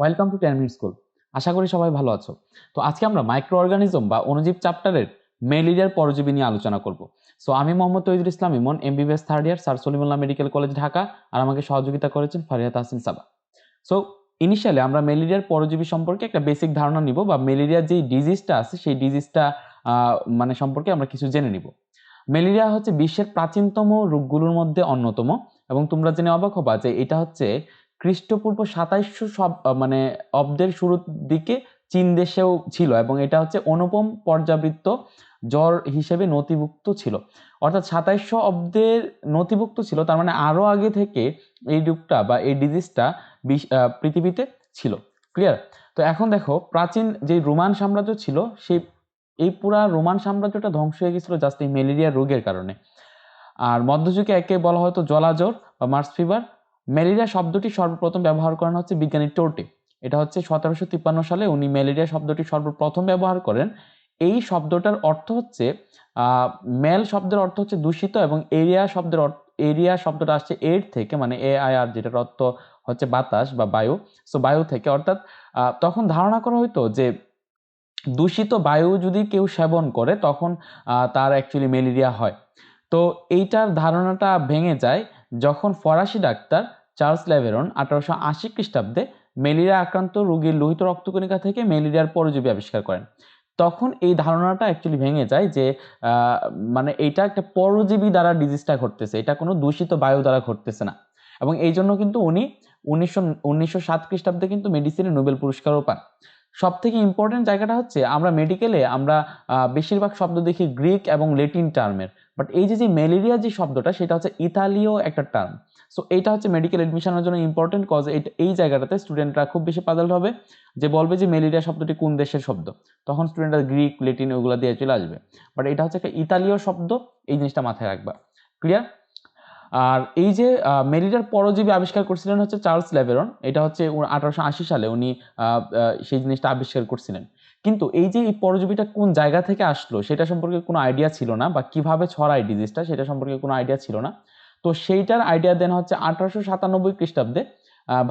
Welcome to 10 minute school. আশা করি সবাই ভালো আছো। তো আজকে আমরা মাইক্রো অর্গানিজম বা অণুজীব চ্যাপ্টারের ম্যালেরিয়ার পরজীবী নিয়ে আলোচনা করব। সো আমি Mohammad Tauhidul Islam Emon, MBBS third year, sir Salimullah medical college Dhaka, আর আমাকে সহযোগিতা করেছেন ফারিয়া তাহসিন সাবা। সো ইনিশিয়ালি আমরা ম্যালেরিয়ার পরজীবী সম্পর্কে একটা বেসিক ধারণা নিব, বা ম্যালেরিয়ার যে ডিজিজটা আছে সেই ডিজিজটা সম্পর্কে আমরা কিছু জেনে নিব। ম্যালেরিয়া হচ্ছে বিশ্বের প্রাচীনতম রোগগুলোর মধ্যে অন্যতম, এবং তোমরা জেনে অবাক হবা যে এটা হচ্ছে খ্রিস্টপূর্ব 2700 অব্দের শুরুর দিকে চীন দেশেও ছিল, এবং এটা হচ্ছে অনুপম পর্যাবৃত্ত জ্বর হিসেবে নথিভুক্ত ছিল। অর্থাৎ 2700 অব্দের নথিভুক্ত ছিল, তার মানে আরো আগে থেকে এই রোগটা বা এই ডিজিজটা পৃথিবীতে ছিল। ক্লিয়ার? তো এখন দেখো, প্রাচীন যে রোমান সাম্রাজ্য ছিল, সেই এই পুরা রোমান সাম্রাজ্যটা ধ্বংস হয়ে গেছিল জাস্ট এই ম্যালেরিয়া রোগের কারণে। আর মধ্যযুগে একে বলা হতো জলাজ্বর বা মার্স ফিভার। ম্যালেরিয়া শব্দটি সর্বপ্রথম ব্যবহার করানো হচ্ছে বিজ্ঞানী টোর্টে। এটা হচ্ছে 1753 সালে উনি ম্যালেরিয়া শব্দটি সর্বপ্রথম ব্যবহার করেন। এই শব্দটার অর্থ হচ্ছে মেল শব্দের অর্থ হচ্ছে দূষিত, এবং এরিয়া শব্দটা আসছে এর থেকে, মানে AIR, যেটার অর্থ হচ্ছে বাতাস বা বায়ু। সো বায়ু থেকে, অর্থাৎ তখন ধারণা করা হইতো যে দূষিত বায়ু যদি কেউ সেবন করে তখন তার অ্যাকচুয়ালি ম্যালেরিয়া হয়। তো এইটার ধারণাটা ভেঙে যায় যখন ফরাসি ডাক্তার চার্লস লেভেরন 1880 খ্রিস্টাব্দে ম্যালেরিয়া আক্রান্ত রোগীর লোহিত রক্তকণিকা থেকে ম্যালেরিয়ার পরজীবী আবিষ্কার করেন। তখন এই ধারণাটা অ্যাকচুয়ালি ভেঙে যায় যে এইটা একটা পরজীবী দ্বারা ডিজিজটা ঘটতেছে, এটা কোনো দূষিত বায়ু দ্বারা ঘটতেছে না। এবং এই জন্য কিন্তু উনি 1907 খ্রিস্টাব্দে কিন্তু মেডিসিনে নোবেল পুরস্কারও পান। সব থেকে ইম্পর্টেন্ট জায়গাটা হচ্ছে, আমরা মেডিকেলে আমরা বেশিরভাগ শব্দ দেখি গ্রিক এবং ল্যাটিন টার্মের, বাট এই যে ম্যালেরিয়া যে শব্দটা, সেটা হচ্ছে ইতালীয় একটা টার্ম। সো এইটা হচ্ছে মেডিকেল এডমিশনের জন্য ইম্পর্টেন্ট, কজ এই জায়গাটাতে স্টুডেন্টরা খুব বেশি পাজল হবে, যে বলবে যে ম্যালেরিয়া শব্দটি কোন দেশের শব্দ, তখন স্টুডেন্টরা গ্রিক ল্যাটিন ওগুলো দিয়ে চলে আসবে, বাট এটা হচ্ছে একটা ইতালীয় শব্দ। এই জিনিসটা মাথায় রাখবা। ক্লিয়ার? আর এই যে ম্যালেরিয়ার পরজীবী আবিষ্কার করছিলেন হচ্ছে চার্লস লেভেরন। এটা হচ্ছে 1880 সালে উনি সেই জিনিসটা আবিষ্কার করছিলেন। কিন্তু এই যে এই পরজীবীটা কোন জায়গা থেকে আসলো সেটা সম্পর্কে কোনো আইডিয়া ছিল না, বা কিভাবে ছড়ায় ডিজিজটা সেটা সম্পর্কে কোনো আইডিয়া ছিল না। তো সেইটার আইডিয়া দেন হচ্ছে 1897 খ্রিস্টাব্দে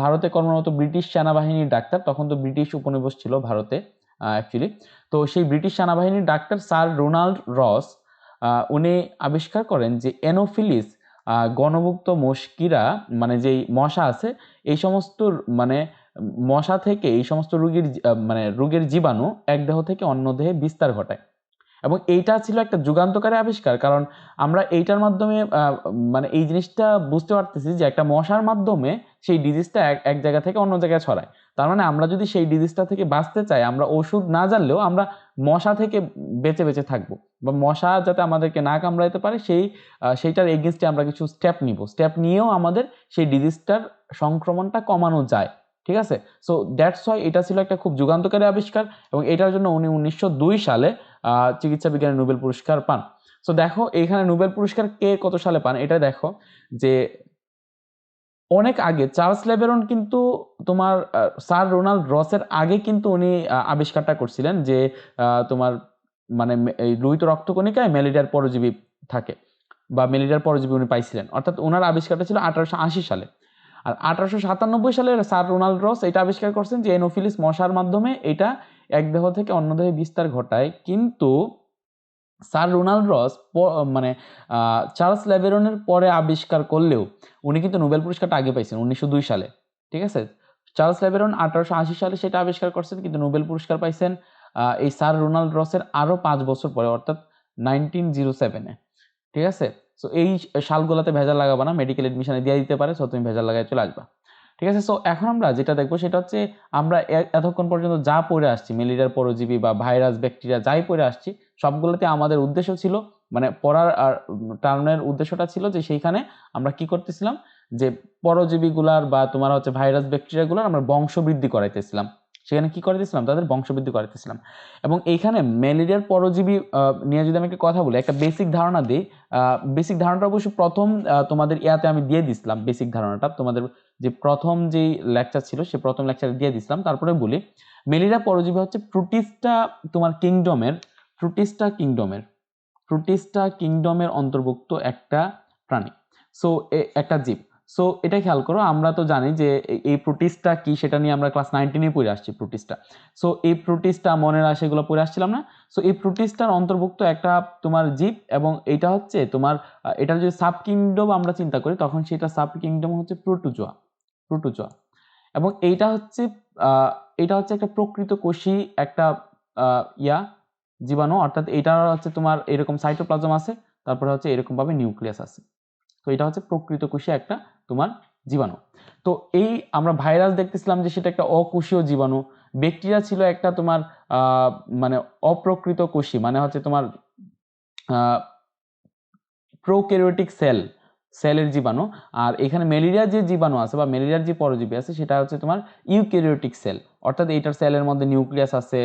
ভারতে কর্মরত ব্রিটিশ সেনাবাহিনীর ডাক্তার, তখন তো ব্রিটিশ উপনিবেশ ছিল ভারতে অ্যাকচুয়ালি। তো সেই ব্রিটিশ সেনাবাহিনীর ডাক্তার স্যার রোনাল্ড রস উনি আবিষ্কার করেন যে এনোফিলিস গণভুক্ত মশকিরা, মানে যেই মশা আছে, এই সমস্ত মানে মশা থেকে এই সমস্ত রোগের জীবাণু এক দেহ থেকে অন্য দেহে বিস্তার ঘটায়। এবং এইটা ছিল একটা যুগান্তকারী আবিষ্কার, কারণ আমরা এইটার মাধ্যমে এই জিনিসটা বুঝতে পারতেছি যে একটা মশার মাধ্যমে সেই ডিজিজটা এক জায়গা থেকে অন্য জায়গায় ছড়ায়। তার মানে আমরা যদি সেই ডিজিজটা থেকে বাঁচতে চাই, আমরা ওষুধ না জানলেও আমরা মশা থেকে বেঁচে বেঁচে থাকবো, বা মশা যাতে আমাদেরকে না কামড়াইতে পারে সেইটার এগেইনস্টে আমরা কিছু স্টেপ নিয়েও আমাদের সেই ডিজিজটার সংক্রমণটা কমানো যায়। ঠিক আছে? সো দ্যাটস ওয়াই এটা ছিল একটা খুব যুগান্তকারী আবিষ্কার, এবং এটার জন্য উনি 1902 সালে চিকিৎসা বিজ্ঞানে নোবেল পুরস্কার পান। সো দেখো এখানে নোবেল পুরস্কার কে কত সালে পান, এটা দেখো যে অনেক আগে চার্লস লেভেরন কিন্তু তোমার স্যার রোনাল্ড রসের আগে কিন্তু উনি আবিষ্কারটা করছিলেন যে তোমার এই লোহিত রক্তকণিকায় ম্যালেরিয়ার পরজীবী থাকে, বা ম্যালেরিয়ার পরজীবী উনি পাইছিলেন। অর্থাৎ ওনার আবিষ্কারটা ছিল 1880 সালে। আর 1897 সালে স্যার রোনাল্ড রস এটা আবিষ্কার করছেন যে এনোফিলিস মশার মাধ্যমে এটা এক দেহ থেকে অন্য দেহে বিস্তার ঘটায়। কিন্তু স্যার রোনাল্ড রস চার্লস লেভেরনের পরে আবিষ্কার করলেও উনি কিন্তু নোবেল পুরস্কারটা আগে পাইছেন 1902 সালে। ঠিক আছে? চার্লস লেভেরন 1880 সালে সেটা আবিষ্কার করছেন, কিন্তু নোবেল পুরস্কার পাইছেন এই স্যার রোনাল্ড রসের আরো 5 বছর পরে, অর্থাৎ 1907-এ। ঠিক আছে? সো এই সালগুলোতে ভেজাল লাগাবা না, মেডিকেল এডমিশনে দিয়ে দিতে পারে, সো তুমি ভেজাল লাগাই চলে আসবা। ঠিক আছে? সো এখন আমরা যেটা দেখবো সেটা হচ্ছে, আমরা এতক্ষণ পর্যন্ত যা পড়ে আসছি, ম্যালেরিয়ার পরজীবী বা ভাইরাস ব্যাকটেরিয়া যাই পড়ে আসছি, সবগুলোতে আমাদের উদ্দেশ্য ছিল, পড়ার আর টার্মের উদ্দেশ্যটা ছিল যে সেইখানে আমরা কি করতেছিলাম, যে পরজীবীগুলার বা তোমার হচ্ছে ভাইরাস ব্যাকটেরিয়াগুলার আমরা বংশবৃদ্ধি করাইতেছিলাম। সেখানে কি করাইতেছিলাম, তাদের বংশবৃদ্ধি করাইতেছিলাম। এবং এইখানে ম্যালেরিয়ার পরজীবী নিয়ে যদি আমি একটা কথা বলি, একটা বেসিক ধারণা দিই। বেসিক ধারণাটা অবশ্য প্রথম তোমাদের ইয়াতে আমি দিয়ে দিছিলাম। বেসিক ধারণাটা তোমাদের যে প্রথম যেই লেকচার ছিল সে প্রথম লেকচারে দিয়ে দিছিলাম। তারপরে বলি, ম্যালেরিয়া পরজীবী হচ্ছে প্রোটিস্টা কিংডমের অন্তর্ভুক্ত একটা প্রাণী। সো একটা জীব। সো এটা খেয়াল করো, আমরা তো জানি যে এই প্রোটিস্টটা কি সেটা নিয়ে আমরা ক্লাস 19-এ পড়ে আসছি প্রোটিস্টটা। সো এই প্রোটিস্টটা মনে রাখা সেগুলো পড়ে আসছিলাম না। সো এই প্রোটিস্টার অন্তর্ভুক্ত একটা তোমার জীব, এবং এটা হচ্ছে তোমার এটার যদি সাব কিংডম আমরা চিন্তা করি তখন সেটা সাব কিংডম হচ্ছে প্রোটোজোয়া। প্রোটোজোয়া এবং এটা হচ্ছে একটা প্রকৃত কোষী একটা জীবাণু, অর্থাৎ এটা হচ্ছে তোমার এরকম সাইটোপ্লাজম আছে, তারপরে হচ্ছে এরকম ভাবে নিউক্লিয়াস আছে। তো এটা হচ্ছে প্রকৃত কোষী একটা তোমার জীবাণু। তো এই আমরা ভাইরাস দেখতেছিলাম যে সেটা একটা অকোষীয় জীবাণু, ব্যাকটেরিয়া ছিল একটা তোমার মানে অপ্রকৃত কোষী, মানে হচ্ছে তোমার প্রোক্যারিওটিক সেলের জীবাণু। আর এখানে ম্যালেরিয়ার যে জীবাণু আছে বা ম্যালেরিয়ার যে পরজীবী আছে সেটা হচ্ছে তোমার ইউক্যারিওটিক সেল, অর্থাৎ এইটার সেলের মধ্যে নিউক্লিয়াস আছে,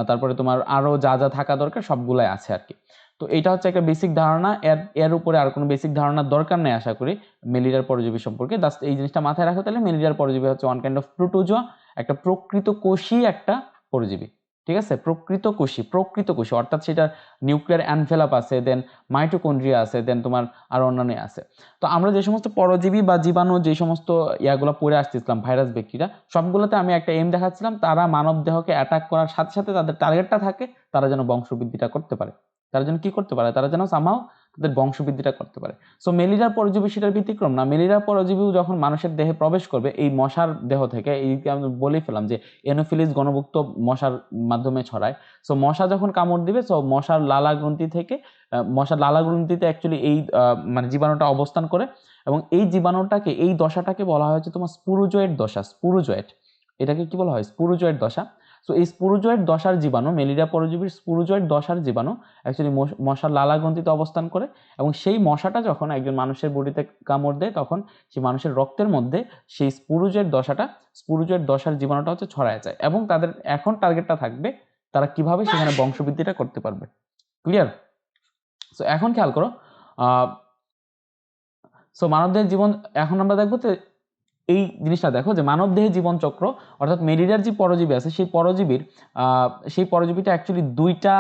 তারপরে তোমার আরো যা যা থাকা দরকার সবগুলাই আছে আর কি। তো এটা হচ্ছে একটা বেসিক ধারণা, এর উপরে আর কোনো বেসিক ধারণার দরকার নেই আশা করি ম্যালেরিয়ার পরজীবী সম্পর্কে। জাস্ট এই জিনিসটা মাথায় রাখো, তাহলে ম্যালেরিয়ার পরজীবী হচ্ছে ওয়ান কাইন্ড অফ প্রোটোজোয়া, একটা প্রকৃত কোষী একটা পরজীবী। ঠিক আছে, প্রকৃত কোষী অর্থাৎ সেটার নিউক্লিয়ার অ্যানভেলাপ আছে, দেন মাইটোকন্ড্রিয়া আছে, দেন তোমার আর অন্যান্য আছে। তো আমরা যে সমস্ত পরজীবী বা জীবাণু যে সমস্ত ইয়াগুলো পড়ে আসতেছিলাম, ভাইরাস ব্যাকটেরিয়া সবগুলোতে আমি একটা এম দেখাচ্ছিলাম, তারা মানব দেহকে অ্যাটাক করার সাথে সাথে তাদের টার্গেটটা থাকে তারা যেন বংশবৃদ্ধিটা করতে পারে, তারা যেন কি করতে পারে, তারা যেন সামহাও তাদের বংশবৃদ্ধিটা করতে পারে। সো ম্যালেরিয়ার পরজীবী সেটার ব্যতিক্রম না। ম্যালেরিয়ার পরজীবীও যখন মানুষের দেহে প্রবেশ করবে এই মশার দেহ থেকে, এই আমি বলেই ফেলাম যে এনোফিলিস গণভুক্ত মশার মাধ্যমে ছড়ায়। সো মশা যখন কামড় দিবে, সো মশার লালা গ্রন্থি থেকে মশার লালা গ্রন্থিতে অ্যাকচুয়ালি এই মানে জীবাণুটা অবস্থান করে, এবং এই জীবাণুটাকে এই দশাটাকে বলা হয় হচ্ছে তোমার স্পুরোজয়েড দশা। স্পুরোজয়েড, এটাকে কি বলা হয়? স্পুরোজয়েড দশা। সো এই স্পুরোজয়েড দশার জীবাণু, ম্যালেরিয়া পরজীবীর স্পুরোজয়েড দশার জীবাণু অ্যাকচুয়ালি মশার লালা গ্রন্থিতে অবস্থান করে, এবং সেই মশাটা যখন একজন মানুষের বডিতে কামড় দেয় তখন সেই মানুষের রক্তের মধ্যে সেই স্পুরোজয়েড দশার জীবাণুটা হচ্ছে ছড়ায় যায়, এবং তাদের এখন টার্গেটটা থাকবে তারা কিভাবে সেখানে বংশবৃদ্ধিটা করতে পারবে। ক্লিয়ার? সো এখন খেয়াল করো, সো মানবদেহের জীবন, এখন আমরা দেখবো যে এই জিনিসটা দেখো যে মানবদেহের জীবন চক্র, অর্থাৎ ম্যালেরিয়ার যে পরজীবী আছে সেই পরজীবীটা অ্যাকচুয়ালি দুইটা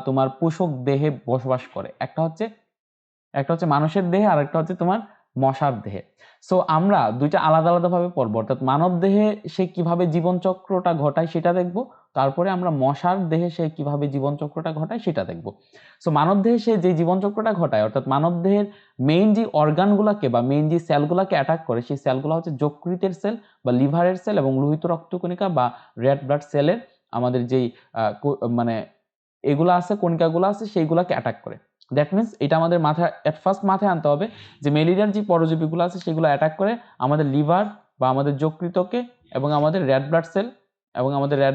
তোমার পোষক দেহে বসবাস করে, একটা হচ্ছে মানুষের দেহে আর একটা হচ্ছে তোমার মশার দেহে। সো আমরা দুইটা আলাদা আলাদা ভাবে পড়বো, অর্থাৎ মানব দেহে সে কিভাবে জীবন চক্রটা ঘটায় সেটা দেখব, তারপরে আমরা মশার দেহে সে কিভাবে জীবন চক্রটা ঘটায় সেটা দেখব। সো মানব দেহে সে যে জীবন চক্রটা ঘটায়, অর্থাৎ মানব দেহের মেইন যে অর্গানগুলোকে বা মেইন যে সেলগুলোকে অ্যাটাক করে, সেই সেলগুলো হচ্ছে যকৃতের সেল বা লিভারের সেল এবং লোহিত রক্তকণিকা বা রেড ব্লাড সেলের আমাদের যেই মানে এগুলো আছে, কণিকাগুলো আছে, সেইগুলোকে অ্যাটাক করে। দ্যাট মিনস এটা আমাদের ফার্স্ট মাথায় আনতে হবে যে ম্যালেরিয়ার যে পরজীবীগুলো আছে সেগুলো অ্যাটাক করে আমাদের লিভার বা আমাদের যকৃতকে এবং আমাদের রেড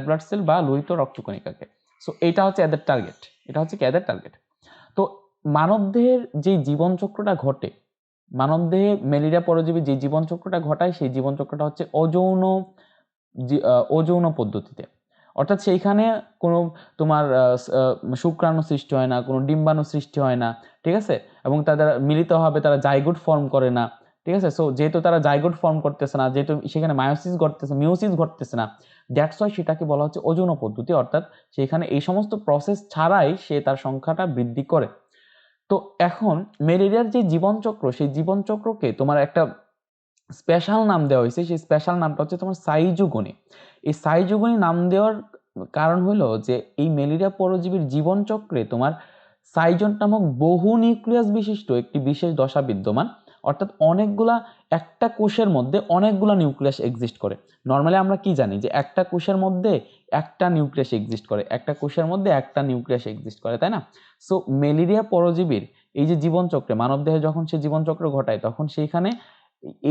ব্লাড সেল বা লোহিত রক্তকণিকাকে। সো এটা হচ্ছে এদের টার্গেট, তো মানবদেহের যে জীবন চক্রটা ঘটে, মানবদেহে ম্যালেরিয়া পরজীবী যে জীবন চক্রটা ঘটায় সেই জীবন চক্রটা হচ্ছে অযৌন পদ্ধতিতে, অর্থাৎ সেইখানে কোনো তোমার শুক্রাণু সৃষ্টি হয় না, কোনো ডিম্বাণু সৃষ্টি হয় না, ঠিক আছে, এবং তাদের মিলিতভাবে তারা জাইগোট ফর্ম করে না, ঠিক আছে। সো যেহেতু তারা জাইগোট ফর্ম করতেছে না, যেহেতু সেখানে মিওসিস ঘটতেছে না, দ্যাটস ওয়াই সেটাকে বলা হচ্ছে অযৌন পদ্ধতি, অর্থাৎ সেখানে এই সমস্ত প্রসেস ছাড়াই সে তার সংখ্যাটা বৃদ্ধি করে। তো এখন ম্যালেরিয়ার যে জীবনচক্র, সেই জীবনচক্রকে তোমার একটা স্পেশাল নাম দেওয়া হয়েছে, সেই স্পেশাল নামটা হচ্ছে তোমার সাইজোগনি। এই সাইজোগনি নাম দেওয়ার কারণ হলো যে এই ম্যালেরিয়া পরজীবীর জীবনচক্রে তোমার সাইজন নামক বহু নিউক্লিয়াস বিশিষ্ট একটি বিশেষ দশা বিদ্যমান, অর্থাৎ একটা কোষের মধ্যে অনেকগুলা নিউক্লিয়াস এক্সিস্ট করে। নর্মালি আমরা কি জানি যে একটা কোষের মধ্যে একটা নিউক্লিয়াস এক্সিস্ট করে, তাই না? সো ম্যালেরিয়া পরজীবীর এই যে জীবনচক্রে মানবদেহে যখন সে জীবনচক্র ঘটায় তখন সেইখানে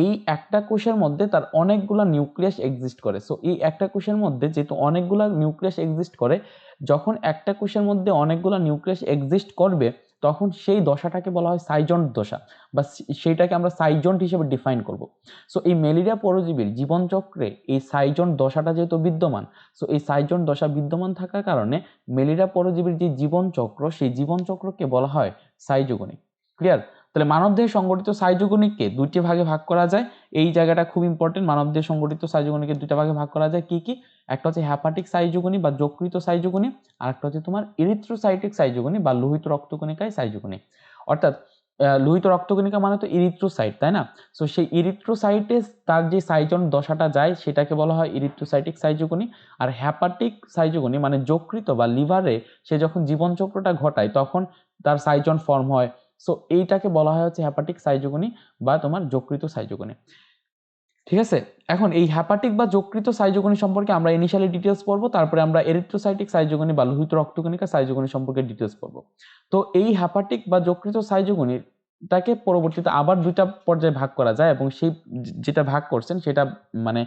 এই একটা কোষের মধ্যে তার অনেকগুলা নিউক্লিয়াস এক্সিস্ট করে। সো এই একটা কোষের মধ্যে যেহেতু অনেকগুলা নিউক্লিয়াস এক্সিস্ট করে, যখন একটা কোষের মধ্যে অনেকগুলা নিউক্লিয়াস এক্সিস্ট করবে তখন সেই দশাটাকে বলা হয় সাইজন্ট দশা, বা সেইটাকে আমরা সাইজন্ট হিসেবে ডিফাইন করব। সো এই ম্যালেরিয়া পরজীবীর জীবনচক্রে এই সাইজন্ট দশাটা যেহেতু বিদ্যমান, সো এই সাইজন্ট দশা বিদ্যমান থাকার কারণে ম্যালেরিয়া পরজীবীর যে জীবনচক্র, সেই জীবনচক্রকে বলা হয় সাইজোগনি। ক্লিয়ার? তাহলে মানবদেহে সংগঠিত সাইজোগনিককে দুইটি ভাগে ভাগ করা যায়। এই জায়গাটা খুব ইম্পর্টেন্ট, মানবদেহে সংগঠিত সাইজোগনিককে দুইটা ভাগে ভাগ করা যায়। কি কি? একটা হচ্ছে হ্যাপাটিক সাইজোগনি বা যকৃত সাইজোগনি, আর একটা হচ্ছে তোমার এরিথ্রোসাইটিক সাইজোগনি বা লোহিত রক্তকণিকায় সাইজোগনি। অর্থাৎ লোহিত রক্তকণিকা মানে তো ইরিথ্রোসাইট, তাই না? সো সেই ইরিথ্রোসাইটে তার যে সাইজন দশাটা যায় সেটাকে বলা হয় ইরিথ্রোসাইটিক সাইজোগনি। আর হ্যাপাটিক সাইজোগনি মানে যকৃত বা লিভারে সে যখন জীবনচক্রটা ঘটায় তখন তার সাইজন ফর্ম হয়। সো এইটাকে বলা হয় হচ্ছে হ্যাপাটিক সাইজোগনি বা তোমার যকৃত সাইজোগনি। ঠিক আছে, এখন এই হ্যাপাটিক বা যকৃত সাইজোগনি সম্পর্কে আমরা ইনিশিয়ালি ডিটেলস পড়বো, তারপরে আমরা এরিথ্রোসাইটিক সাইজোগনি বা লোহিত রক্তকণিকা সাইজোগনি সম্পর্কে ডিটেলস পড়বো। তো এই হ্যাপাটিক বা যকৃত সাইজোগনি তাকে পরবর্তীতে আবার দুইটা পর্যায়ে ভাগ করা যায়, এবং সেই যেটা ভাগ করছেন সেটা মানে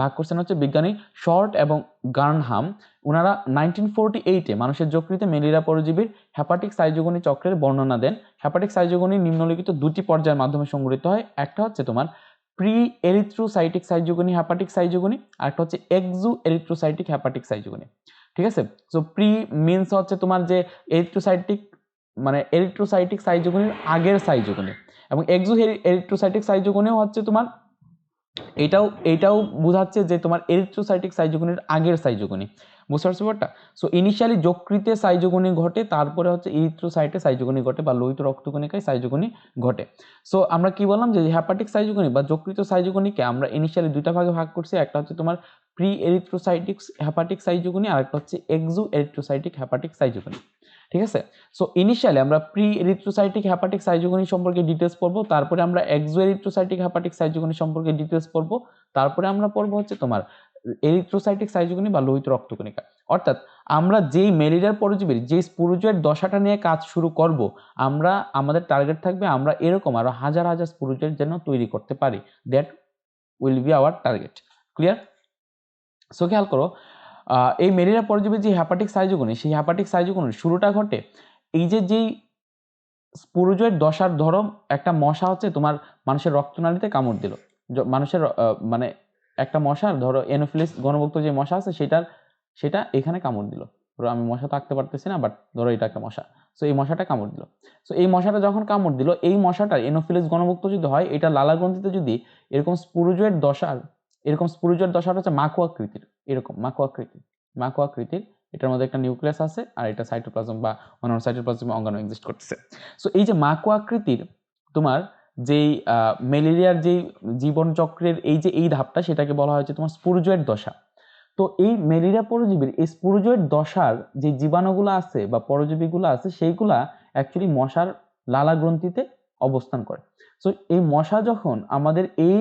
ভাগ করছেন হচ্ছে বিজ্ঞানী শর্ট এবং গার্নহাম। ওনারা 1948-এ মানুষের যকৃতে ম্যালেরিয়া পরজীবীর হ্যাপাটিক সাইজোগনি চক্রের বর্ণনা দেন। হ্যাপাটিক সাইজোগনি নিম্নলিখিত দুটি পর্যায়ের মাধ্যমে সংঘটিত হয়। একটা হচ্ছে তোমার pre erythrocytic schizogony hepatic schizogony, আর একটা হচ্ছে এক্সো এরিথ্রোসাইটিক হ্যাপাটিক সাইজোগনি। ঠিক আছে, সো প্রি মিনস হচ্ছে তোমার যে এরিথ্রোসাইটিক মানে এরিথ্রোসাইটিক সাইজোগনির আগের সাইজোগনি, এবং এক্সো এরিথ্রোসাইটিক সাইজোগনিও হচ্ছে তোমার এটাও বোঝাচ্ছে যে তোমার এরিথ্রোসাইটিক সাইজোগনির আগের সাইজোগনি। বুঝতে পারছো ব্যাপারটা? সো ইনিশিয়ালি যকৃতে সাইজোগনি ঘটে, তারপরে হচ্ছে ইরিথ্রোসাইটে সাইজোগনি ঘটে বা লোহিত রক্তকণিকায় সাইজোগনি ঘটে। সো আমরা কি বললাম যে হ্যাপাটিক সাইজোগনি বা যকৃত সাইজোগনিকে আমরা ইনিশিয়ালি দুইটা ভাগে ভাগ করছি। একটা হচ্ছে তোমার প্রি এরিথ্রোসাইটিক হ্যাপাটিক সাইজোগনি, আর একটা হচ্ছে এক্সো এরিথ্রোসাইটিক হ্যাপাটিক সাইজোগনি। ঠিক আছে, সো ইনিশিয়ালি আমরা প্রি এরিথ্রোসাইটিক হ্যাপাটিক সাইজোগনি সম্পর্কে ডিটেলস পড়বো, তারপরে আমরা এক্সো এরিথ্রোসাইটিক হ্যাপাটিক সাইজোগনি সম্পর্কে ডিটেলস পড়বো, তারপরে আমরা পড়বো হচ্ছে তোমার এরিথ্রোসাইটিক সাইজোগনি বা লোহিত রক্তকণিকা। অর্থাৎ আমরা যেই ম্যালেরিয়ার পরজীবীর যে স্পুরুজয়েড দশাটা নিয়ে কাজ শুরু করব, আমরা আমাদের টার্গেট থাকবে আমরা এরকম আরো হাজার হাজার স্পুরুজয়েড যেন তৈরি করতে পারি। That will be our target. Clear? So খেয়াল করো, এই ম্যালেরিয়া পরজীবীর যে হ্যাপাটিক সাইজোগনি, সেই হ্যাপাটিক সাইজোগনির শুরুটা ঘটে এই যেই স্পুরুজয়েড দশার ধরো একটা মশা হচ্ছে তোমার মানুষের রক্তনালীতে কামড় দিল। মানুষের মানে একটা মশার ধরো এনোফিলিস গণভুক্ত যে মশা আছে সেটা এখানে কামড় দিল। ধরো আমি মশা তো আঁকতে পারতেছি না, বাট ধরো এটা একটা মশা। সো এই মশাটা কামড় দিল। সো এই মশাটা যখন কামড় দিল, এই মশাটা এনোফিলিস গণভুক্ত যদি হয়, এটা লালা গ্রন্থিতে যদি এরকম স্পুরুজয়েড দশার হচ্ছে মাকু আকৃতির, এরকম মাকু আকৃতির এটার মধ্যে একটা নিউক্লিয়াস আছে, আর এটা সাইটোপ্লাজম বা অন্যান্য সাইটোপ্লাজম অঙ্গাণু এক্সিস্ট করতেছে। সো এই যে মাকু আকৃতির তোমার যেই ম্যালেরিয়ার যেই জীবনচক্রের এই ধাপটা, সেটাকে বলা হয়েছে তোমার স্পুরুজয়েড দশা। তো এই ম্যালেরিয়া পরজীবীর এই স্পুরুজয়েড দশার যে জীবাণুগুলো আছে বা পরজীবীগুলো আছে, সেইগুলা অ্যাকচুয়ালি মশার লালা গ্রন্থিতে অবস্থান করে। সো এই মশা যখন আমাদের এই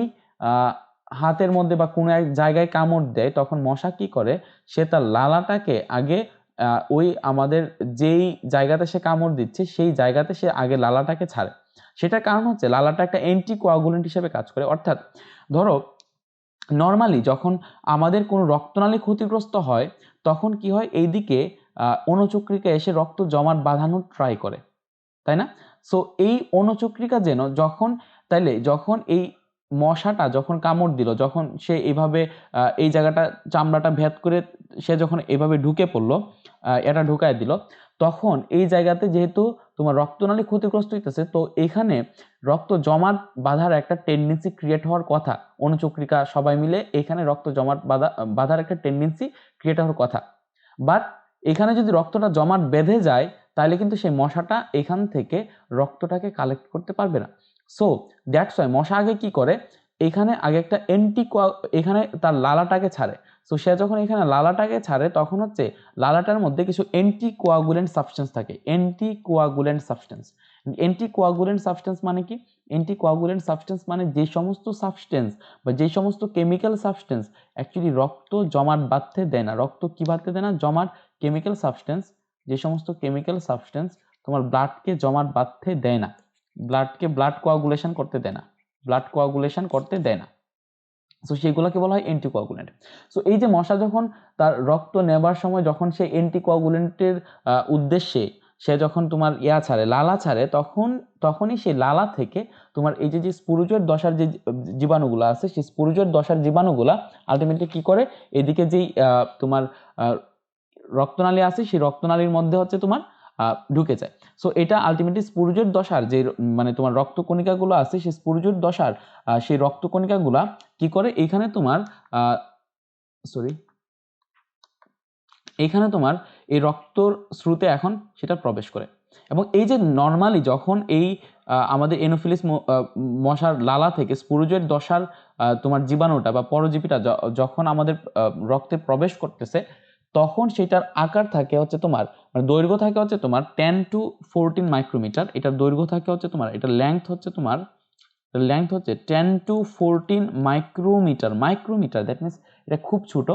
হাতের মধ্যে বা কোনো এক জায়গায় কামড় দেয়, তখন মশা কি করে, সে তার লালাটাকে আগে ওই আমাদের যেই জায়গাতে সে কামড় দিচ্ছে সেই জায়গাতে সে আগে লালাটাকে ছাড়ে। সেটার কারণ হচ্ছে লালাটা একটা অ্যান্টিকোয়াগুলেন্ট হিসেবে কাজ করে। অর্থাৎ ধরো নর্মালি যখন আমাদের কোনো রক্তনালী ক্ষতিগ্রস্ত হয়, তখন কি হয়, এইদিকে অণুচক্রিকা এসে রক্ত জমাট বাঁধানোর ট্রাই করে, তাই না? সো এই অণুচক্রিকা যেন যখন এই মশাটা যখন কামড় দিল, যখন সে এইভাবে এই জায়গাটা চামড়াটা ভেদ করে সে যখন এইভাবে ঢুকে পড়লো, এটা ঢুকায় দিল, তখন এই জায়গাতে যেহেতু তোমার রক্তনালী ক্ষতিগ্রস্ত হইতেছে, তো এখানে রক্ত জমাট বাঁধার একটা টেন্ডেন্সি ক্রিয়েট হওয়ার কথা। অণুচক্রিকা সবাই মিলে এখানে রক্ত জমাট বাঁধার একটা টেন্ডেন্সি ক্রিয়েট হওয়ার কথা। বাট এখানে যদি রক্তটা জমাট বেঁধে যায়, তাহলে কিন্তু সেই মশাটা এখান থেকে রক্তটাকে কালেক্ট করতে পারবে না। সো দ্যাটস ওয়াই মশা আগে কি করে, এখানে আগে একটা এখানে তার লালাটাকে ছাড়ে। সো সে যখন এখানে লালাটাকে ছাড়ে, তখন হচ্ছে লালাটার মধ্যে কিছু অ্যান্টিকোয়াগুলেন্ট সাবস্টেন্স থাকে। অ্যান্টিকোয়াগুলেন্ট সাবস্টেন্স মানে কি? অ্যান্টিকোয়াগুলেন্ট সাবস্টেন্স মানে যে সমস্ত সাবস্টেন্স বা যে সমস্ত কেমিক্যাল সাবস্টেন্স অ্যাকচুয়ালি রক্ত জমাট বাঁধতে দেয় না। রক্ত কি বাঁধতে দেয় না? জমাট কেমিক্যাল সাবস্টেন্স, যে সমস্ত কেমিক্যাল সাবস্টেন্স তোমার ব্লাডকে জমাট বাঁধতে দেয় না, ব্লাড কোয়াগুলেশন করতে দেয় না। সো সেগুলোকে বলা হয় অ্যান্টিকোয়াগুলেন্ট। সো এই যে মশা যখন তার রক্ত নেবার সময় যখন সে অ্যান্টিকোয়াগুলেন্টের উদ্দেশ্যে সে যখন তোমার লালা ছাড়ে, তখনই সেই লালা থেকে তোমার এই যে স্পুরুজয়েড দশার যে জীবাণুগুলো আছে, সেই স্পুরুজয়েড দশার জীবাণুগুলা আলটিমেটলি কি করে, এদিকে যেই তোমার রক্তনালী আছে, সেই রক্তনালীর মধ্যে হচ্ছে তোমার ঢুকে যায়। সো এটা আলটিমেটলি স্পুরুজয়েড দশার যে মানে তোমার রক্তকণিকাগুলো আছে, সেই স্পুরুজয়েড দশার সেই রক্তকণিকাগুলা কি করে, এখানে তোমার এই রক্তর স্রোতে এখন সেটা প্রবেশ করে। এবং এই যে নর্মালি যখন এই আমাদের এনোফিলিস মশার লালা থেকে স্পুরুজয়েড দশার তোমার জীবাণুটা বা পরজীবীটা যখন আমাদের রক্তে প্রবেশ করতেছে, তখন সেটার আকার থাকে হচ্ছে তোমার, মানে দৈর্ঘ্য থাকে হচ্ছে তোমার 10 to 14 মাইক্রোমিটার। এটার দৈর্ঘ্য থাকে হচ্ছে তোমার, এটার লেন্থ হচ্ছে তোমার, লেন্থ হচ্ছে 10 to 14 মাইক্রোমিটার। দ্যাট মিনস এটা খুব ছোট,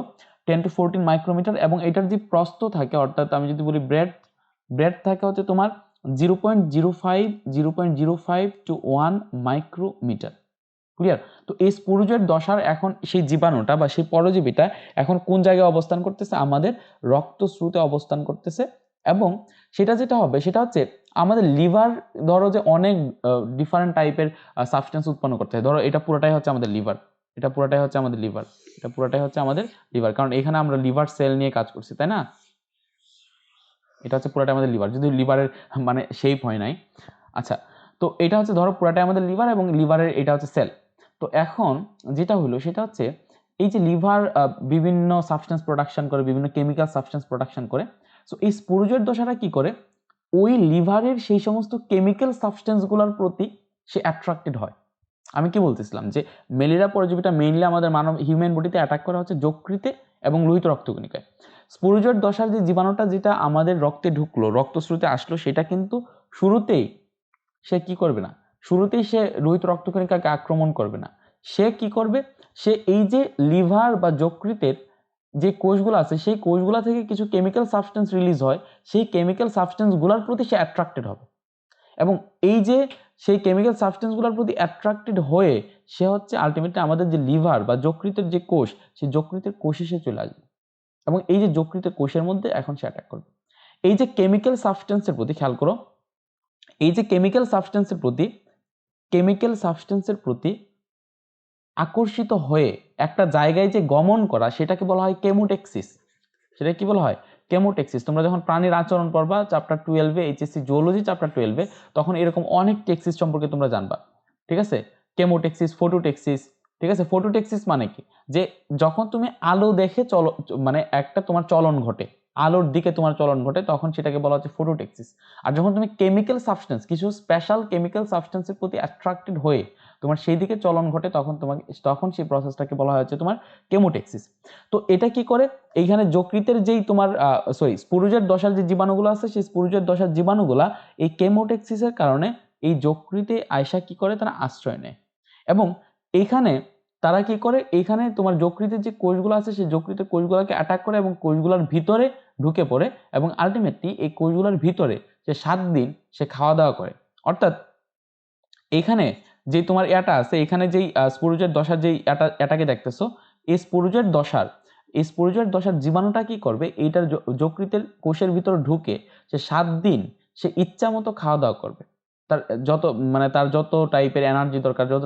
10 to 14 মাইক্রোমিটার। এবং এটার যে প্রস্থ থাকে, অর্থাৎ আমি যদি বলি ব্রেড থাকে হচ্ছে তোমার 0.05 to 1 মাইক্রোমিটার। ক্লিয়ার? তো এই স্পুরুজয়েড দশার এখন সেই জীবাণুটা বা সেই পরজীবীটা এখন কোন জায়গায় অবস্থান করতেছে? আমাদের রক্তস্রোতে অবস্থান করতেছে। এবং সেটা যেটা হবে সেটা হচ্ছে আমাদের লিভার, ধরো যে অনেক ডিফারেন্ট টাইপের সাবস্টেন্স উৎপন্ন করতে হয়। ধরো এটা পুরোটাই হচ্ছে আমাদের লিভার, এটা পুরোটাই হচ্ছে আমাদের লিভার, এটা পুরোটাই হচ্ছে আমাদের লিভার, কারণ এখানে আমরা লিভার সেল নিয়ে কাজ করছি, তাই না? এটা হচ্ছে পুরোটাই আমাদের লিভার, যদি লিভারের মানে শেপ হয় নাই। আচ্ছা, তো এটা হচ্ছে ধরো পুরোটাই আমাদের লিভার এবং লিভারের এটা হচ্ছে সেল। তো এখন যেটা হলো সেটা হচ্ছে এই যে লিভার বিভিন্ন সাবস্টেন্স প্রোডাকশন করে, বিভিন্ন কেমিক্যাল সাবস্টেন্স প্রোডাকশন করে। সো এই স্পুরুজয়েড দশাটা কি করে, ওই লিভারের সেই সমস্ত কেমিক্যাল সাবস্টেন্সগুলোর প্রতি সে অ্যাট্রাক্টেড হয়। আমি কি বলতেছিলাম যে ম্যালেরিয়া পরজীবীটা মেইনলি আমাদের মানব হিউম্যান বডিতে অ্যাটাক করা হচ্ছে যকৃতে এবং লোহিত রক্তকণিকায়। স্পুরুজয়েড দশার যে জীবাণুটা যেটা আমাদের রক্তে ঢুকলো, রক্তস্রোতে আসলো, সেটা কিন্তু শুরুতেই সে কি করবে না, শুরুতেই সে লোহিত রক্তকণিকাকে আক্রমণ করবে না। সে কি করবে, সে এই যে লিভার বা যকৃতের যে কোষগুলো আছে সেই কোষগুলো থেকে কিছু কেমিক্যাল সাবস্টেন্স রিলিজ হয়, সেই কেমিক্যাল সাবস্টেন্সগুলোর প্রতি সে অ্যাট্রাক্টেড হবে। এবং এই যে সেই কেমিক্যাল সাবস্টেন্সগুলোর প্রতি অ্যাট্রাক্টেড হয়ে সে হচ্ছে আলটিমেটলি আমাদের যে লিভার বা যকৃতের যে কোষ, সেই যকৃতের কোষে সে চলে আসবে এবং এই যে যকৃতের কোষের মধ্যে এখন সে অ্যাটাক করবে। এই যে কেমিক্যাল সাবস্টেন্সের প্রতি খেয়াল করো, এই যে কেমিক্যাল সাবস্টেন্সের প্রতি আকর্ষিত হয়ে একটা জায়গায় যে গমন করা, সেটাকে বলা হয় কেমোটেক্সিস। সেটা কি বলা হয়? কেমোটেক্সিস। তোমরা যখন প্রাণীর আচরণ পড়বা চ্যাপ্টার 12-এ, এইচএসসি জুওলজি চ্যাপ্টার 12-এ, তখন এরকম অনেক টেক্সিস সম্পর্কে তোমরা জানবা। ঠিক আছে? কেমোটেক্সিস, ফটোটেক্সিস। ঠিক আছে? ফটোটেক্সিস মানে কি? যে যখন তুমি আলো দেখে মানে একটা তোমার চলন ঘটে, আলোর দিকে তোমার চলন ঘটে, তখন সেটাকে বলা হচ্ছে ফটোটেক্সিস। আর যখন তুমি কেমিক্যাল সাবস্টেন্স, কিছু স্পেশাল কেমিক্যাল সাবস্টেন্সের প্রতি অ্যাট্রাক্টেড হয়ে তোমার সেই দিকে চলন ঘটে, তখন সেই প্রসেসটাকে বলা হচ্ছে তোমার কেমোটেক্সিস। তো এটা কি করে, এইখানে যকৃতের যেই তোমার স্পুরুজের দশার যে জীবাণুগুলো আছে, সেই স্পুরুজের দশার জীবাণুগুলা এই কেমোটেক্সিসের কারণে এই যকৃতে আয়সা কি করে, তারা আশ্রয় নেয়। এবং এইখানে তারা কি করে, এইখানে তোমার যকৃতের যে কোষগুলো আছে সেই যকৃতের কোষগুলোকে অ্যাটাক করে এবং কোষগুলোর ভিতরে ঢুকে পড়ে এবং আলটিমেটলি এই কোষগুলোর ভিতরে সে 7 দিন সে খাওয়া দাওয়া করে। অর্থাৎ এইখানে যে তোমার ইয়াটা আছে, এখানে যেই স্পুরুজের দশার যেই এটাকে দেখতেছো, এই স্পুরুজের দশার জীবাণুটা কি করবে, এইটার যকৃতের কোষের ভিতর ঢুকে সে 7 দিন সে ইচ্ছা মতো খাওয়া দাওয়া করবে। তার তার যত টাইপের এনার্জি দরকার, যত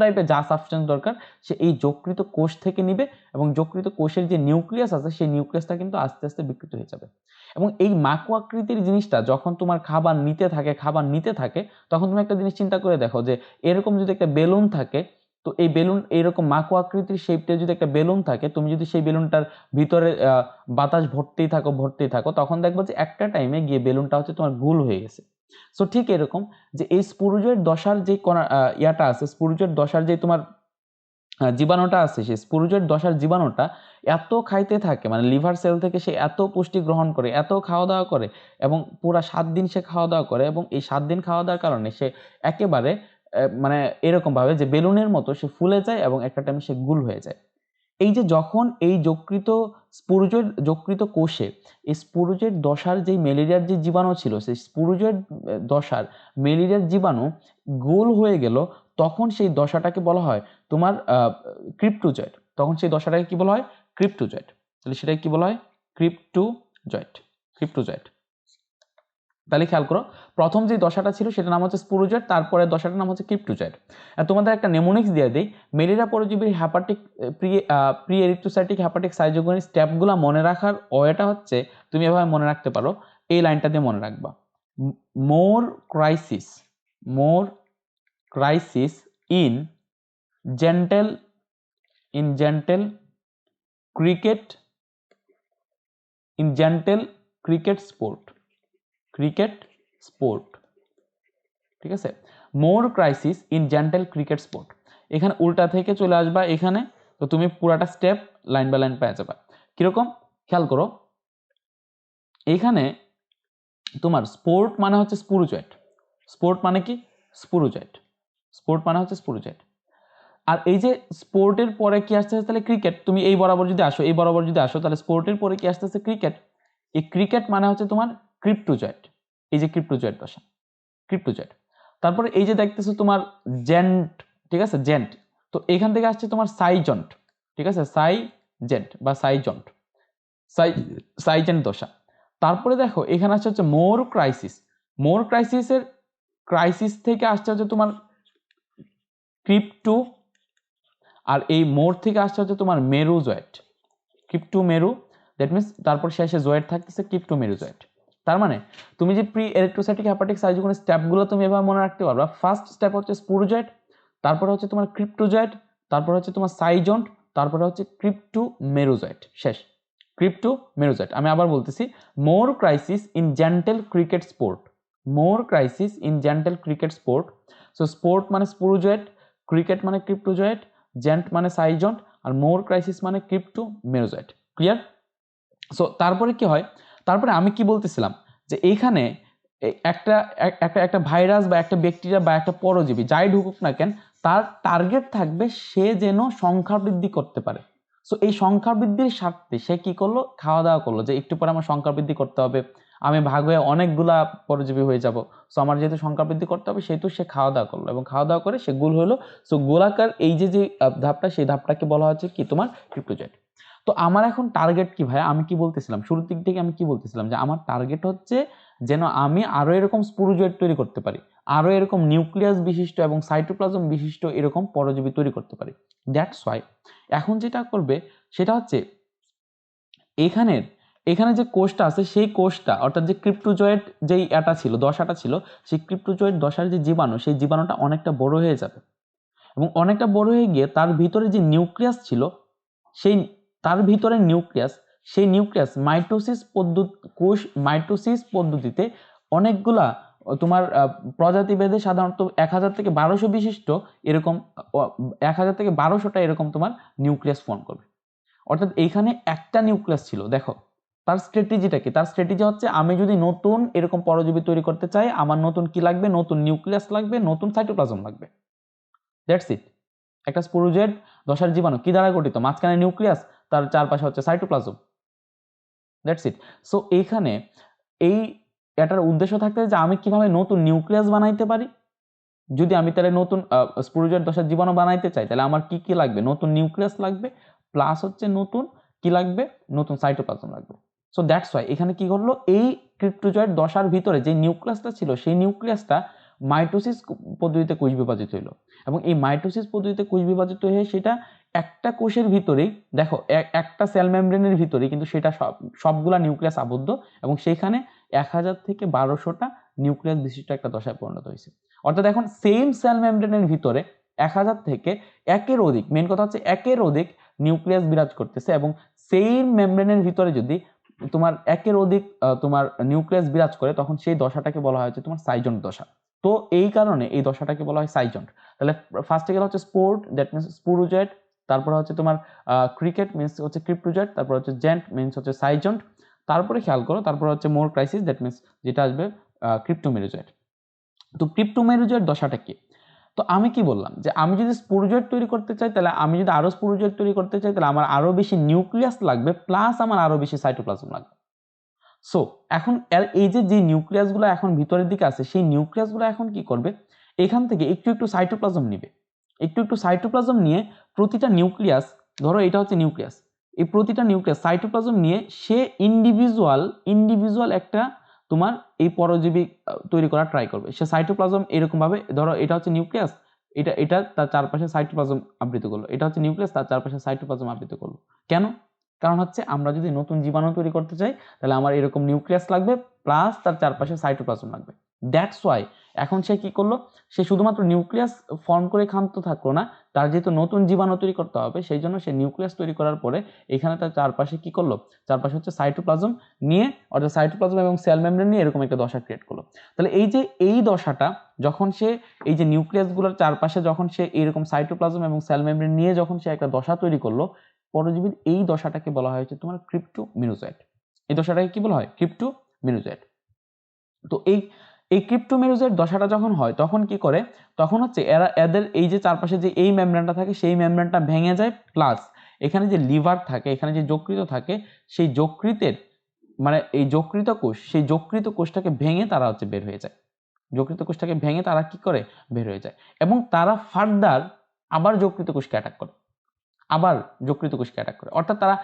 টাইপের যা সাবস্টেন্স দরকার, সে এই যকৃত কোষ থেকে নিবে এবং যকৃত কোষের যে নিউক্লিয়াস আছে সেই নিউক্লিয়াসটা কিন্তু আস্তে আস্তে বিকৃত হয়ে যাবে। এবং এই মাকু আকৃতির জিনিসটা যখন তোমার খাবার নিতে থাকে, তখন তুমি একটা জিনিস চিন্তা করে দেখো যে এরকম যদি একটা বেলুন থাকে, তো এই বেলুন এইরকম মাকু আকৃতির শেপটা যদি একটা বেলুন থাকে, তুমি যদি সেই বেলুনটার ভিতরে বাতাস ভরতেই থাকো, তখন দেখবো যে একটা টাইমে গিয়ে বেলুনটা হচ্ছে তোমার গোল হয়ে গেছে। সো ঠিক এরকম যে এই স্পুরুজয়েড দশার যে ইয়াটা আছে, স্পুরুজয়েড দশার যে তোমার জীবাণুটা আছে, সেই স্পুরুজয়েড দশার জীবাণুটা এত খাইতে থাকে, মানে লিভার সেল থেকে সে এত পুষ্টি গ্রহণ করে, এত খাওয়া দাওয়া করে এবং পুরা 7 দিন সে খাওয়া দাওয়া করে এবং এই 7 দিন খাওয়া দাওয়ার কারণে সে একেবারে মানে এরকম ভাবে যে বেলুনের মতো সে ফুলে যায় এবং একটা টাইমে সে গুল হয়ে যায়। এই যে যখন এই যকৃত কোষে এই স্পুরুজের দশার যে ম্যালেরিয়ার যে জীবাণু ছিল, সেই স্পুরুজের দশার ম্যালেরিয়ার জীবাণু গোল হয়ে গেল, তখন সেই দশাটাকে বলা হয় তোমার ক্রিপ্টোজয়েড। তখন সেই দশাটাকে কি বলা হয়? ক্রিপ্টোজয়েড। তাহলে সেটাকে কি বলা হয়? ক্রিপ্টোজয়েড। তাহলে খেয়াল করো, প্রথম যে দশাটা ছিল সেটার নাম হচ্ছে স্পুরুজয়েড, তারপরে দশাটার নাম হচ্ছে ক্রিপ্টোজয়েড। তোমাদের একটা নেমোনিক্স দিয়ে দিই, ম্যালেরিয়া পরজীবীর hepatic pre erythrocytic hepatic schizogonic স্টেপগুলো মনে রাখার ওয়েটা হচ্ছে, তুমি এভাবে মনে রাখতে পারো, এই লাইনটা দিয়ে মনে রাখবা। More crisis in gentle cricket cricket sport ঠিক আছে, more crisis in gentle cricket sport, এখানে উল্টা থেকে চলে আসবা এখানে, তো তুমি পুরাটা স্টেপ লাইন বাই লাইন পেয়ে যাবা। কিরকম খেয়াল করো, এখানে তোমার স্পোর্ট মানে হচ্ছে স্পুরুজয়েট, স্পোর্ট মানে কি স্পুরুজয়েট, স্পোর্ট মানে হচ্ছে স্পুরুজয়েট। আর এই যে স্পোর্টের পরে কি আসতেছে তাহলে ক্রিকেট, তুমি এই বরাবর যদি আসো, এই বরাবর যদি আসো, তাহলে স্পোর্টের পরে কি আসতেছে ক্রিকেট, এই ক্রিকেট মানে হচ্ছে তোমার ক্রিপ্টোজয়েট, এই যে ক্রিপ্টোজয়েট দশা, ক্রিপ্টোজয়েট। তারপরে এই যে দেখতেছো তোমার জেন্ট, ঠিক আছে জেন্ট, তো এখান থেকে আসছে তোমার সাইজন্ট, ঠিক আছে সাইজেন্ট বা সাইজন্ট, সাইজেন্ট দশা। তারপরে দেখো এখানে আসছে হচ্ছে মোর ক্রাইসিস, মোর ক্রাইসিসের ক্রাইসিস থেকে আসছে হচ্ছে তোমার ক্রিপ্টো, আর এই মোর থেকে আসছে হচ্ছে তোমার মেরু জয়েট, ক্রিপ্টো মেরু, দ্যাট মিনস তারপর শেষে জয়েট থাকতেছে ক্রিপ্টো মেরু জয়েট। তার মানে তুমি যে প্রি ইলেকট্রোসাইটিক হেপাটিক সাইজোগোনিক স্টেপগুলো তুমি এভাবে মনে রাখতে পারবা। ফার্স্ট স্টেপ হচ্ছে স্পুরোজয়েট, তারপরে হচ্ছে তোমার ক্রিপ্টোজয়েট, তারপরে হচ্ছে তোমার সাইজন্ট, তারপরে হচ্ছে ক্রিপ্টো মেরুজয়েট, শেষ ক্রিপ্টো মেরুজয়েট। আমি আবার বলতেছি, more crisis in gentle cricket sport, more crisis in gentle cricket sport. So sport মানে স্পুরোজয়েট, ক্রিকেট মানে ক্রিপ্টোজয়েট, জেন্ট মানে সাইজন্ট, আর মোর ক্রাইসিস মানে ক্রিপ্টো মেরুজয়েট। ক্লিয়ার? সো তারপরে কি হয়, তারপরে আমি কি বলতেছিলাম যে এইখানে একটা একটা একটা ভাইরাস বা একটা ব্যাকটেরিয়া বা একটা পরজীবী যাই ঢুকুক না কেন, তার টার্গেট থাকবে সে যেন সংখ্যা বৃদ্ধি করতে পারে। সো এই সংখ্যা বৃদ্ধির স্বার্থে সে কি করলো, খাওয়া দাওয়া করলো, যে একটু পরে আমার সংখ্যা বৃদ্ধি করতে হবে, আমি ভাগ হয়ে অনেকগুলা পরজীবী হয়ে যাব, সো আমার যেহেতু সংখ্যা বৃদ্ধি করতে হবে সেহেতু সে খাওয়া দাওয়া করলো, এবং খাওয়া দাওয়া করে সে গোল হলো। সো গোলাকার এই যে যে ধাপটা, সেই ধাপটাকে বলা হচ্ছে কি তোমার ক্রিপ্টোজয়েট। তো আমার এখন টার্গেট কি ভাই, আমি কি বলতেছিলাম শুরুর দিক থেকে, আমি কি বলতেছিলাম যে আমার টার্গেট হচ্ছে যেন আমি আরো এরকম স্পুরোজয়েট তৈরি করতে পারি, আরো এরকম নিউক্লিয়াস বিশিষ্ট এবং সাইটোপ্লাজম বিশিষ্ট এরকম পরজীবী তৈরি করতে পারি। দ্যাটস ওয়াই এখন যেটা করবে সেটা হচ্ছে এখানের, এখানে যে কোষটা আছে সেই কোষটা, অর্থাৎ যে ক্রিপ্টোজয়েট যেই এটা ছিল, দশাটা ছিল, সেই ক্রিপ্টোজয়েট দশার যে জীবাণু, সেই জীবাণুটা অনেকটা বড় হয়ে যাবে, এবং অনেকটা বড় হয়ে গিয়ে তার ভিতরে যে নিউক্লিয়াস ছিল, সেই তার ভিতরে নিউক্লিয়াস, সেই নিউক্লিয়াস মাইটোসিস পদ্ধতি, কোষ মাইটোসিস পদ্ধতিতে অনেকগুলা তোমার প্রজাতিভেদে সাধারণত 1000 থেকে 1200 বিশিষ্ট এরকম 1000 থেকে 1200টা এরকম তোমার নিউক্লিয়াস ফর্ম করবে। অর্থাৎ এইখানে একটা নিউক্লিয়াস ছিল, দেখো তার স্ট্র্যাটেজিটা কি, তার স্ট্র্যাটেজি হচ্ছে আমি যদি নতুন এরকম পরজীবী তৈরি করতে চাই, আমার নতুন কি লাগবে, নতুন নিউক্লিয়াস লাগবে, নতুন সাইটোপ্লাজম লাগবে। That's it. একটা স্পোরোজয়েট দশার জীবাণু কি দ্বারা গঠিত, মাঝখানে নিউক্লিয়াস, তার চারপাশে হচ্ছে সাইটোপ্লাজম। That's it. সো এইখানে এই এটার উদ্দেশ্য থাকতে যে আমি কিভাবে নতুন নিউক্লিয়াস বানাইতে পারি, যদি আমি তাহলে নতুন স্পোরোজয়েট দশার জীবাণু বানাইতে চাই, তাহলে আমার কি কি লাগবে, নতুন নিউক্লিয়াস লাগবে, প্লাস হচ্ছে নতুন কি লাগবে, নতুন সাইটোপ্লাজম লাগবে। সো দ্যাটস ওয়াই এখানে কি করলো, এই ক্রিপ্টোজয়েট দশার ভিতরে যে নিউক্লিয়াসটা ছিল, সেই নিউক্লিয়াসটা মাইটোসিস পদ্ধতিতে কোষ বিভাজিত হইলো, এবং এই মাইটোসিস পদ্ধতিতে কোষ বিভাজিত হয়ে সেটা একটা কোষের ভিতরেই, দেখো একটা সেল মেমব্রেনের ভিতরেই কিন্তু সেটা সবগুলা নিউক্লিয়াস আবদ্ধ, এবং সেইখানে 1000 থেকে 1200টা নিউক্লিয়াস বিশিষ্ট একটা দশায় পরিণত হয়েছে। অর্থাৎ এখন সেম সেল মেমব্রেনের ভিতরে 1000 থেকে একের অধিক, মেন কথা হচ্ছে একের অধিক নিউক্লিয়াস বিরাজ করতেছে, এবং সেম মেমব্রেনের ভিতরে যদি তোমার একের অধিক তোমার নিউক্লিয়াস বিরাজ করে, তখন সেই দশাটাকে বলা হয় হচ্ছে তোমার সাইজন্ট দশা। তো এই কারণে এই দশাটাকে বলা হয় সাইজন্ট। তাহলে ফার্স্টে গেল হচ্ছে স্পোর্ট, দ্যাট মিনস স্পুরোজয়েট, তারপর হচ্ছে তোমার ক্রিকেট মিনস হচ্ছে ক্রিপ্টোজয়েট, তারপর হচ্ছে জেন্ট মিনস হচ্ছে সাইজন্ট, তারপরে খেয়াল করো তারপর হচ্ছে মোর ক্রাইসিস, দ্যাট মিনস যেটা আসবে ক্রিপ্টোমেরোজয়েট। তো ক্রিপ্টোমেরোজয়েট দশাটা কি, তো আমি কি বললাম যে আমি যদি স্পুরোজয়েট তৈরি করতে চাই, তাহলে আমি যদি আরো স্পুরোজয়েট তৈরি করতে চাই, তাহলে আমার আরো বেশি নিউক্লিয়াস লাগবে, প্লাস আমার আরো বেশি সাইটোপ্লাজম লাগবে। সো এখন এই যে যে নিউক্লিয়াসগুলো এখন ভিতরের দিকে আছে, সেই নিউক্লিয়াসগুলো এখন কি করবে, এখান থেকে একটু একটু সাইটোপ্লাজম নিবে, একটু একটু সাইটোপ্লাজম নিয়ে প্রতিটা নিউক্লিয়াস, ধরো এটা হচ্ছে নিউক্লিয়াস, এই প্রতিটা নিউক্লিয়াস সাইটোপ্লাজম নিয়ে সে ইন্ডিভিজুয়াল একটা তোমার এই পরজীবী তৈরি করা ট্রাই করবে। সে সাইটোপ্লাজম এরকম ভাবে, ধরো এটা হচ্ছে নিউক্লিয়াস, এটা এটা তার চারপাশে সাইটোপ্লাজম আবৃত করলো, এটা হচ্ছে নিউক্লিয়াস, তার চারপাশে সাইটোপ্লাজম আবৃত করলো। কেন? কারণ হচ্ছে আমরা যদি নতুন জীবাণু তৈরি করতে চাই, তাহলে আমার এরকম নিউক্লিয়াস লাগবে, প্লাস তার চারপাশে সাইটোপ্লাজম লাগবে। দ্যাটস ওয়াই এখন সে কি করলো, সে শুধুমাত্র নিউক্লিয়াস ফর্ম করে ক্ষান্ত থাকলো না, তার যেহেতু নতুন জীবাণু তৈরি করতে হবে সেই জন্য সে নিউক্লিয়াস তৈরি করার পরে এখানে তার চারপাশে কি করলো, চারপাশে হচ্ছে সাইটোপ্লাজম নিয়ে, অর্থাৎ সাইটোপ্লাজম এবং সেল মেমব্রেন নিয়ে এরকম একটা দশা ক্রিয়েট করলো। তাহলে এই যে এই দশাটা যখন সে এই যে নিউক্লিয়াসগুলোর চারপাশে যখন সে এরকম সাইটোপ্লাজম এবং সেল মেমব্রেন নিয়ে যখন সে একটা দশা তৈরি করলো, পরজীবীর এই দশাটাকে বলা হয় হচ্ছে তোমার ক্রিপ্টোমেরোজয়েড। এই দশাটাকে কি বলা হয়, ক্রিপ্টোমেরোজয়েড। তো এই ক্রিপ্টোমেরোজয়েড দশাটা যখন হয় তখন কি করে, তখন হচ্ছে এদের এই যে চারপাশে যে এই মেমব্রেনটা থাকে সেই মেমব্রেনটা ভেঙে যায়, প্লাস এখানে যে লিভার থাকে, এখানে যে যকৃত থাকে, সেই যকৃতের মানে এই যকৃত কোষ, সেই যকৃত কোষটাকে ভেঙে তারা হচ্ছে বের হয়ে যায়, যকৃত কোষটাকে ভেঙে তারা কি করে বের হয়ে যায়, এবং তারা ফার্দার আবার যকৃত কোষকে অ্যাটাক করে, আবার যকৃত কোষকে অ্যাটাক করে। অর্থাৎ তারা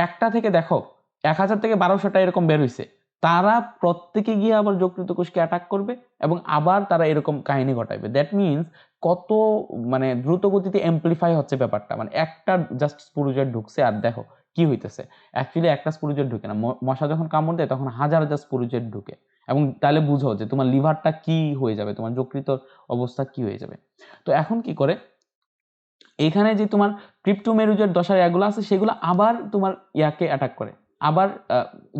একটা থেকে দেখো 1000 থেকে 1200টা এরকম বের হইছে, তারা প্রত্যেকে গিয়ে আবার যকৃত কোষকে অ্যাটাক করবে এবং আবার তারা এরকম কাহিনী ঘটাবে। দ্যাট মিনস কত মানে দ্রুত গতিতে এমপ্লিফাই হচ্ছে ব্যাপারটা, মানে একটা জাস্ট স্পোরোজয়েড ঢুকছে আর দেখো কি হইতেছে। অ্যাকচুয়ালি একটা স্পোরোজয়েড ঢুকে না, মশা যখন কামড় দেয় তখন হাজার হাজার স্পোরোজয়েড ঢুকে, এবং তাহলে বুঝো যে তোমার লিভারটা কি হয়ে যাবে, তোমার যকৃতর অবস্থা কি হয়ে যাবে। তো এখন কি করে, এখানে যে তোমার ক্রিপ্টোমেরুজের দশার এগুলো আছে সেগুলো আবার তোমার ইয়াকে অ্যাটাক করে, আবার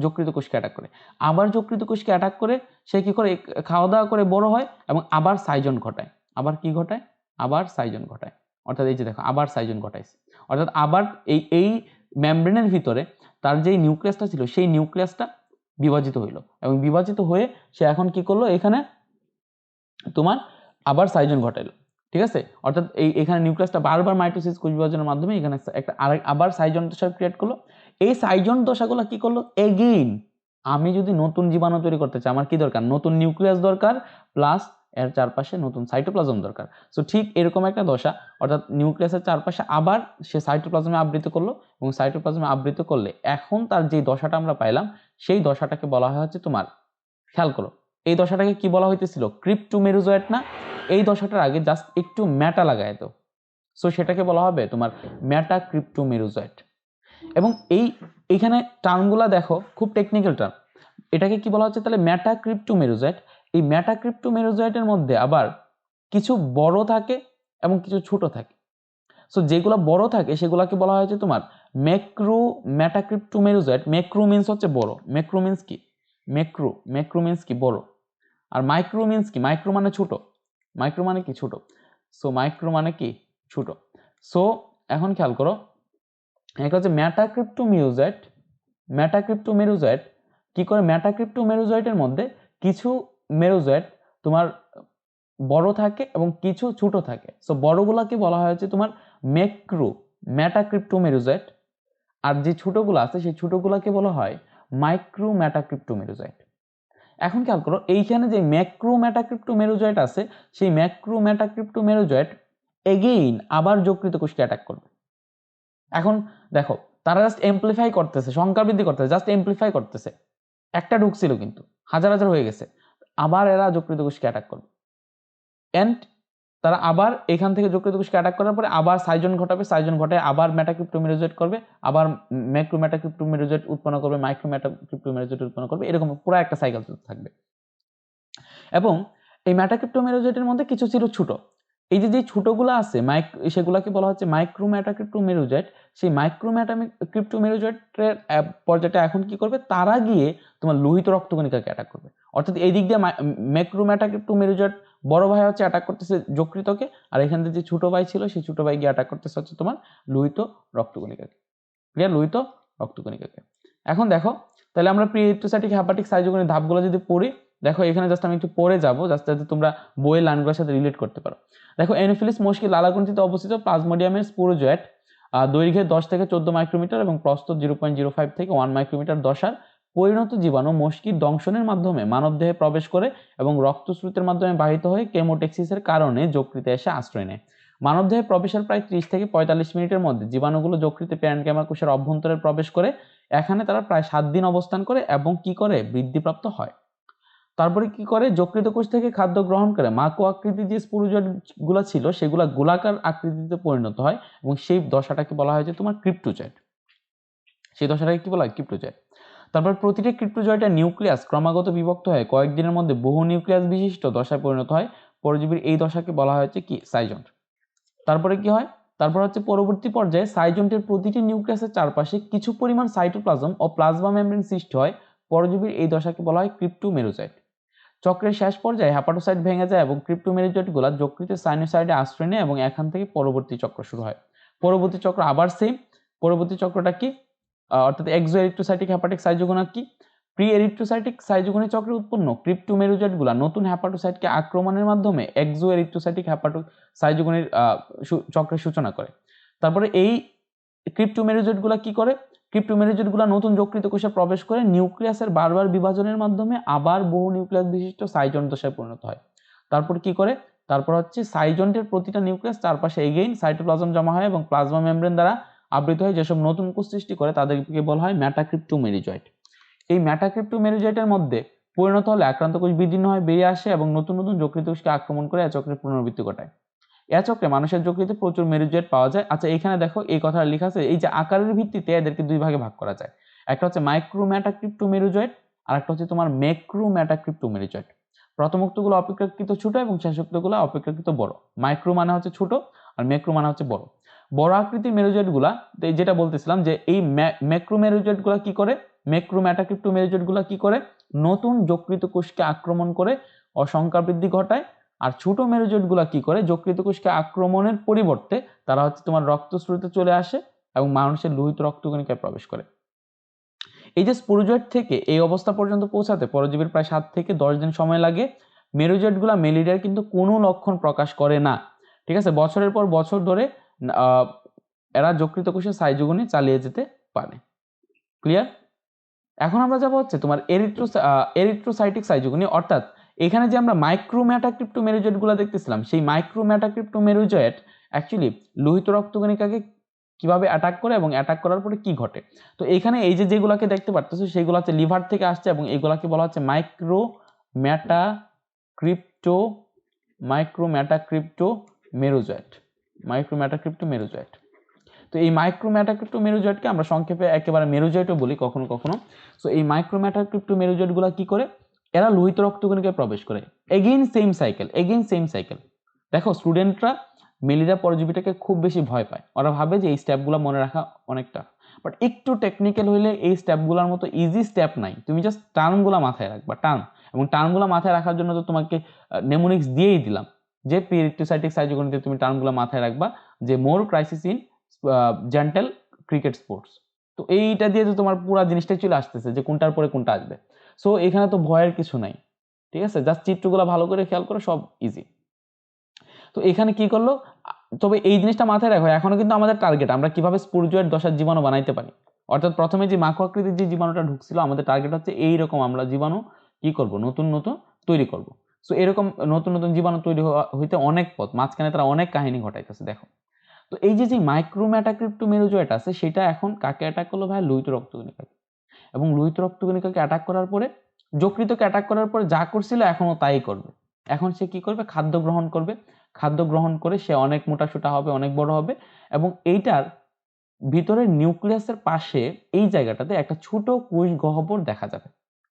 যকৃত কোষকে অ্যাটাক করে, আবার যকৃত কোষকে অ্যাটাক করে সে কি করে খাওয়া দাওয়া করে বড় হয় এবং আবার সাইজন ঘটায়, আবার কি ঘটায়, আবার সাইজন ঘটায়। অর্থাৎ এই যে দেখো আবার সাইজন ঘটাইছে, অর্থাৎ আবার এই মেমব্রেনের ভিতরে তার যে নিউক্লিয়াসটা ছিল সেই নিউক্লিয়াসটা বিভাজিত হইলো, এবং বিভাজিত হয়ে সে এখন কি করলো, এখানে তোমার আবার সাইজন ঘটাইলো। ঠিক আছে, অর্থাৎ এখানে নিউক্লিয়াসটা বারবার মাইটোসিস কোষ বিভাজনের মাধ্যমে এখানে একটা আবার সাইজন দশা ক্রিয়েট করলো। এই সাইজন দশাগুলো কি করলো, এগেইন আমি যদি নতুন জীবাণু তৈরি করতে চাই আমার কি দরকার, নতুন নিউক্লিয়াস দরকার, প্লাস এর চারপাশে নতুন সাইটোপ্লাজম দরকার। সো ঠিক এরকম একটা দশা, অর্থাৎ নিউক্লিয়াসের চারপাশে আবার সে সাইটোপ্লাজমে আবৃত করলো, এবং সাইটোপ্লাজমে আবৃত করলে এখন তার যে দশাটা আমরা পাইলাম সেই দশাটাকে বলা হয় হচ্ছে তোমার, খেয়াল করো এই দশাটাকে কি বলা হইতেছিল, ক্রিপ্টোমেরোজয়েড না, এই দশাটার আগে জাস্ট একটু ম্যাটা লাগায় তো, সো সেটাকে বলা হবে তোমার ম্যাটাক্রিপ্টোমেরোজয়েড। এবং এইখানে টার্মগুলা দেখো খুব টেকনিক্যাল টার্ম, এটাকে কি বলা হচ্ছে তাহলে ম্যাটাক্রিপ্টোমেরোজয়েড। এই ম্যাটাক্রিপ্টোমেরোজয়েডের মধ্যে আবার কিছু বড় থাকে এবং কিছু ছোট থাকে। সো যেগুলো বড় থাকে সেগুলোকে বলা হয়েছে তোমার ম্যাটাক্রিপ্টোমেরোজয়েড। ম্যাক্রো মিন্স হচ্ছে বড়, ম্যাক্রো মিন্স কি, ম্যাক্রো মিন্স কি বড়, আর মাইক্রো মিন্স কি, মাইক্রো মানে ছোট, মাইক্রো মানে কি ছোট, সো মাইক্রো মানে কি ছোট। সো এখন খেয়াল করো, একটা হচ্ছে ম্যাটাক্রিপ্টোমেরোজয়েড কি করে, ম্যাটাক্রিপ্টোমেরোজয়েডের মধ্যে কিছু মেরোজয়েড তোমার বড় থাকে এবং কিছু ছোট থাকে। সো বড়গুলাকে বলা হয়েছে তোমার ম্যাটাক্রিপ্টোমেরোজয়েড, আর যে ছোটগুলো আছে সেই ছোটগুলাকে বলা হয় ম্যাটাক্রিপ্টোমেরোজয়েড। এখন খেয়াল করো এইখানে যে ম্যাটাক্রিপ্টোমেরোজয়েড আছে সেই ম্যাটাক্রিপ্টোমেরোজয়েড এগেইন আবার যকৃত কোষকে অ্যাটাক করবে। এখন দেখো তারা জাস্ট এমপ্লিফাই করতেছে, সংখ্যা বৃদ্ধি করতেছে, জাস্ট এমপ্লিফাই করতেছে, একটা ঢুকছিল কিন্তু হাজার হাজার হয়ে গেছে, আবার এরা যকৃত কোষকে অ্যাটাক করবে, এন্ড তারা আবার এখান থেকে যকৃত কোষকে অ্যাটাক করার পরে আবার সাইজন ঘটাবে, সাইজন ঘটায় আবার ম্যাটাক্রিপ্টোমেরোজয়েড করবে, আবার ম্যাটাক্রিপ্টোমেরোজয়েড উৎপন্ন করবে, ম্যাটাক্রিপ্টোমেরোজয়েড উৎপন্ন করবে, এরকম পুরো একটা সাইকেল থাকবে। এবং এই ম্যাটাক্রিপ্টোমেরোজয়েডের মধ্যে কিছু ছিল ছোট, এই যে ছোটগুলো আছে সেগুলোকে বলা হচ্ছে ম্যাটাক্রিপ্টোমেরোজয়েড। সেই ক্রিপ্টোমেরোজয়েডের পর্যায়টা এখন কি করবে, তারা গিয়ে তোমার লোহিত রক্তকণিকাকে অ্যাটাক করবে। অর্থাৎ এই দিক দিয়ে ম্যাটাক্রিপ্টোমেরোজয়েড বড় ভাই হচ্ছে অ্যাটাক করতেছে যকৃতকে, আর এখান থেকে যে ছোট ভাই ছিল সেই ছোট ভাই গিয়ে অ্যাটাক করতেছে হচ্ছে তোমার লোহিত রক্তকণিকাকে, ক্লিয়ার, লোহিত রক্তকণিকাকে। এখন দেখো তাহলে আমরা প্রি হিস্টোসাইটিক হেপাটিক সাইটোকাইনেসিস ধাপগুলো যদি পড়ি, দেখো এখানে জাস্ট আমি একটু পড়ে যাবো জাস্ট যাতে তোমরা বইয়ের লাইনগুলোর সাথে রিলেট করতে পারো। দেখো এনোফিলিস মস্কি লালাগ্রন্থিতে অবস্থিত প্লাজমোডিয়ামের স্পোরোজয়েড, দৈর্ঘ্যে 10 থেকে 14 মাইক্রোমিটার এবং প্রস্থ 0.05 থেকে 1 মাইক্রোমিটার দশার পরিণত জীবাণু মস্কির দংশনের মাধ্যমে মানবদেহে প্রবেশ করে এবং রক্তস্রোতের মাধ্যমে বাহিত হয়ে কেমোটেক্সিসের কারণে যকৃতে এসে আশ্রয় নেয়। মানবদেহে প্রবেশের প্রায় 30 থেকে 45 মিনিটের মধ্যে জীবাণুগুলো যকৃতে প্যারেনকাইমা কোষের অভ্যন্তরে প্রবেশ করে, এখানে তারা প্রায় 7 দিন অবস্থান করে এবং কি করে বৃদ্ধিপ্রাপ্ত হয়। তারপরে কি করে, যকৃত কোষ থেকে খাদ্য গ্রহণ করে মাকো আকৃতির যে স্পোরোজয়েড গুলা ছিল সেগুলা গোলাকার আকৃতিতে পরিণত হয়, এবং সেই দশাটাকে বলা হয় যে তোমার ক্রিপ্টোজয়েড। সেই দশাটাকে কি বলা হয়, ক্রিপ্টোজয়েড। তারপর প্রতিটি ক্রিপ্টোজয়েটের নিউক্লিয়াস ক্রমাগত বিভক্ত হয়ে কয়েকদিনের মধ্যে বহু নিউক্লিয়াস বিশিষ্ট দশায় পরিণত হয়। পরজীবীর এই দশাকে বলা হচ্ছে কি, সাইজন্ট। তারপরে কি হয়, তারপর হচ্ছে পরবর্তী পর্যায়ে সাইজন্টের প্রতিটি নিউক্লিয়াসের চারপাশে কিছু পরিমাণ সাইটোপ্লাজম ও প্লাজমা মেমব্রেন সৃষ্টি হয়। পরজীবীর এই দশাকে বলা হয় ক্রিপ্টোমেরোজয়েট। চক্রের শেষ পর্যায়ে হেপাটোসাইট ভেঙে যায় এবং ক্রিপ্টোমেরোজয়েটগুলো যকৃতের সাইনোসয়েডে আশ্রয় নেয় এবং এখান থেকে পরবর্তী চক্র শুরু হয়। পরবর্তী চক্র আবার সেম। পরবর্তী চক্রটা কি, অর্থাৎ এক্সোএরিথ্রোসাইটিক হেপাটিক সাইজোগোনা কি, প্রি এরিথ্রোসাইটিক সাইজোগোনি চক্রে উৎপন্ন ক্রিপ্টোমেরোজয়েটগুলো নতুন হেপাটোসাইটকে আক্রমণের মাধ্যমে এক্সোএরিথ্রোসাইটিক হেপাটো সাইজোগোনির চক্রের সূচনা করে। তারপরে এই ক্রিপ্টোমেরোজয়েটগুলো কি করে, ক্রিপ্টোমেরোজয়েটগুলো নতুন যকৃত কোষে প্রবেশ করে নিউক্লিয়াসের বারবার বিভাজনের মাধ্যমে আবার বহু নিউক্লিয়াস বিশিষ্ট সাইজন্ট দশায় পরিণত হয়। তারপর কি করে, তারপর হচ্ছে সাইজন্টের প্রতিটা নিউক্লিয়াস চারপাশে এগেইন সাইটোপ্লাজম জমা হয় এবং প্লাজমা মেমব্রেন দ্বারা আবৃত হয়ে যেসব নতুন কোষ সৃষ্টি করে তাদেরকে বলা হয় মেটাক্রিপ্টোমেরোজয়েট। এই মেটাক্রিপ্টোমেরোজয়েটের মধ্যে পরিণত হলে আক্রান্ত কোষ বিদীর্ণ হয়, বেরিয়ে আসে এবং নতুন নতুন যকৃত কোষকে আক্রমণ করে এ চক্রের পুনরাবৃত্তি ঘটায়। এ চক্রে মানুষের যকৃতে প্রচুর মেরুজয়েট পাওয়া যায়। আচ্ছা, এখানে দেখো এই কথাটা লেখা আছে, এই যে আকারের ভিত্তিতে এদেরকে দুই ভাগে ভাগ করা যায়। একটা হচ্ছে মাইক্রোমেটাক্রিপ্টোমেরোজয়েট আর একটা হচ্ছে তোমার ম্যাক্রোমেটাক্রিপ্টোমেরোজয়েট। প্রথমোক্তগুলো অপেক্ষাকৃত ছোট এবং শেষোক্তগুলো অপেক্ষাকৃত বড়। মাইক্রো মানে হচ্ছে ছোট আর ম্যাক্রো মানে হচ্ছে বড়। বড় আকৃতির মেরুজয়েটগুলা, যেটা বলতেছিলাম যে এই ম্যাক্রোমেরোজয়েটগুলা কি করে, ম্যাক্রোমেটাক্রিপ্টোমেরোজয়েটগুলা কি করে, নতুন যকৃত কোষকে আক্রমণ করে অসংখ্যা বৃদ্ধি ঘটায়। আর ছোট মেরুজয়েটগুলা কি করে, যকৃত কোষকে আক্রমণের পরিবর্তে তারা হচ্ছে তোমার রক্তস্রোতে চলে আসে এবং মানুষের লোহিত রক্তকণিকায় প্রবেশ করে। এই যে স্পোরোজয়েট থেকে এই অবস্থা পর্যন্ত পৌঁছাতে পরজীবীর প্রায় 7 থেকে 10 দিন সময় লাগে। মেরুজয়েটগুলা ম্যালেরিয়ার কিন্তু কোনো লক্ষণ প্রকাশ করে না, ঠিক আছে। বছরের পর বছর ধরে এরা যকৃত কোষের সাইজোগনি চালিয়ে যেতে পারে। ক্লিয়ার? এখন আমরা যাব হচ্ছে তোমার এরিথ্রোসাইটিক সাইজোগনি, অর্থাৎ এখানে যে আমরা মাইক্রোমেটাক্রিপ্টোমেরোজয়েটগুলো দেখতেছিলাম, সেই মাইক্রোমেটাক্রিপ্টোমেরোজয়েট অ্যাকচুয়ালি লোহিত রক্তকণিকাকে কিভাবে অ্যাটাক করে এবং অ্যাটাক করার পরে কি ঘটে। তো এখানে এই যে যেগুলাকে দেখতে পারতেছো সেগুলো হচ্ছে লিভার থেকে আসছে এবং এগুলাকে বলা হচ্ছে মাইক্রোমেটাক্রিপ্টোমেরোজয়েট। তো এই মাইক্রোমেটাক্রিপ্টোমেরোজয়েটকে আমরা সংক্ষেপে একেবারে মেরোজয়েটও বলি কখনো কখনো। সো এই মাইক্রোমেটাক্রিপ্টোমেরোজয়েটগুলো কি করে, এরা লোহিত রক্তকণিকায় প্রবেশ করে। Again same cycle. দেখো স্টুডেন্টরা ম্যালেরিয়া পরজীবীটাকে খুব বেশি ভয় পায়, ওরা ভাবে যে এই স্টেপগুলো মনে রাখা অনেকটা, বাট একটু টেকনিক্যাল হইলে এই স্টেপগুলোর মতো ইজি স্টেপ নাই। তুমি জাস্ট টার্মগুলো মাথায় রাখবা, টার্ম, এবং টার্মগুলো মাথায় রাখার জন্য তো তোমাকে নেমোনিক্স দিয়েই দিলাম যে পেরিটোসাইটিক সাইজোগনিতে তুমি টার্মগুলো মাথায় রাখবা, যে more crisis in gentle cricket sports. তো এইটা দিয়ে তো তোমার পুরো জিনিসটাই চলে আসতেছে যে কোনটার পরে কোনটা আসবে। সো এখানে তো ভয়ের কিছু নাই, ঠিক আছে, জাস্ট চিত্রগুলো ভালো করে খেয়াল করো, সব ইজি। তো এখানে কি করলো, তবে এই জিনিসটা মাথায় রাখো, এখনো কিন্তু আমাদের টার্গেট আমরা কিভাবে স্পোরজয়েড দশার জীবাণু বানাইতে পারি। অর্থাৎ প্রথমে যে মাকড় আকৃতির যে জীবাণুটা ঢুকছিল, আমাদের টার্গেট হচ্ছে এইরকম আমরা জীবাণু কি করব, নতুন নতুন তৈরি করব। সো এরকম নতুন নতুন জীবাণু তৈরি হইতে অনেক পথ, মাঝখানে তারা অনেক কাহিনী ঘটাইতেছে। দেখো তো এই যে মাইক্রোমেটাক্রিপ্টোমেরোজয়েট আছে সেটা এখন কাকে অ্যাটাক করলো ভাই, লোহিত রক্তকণিকাকে। এবং লোহিত রক্তকণিকাকে অ্যাটাক করার পরে, যকৃতকে অ্যাটাক করার পরে যা করছিল এখনও তাই করবে। এখন সে কি করবে, খাদ্য গ্রহণ করবে। খাদ্য গ্রহণ করে সে অনেক মোটাসোটা হবে, অনেক বড় হবে, এবং এইটার ভিতরে নিউক্লিয়াসের পাশে এই জায়গাটাতে একটা ছোট কোষ গহ্বর দেখা যাবে।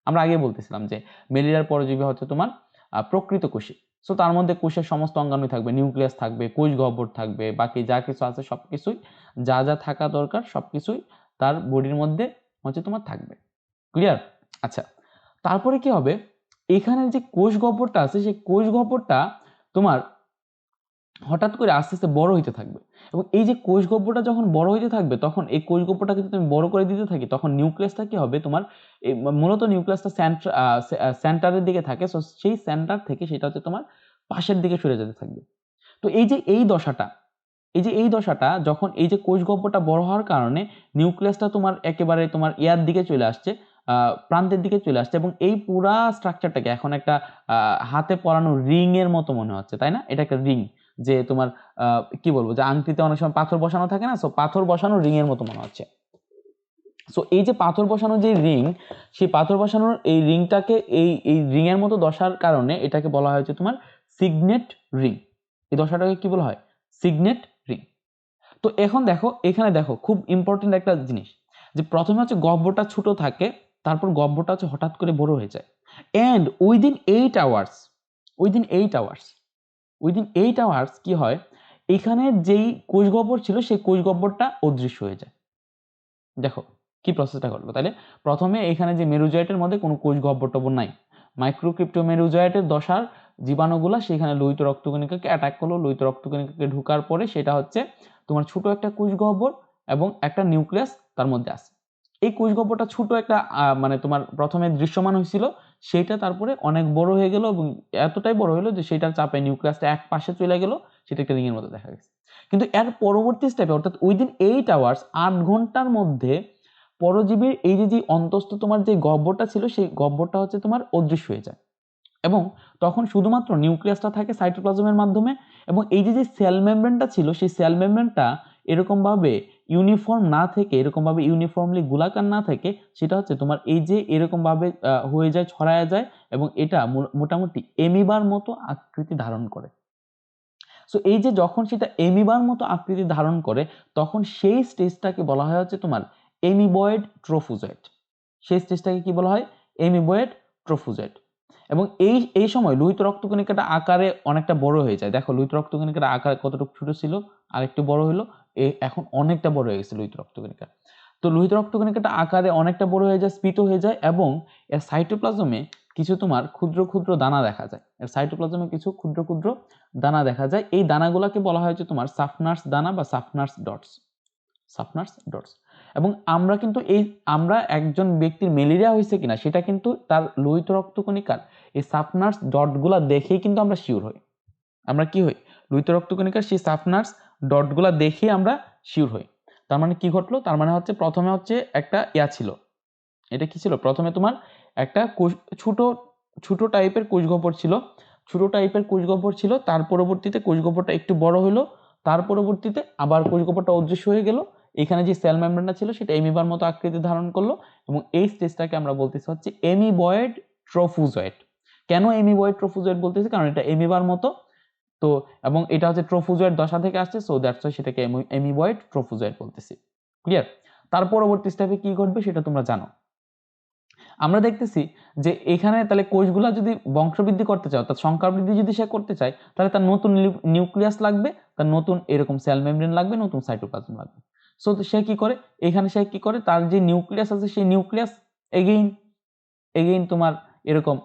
আমরা আগে বলতেছিলাম যে ম্যালেরিয়ার পরজীবী হচ্ছে তোমার প্রকৃত কোষী। সো তার মধ্যে কোষের সমস্ত অঙ্গাণু থাকবে, নিউক্লিয়াস থাকবে, কোষ গহ্বর থাকবে, বাকি যা কিছু আছে সবকিছুই, যা যা থাকা দরকার সবকিছুই তার বডির মধ্যে হচ্ছে তোমার থাকবে। ক্লিয়ার? আচ্ছা, তারপরে কি হবে, এখানে যে কোষ গহ্বরটা আছে সেই কোষ গহ্বরটা তোমার হঠাৎ করে আস্তে আস্তে বড় হইতে থাকবে। এবং এই যে কোষ গহ্বরটা যখন বড় হইতে থাকবে, তখন এই কোষ গহ্বরটাকে যদি তুমি বড় করে দিতে থাকি, তখন নিউক্লিয়াসটা কি হবে তোমার, মূলত নিউক্লিয়াসটা সেন্টারের দিকে থাকে। সো সেই সেন্টার থেকে সেটা হচ্ছে তোমার পাশের দিকে সরে যেতে থাকবে। তো এই দশাটা যখন এই যে কোষ গহ্বরটা বড় হওয়ার কারণে নিউক্লিয়াসটা তোমার একেবারে তোমার ইয়ার দিকে চলে আসছে, প্রান্তের দিকে চলে আসছে, এবং এই পুরা স্ট্রাকচারটাকে এখন একটা হাতে পরানো রিং এর মতো মনে হচ্ছে, তাই না? এটা একটা রিং, যে তোমার কি বলবো, যে আংটিতে অনেক সময় পাথর বসানো থাকে না, সো পাথর বসানো রিং এর মতো মনে হচ্ছে। সো এই যে পাথর বসানো যে রিং, সেই পাথর বসানোর এই রিংটাকে এই রিং এর মতো দশার কারণে এটাকে বলা হয়েছে তোমার সিগনেট রিং। এই দশাটাকে কি বলা হয়, সিগনেট রিং। তো এখন দেখো, এখানে দেখো খুব ইম্পর্টেন্ট একটা জিনিস, যে প্রথমে হচ্ছে গহ্বরটা ছোট থাকে, তারপর গহ্বরটা হচ্ছে হঠাৎ করে বড় হয়ে যায়, অ্যান্ড উইদিন 8 আওয়ার্স কি হয়, এখানে যেই কোষ গহ্বর ছিল সেই কোষ গহ্বরটা অদৃশ্য হয়ে যায়। দেখো কি প্রসেসটা ঘটলো, তাহলে প্রথমে এখানে যে মেরুজয়েটের মধ্যে কোনো কোষ গহ্বর টহ্বর নাই, মাইক্রোক্রিপ্টো মেরুজয়েটের দশার জীবাণুগুলা সেখানে লোহিত রক্তকণিকাকে অ্যাটাক করলো, লোহিত রক্তকণিকাকে ঢুকার পরে সেটা হচ্ছে তোমার ছোট একটা কোষ গহ্বর এবং একটা নিউক্লিয়াস তার মধ্যে আছে। এই কোষ গহ্বরটা ছোট একটা মানে তোমার প্রথমে দৃশ্যমান হয়েছিল, সেটা তারপরে অনেক বড় হয়ে গেল এবং এতটাই বড় হলো যে সেটার চাপে নিউক্লিয়াসটা এক পাশে চলে গেল, সেটা একটা রিংয়ের মতো দেখা গেছে। কিন্তু এর পরবর্তী স্টেপে অর্থাৎ উইদিন 8 আওয়ার্স 8 ঘন্টার মধ্যে পরজীবীর এই যে অন্তস্থ তোমার যে গহ্বরটা ছিল সেই গহ্বরটা হচ্ছে তোমার অদৃশ্য হয়ে যায় এবং তখন শুধুমাত্র নিউক্লিয়াসটা থাকে সাইটোপ্লাজমের মাধ্যমে এবং এই যে সেল মেমব্রেনটা ছিল সেই সেল মেমব্রেনটা এরকমভাবে ইউনিফর্ম না থেকে, এরকমভাবে ইউনিফর্মলি গোলাকার না থেকে, সেটা হচ্ছে তোমার এই যে এরকমভাবে হয়ে যায়, ছড়ায়া যায় এবং এটা মোটামুটি এমিবার মতো আকৃতি ধারণ করে। সো এই যে যখন সেটা এমিবার মতো আকৃতি ধারণ করে তখন সেই স্টেজটাকে বলা হয় হচ্ছে তোমার এমিবয়েড ট্রোফোজয়েড। সেই স্টেজটাকে কি বলা হয়? এমিবয়েড ট্রোফোজয়েড। এবং এই সময় লোহিত রক্তকণিকাটা আকারে অনেকটা বড় হয়ে যায়। দেখো লোহিত রক্তকণিকাটা আকার কতটুকু ছোট ছিল আর একটু বড় হলো, এখন অনেকটা বড় হয়ে গেছে লোহিত রক্তকণিকা। তো লোহিত রক্তকণিকাটা আকারে অনেকটা বড় হয়ে যায়, স্ফীত হয়ে যায় এবং এর সাইটোপ্লাজমে কিছু তোমার ক্ষুদ্র ক্ষুদ্র দানা দেখা যায়। এর সাইটোপ্লাজমে কিছু ক্ষুদ্র ক্ষুদ্র দানা দেখা যায়। এই দানাগুলোকে বলা হয় যে তোমার সাফনার্স দানা বা সাফনার্স ডটস। এবং আমরা একজন ব্যক্তির ম্যালেরিয়া হয়েছে কিনা সেটা কিন্তু তার লোহিত রক্তকণিকার এই সাফনার্স ডটগুলা দেখেই কিন্তু আমরা শিওর হই। আমরা কি হই? লোহিত রক্তকণিকার সেই সাফনার্স ডটগুলা দেখেই আমরা শিওর হই। তার মানে কি ঘটলো? তার মানে হচ্ছে প্রথমে হচ্ছে একটা ছিল, এটা কি ছিল? প্রথমে তোমার একটা ছোট ছোট টাইপের কোষগহ্বর ছিল, তার পরবর্তীতে কোষগহ্বরটা একটু বড় হলো, তার পরবর্তীতে আবার কোষগহ্বরটা অদৃশ্য হয়ে গেল, এখানে যে সেল মেমব্রেনটা ছিল সেটা এমিবার মতো আকৃতি ধারণ করলো এবং এই স্টেজটাকে আমরা বলতেছি হচ্ছে এমিবয়েড ট্রোফোজয়েড। কেন এমিবয়েড ট্রোফোজয়েড বলতেছি? কারণ এটা এমিবার মতো, তো এবং এটা হচ্ছে ট্রোফোজয়েড দশা থেকে আসছে, সো দ্যাটস ওয়াই সেটাকে এমিবয়েড ট্রোফোজয়েড বলতেছি। ক্লিয়ার? তার পরবর্তী স্টেপে কি ঘটবে সেটা তোমরা জানো। আমরা দেখতেছি যে এখানে তাহলে কোষগুলা যদি বংশবৃদ্ধি করতে চাও, তার সংখ্যা বৃদ্ধি যদি সে করতে চায়, তাহলে তার নতুন নিউক্লিয়াস লাগবে, তার নতুন এরকম সেল মেমব্রেন লাগবে, নতুন সাইটোপ্লাজম লাগবে। সো সে কি করে? এখানে সে কি করে? তার যে নিউক্লিয়াস আছে সেই নিউক্লিয়াস এগেইন তোমার এরকম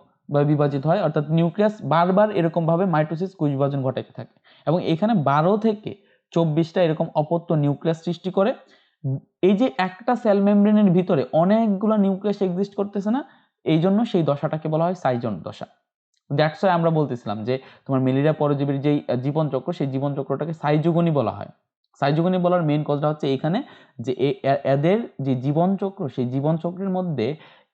বিভাজিত হয়, অর্থাৎ নিউক্লিয়াস বারবার এরকম ভাবে মাইটোসিস কোষ বিভাজন ঘটাইতে থাকে এবং এখানে 12 থেকে 24টা এরকম অপত্য নিউক্লিয়াস সৃষ্টি করে। এই যে একটা সেল মেমব্রেনের ভিতরে অনেকগুলো নিউক্লিয়াস এক্সিস্ট করতেছে না, এই জন্য সেই দশাটাকে বলা হয় সাইজন দশা। দ্যাটস ওয়াই আমরা বলতেছিলাম যে তোমার ম্যালেরিয়া পরজীবীর যেই জীবন চক্র, সেই জীবন চক্রটাকে সাইজোগনি বলা হয়। সাইজোগনি বলার মেইন কজটা হচ্ছে এখানে যে এদের যে জীবন চক্র, সেই জীবন চক্রের মধ্যে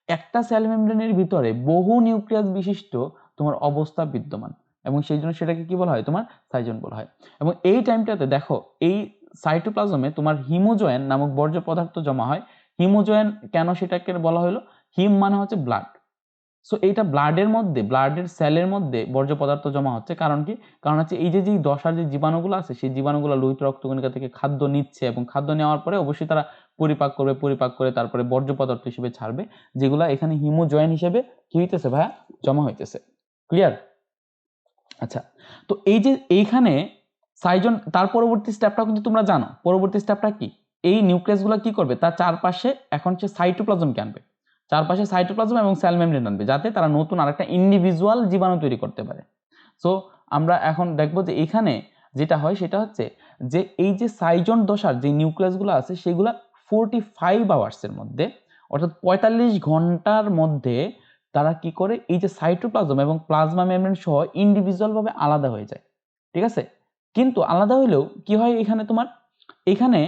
একটা সেল মেমব্রেনের ভিতরে বহু নিউক্লিয়াস বিশিষ্ট তোমার অবস্থা বিদ্যমান এবং সেই জন্য সেটাকে কি বলা হয়? তোমার সাইজন বলা হয়। এবং এই টাইমটাতে দেখো এই সাইটোপ্লাজমে তোমার হিমোজয়েন নামক বর্জ্য পদার্থ জমা হয়। হিমোজয়েন কেন সেটাকে বলা হলো? হিম মানে হচ্ছে ব্লাড। সো এইটা ব্লাডের সেলের মধ্যে বর্জ্য পদার্থ জমা হচ্ছে। কারণ কি? কারণ হচ্ছে এই যে দশার যে জীবাণুগুলো আছে সেই জীবাণুগুলো লোহিত রক্তকণিকা থেকে খাদ্য নিচ্ছে এবং খাদ্য নেওয়ার পরে অবশ্যই তারা পরিপাক করে তারপরে বর্জ্য পদার্থ হিসেবে ছাড়বে, যেগুলো এখানে হিমোজয়েন হিসেবে কি হইতেছে ভাইয়া? জমা হইতেছে। ক্লিয়ার? আচ্ছা, তো এই যে এইখানে সাইজন, তার পরবর্তী স্টেপটা কিন্তু তোমরা জানো। পরবর্তী স্টেপটা কি? এই নিউক্লিয়াসগুলো কি করবে? তার চারপাশে এখন সে সাইটোপ্লাজমকে আনবে, চারপাশে সাইটোপ্লাজম এবং সেল মেমব্রেন আনবে, যাতে তারা নতুন আরেকটা ইন্ডিভিজুয়াল জীবাণু তৈরি করতে পারে। সো আমরা এখন দেখবো যে এখানে যেটা হয় সেটা হচ্ছে যে এই যে সাইজন দশার যে নিউক্লিয়াসগুলো আছে সেগুলা 45 আওয়ার্সের মধ্যে, অর্থাৎ 45 ঘন্টার মধ্যে তারা কি করে? এই যে সাইটোপ্লাজম এবং প্লাজমা মেমব্রেন সহ ইন্ডিভিজুয়াল ভাবে আলাদা হয়ে যায়। ঠিক আছে? কিন্তু আলাদা হইলেও কি হয় এখানে তোমার? এখানে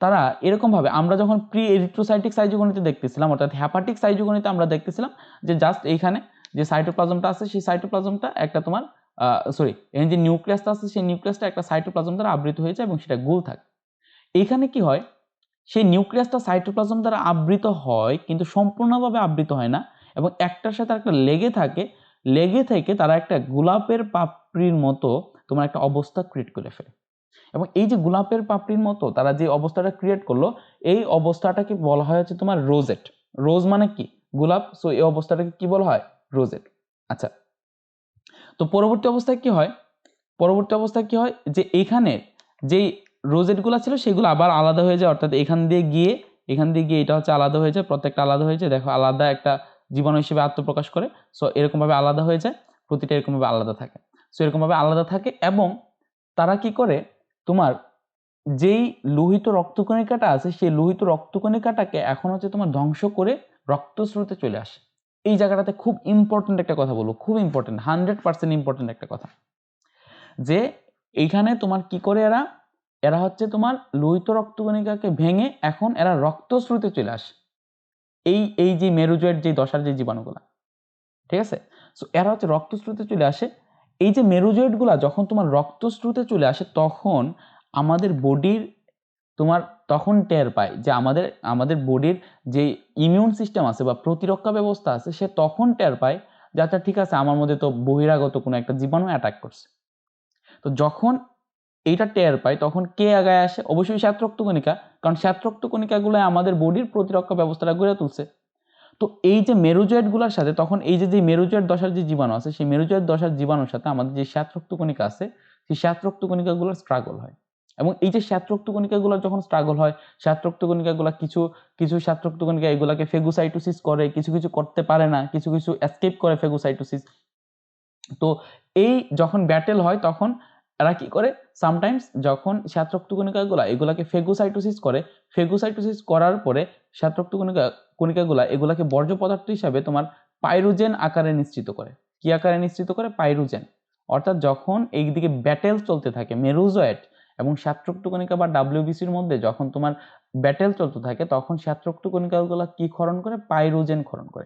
তারা এরকম ভাবে, আমরা যখন প্রি এরিথ্রোসাইটিক সাইজোগনিতে দেখতেছিলাম, অর্থাৎ হেপাটিক সাইজোগনিতে আমরা দেখতেছিলাম যে জাস্ট এইখানে যে সাইটোপ্লাজমটা আছে সেই সাইটোপ্লাজমটা একটা তোমার এখানে যে নিউক্লিয়াসটা আছে সেই নিউক্লিয়াসটা একটা সাইটোপ্লাজম দ্বারা আবৃত হয়ে যায় এবং সেটা গোল থাকে। এখানে কি হয়? সেই নিউক্লিয়াসটা সাইটোপ্লাজম দ্বারা আবৃত হয় কিন্তু সম্পূর্ণভাবে আবৃত হয় না এবং একটার সাথে একটা লেগে থেকে তারা একটা গোলাপের পাপড়ির মতো তোমার একটা অবস্থা ক্রিয়েট করে ফেলে। এবং এই যে গোলাপের পাপড়ির মতো তারা যে অবস্থাটা ক্রিয়েট করলো, এই অবস্থাটাকে বলা হয় হচ্ছে তোমার রোজেট। রোজ মানে কি? গোলাপ। সো এই অবস্থাটাকে কি বলা হয়? রোজেট। আচ্ছা, তো পরবর্তী অবস্থায় কি হয়? পরবর্তী অবস্থায় কি হয় যে এইখানে যেই রোজেটগুলো ছিল সেগুলো আবার আলাদা হয়ে যায়, অর্থাৎ এখান দিয়ে গিয়ে এটা হচ্ছে আলাদা হয়ে যায়, প্রত্যেকটা আলাদা হয়ে যায়, দেখো আলাদা একটা জীবাণু হিসেবে আত্মপ্রকাশ করে। সো এরকমভাবে আলাদা হয়ে যায়, প্রতিটা এরকমভাবে আলাদা থাকে। সো এরকমভাবে আলাদা থাকে এবং তারা কি করে, তোমার যেই লোহিত রক্তকণিকাটা আছে সেই লোহিত রক্তকণিকাটাকে এখন হচ্ছে তোমার ধ্বংস করে রক্তস্রোতে চলে আসে। এই জায়গাটাতে খুব ইম্পর্টেন্ট একটা কথা বলবো, খুব ইম্পর্টেন্ট, 100% ইম্পর্টেন্ট একটা কথা, যে এইখানে তোমার কি করে এরা এরা হচ্ছে তোমার লোহিত রক্তকণিকাকে ভেঙে এখন এরা রক্তস্রোতে চলে আসে, এই এই যে মেরুজয়ের যে দশার যে জীবাণুগুলা, ঠিক আছে? সো এরা হচ্ছে রক্তস্রোতে চলে আসে। এই যে মেরুজয়েডগুলা যখন তোমার রক্তস্রোতে চলে আসে তখন আমাদের বডির তোমার তখন টের পায় যে আমাদের আমাদের বডির যে ইমিউন সিস্টেম আছে বা প্রতিরক্ষা ব্যবস্থা আছে সে তখন টের পায় যে আচ্ছা ঠিক আছে, আমার মধ্যে তো বহিরাগত কোনো একটা জীবাণু অ্যাটাক করছে। তো যখন এইটা টের পায় তখন কে আগায় আসে? অবশ্যই শ্বেতরক্তকণিকা, কারণ শ্বেতরক্তকণিকাগুলো আমাদের বডির প্রতিরক্ষা ব্যবস্থাটা গড়ে তুলছে। তো এই যে মেরুজয়েডগুলোর সাথে তখন এই যে মেরুজয়েড দশার যে জীবাণু আছে সেই মেরুজয়েড দশার জীবাণুর সাথে আমাদের যে শ্বেতরক্তকণিকা আছে সেই শ্বেতরক্তকণিকাগুলোর স্ট্রাগল হয়। এবং এই যে শ্বেতরক্তকণিকাগুলোর যখন স্ট্রাগল হয়, শ্বেতরক্তকণিকাগুলো কিছু কিছু শ্বেতরক্তকণিকা এগুলাকে ফেগোসাইটোসিস করে, কিছু কিছু করতে পারে না, কিছু কিছু এসকেপ করে ফেগোসাইটোসিস। তো এই যখন ব্যাটেল হয় তখন এরা কি করে, সামটাইমস যখন শ্বেতরক্তকণিকাগুলা এগুলাকে ফেগোসাইটোসিস করে, ফেগোসাইটোসিস করার পরে কণিকাগুলা এগুলাকে বর্জ্য পদার্থ হিসাবে তোমার পাইরোজেন আকারে নিশ্চিত করে। কি আকারে নিশ্চিত করে? পাইরোজেন। অর্থাৎ যখন এইদিকে ব্যাটেল চলতে থাকে মেরুজয়েড এবং শ্বেতরক্তকণিকা বা ডাব্লিউবিসির মধ্যে যখন তোমার ব্যাটেল চলতে থাকে তখন শ্বেতরক্তকণিকাগুলা কি ক্ষরণ করে? পাইরোজেন ক্ষরণ করে।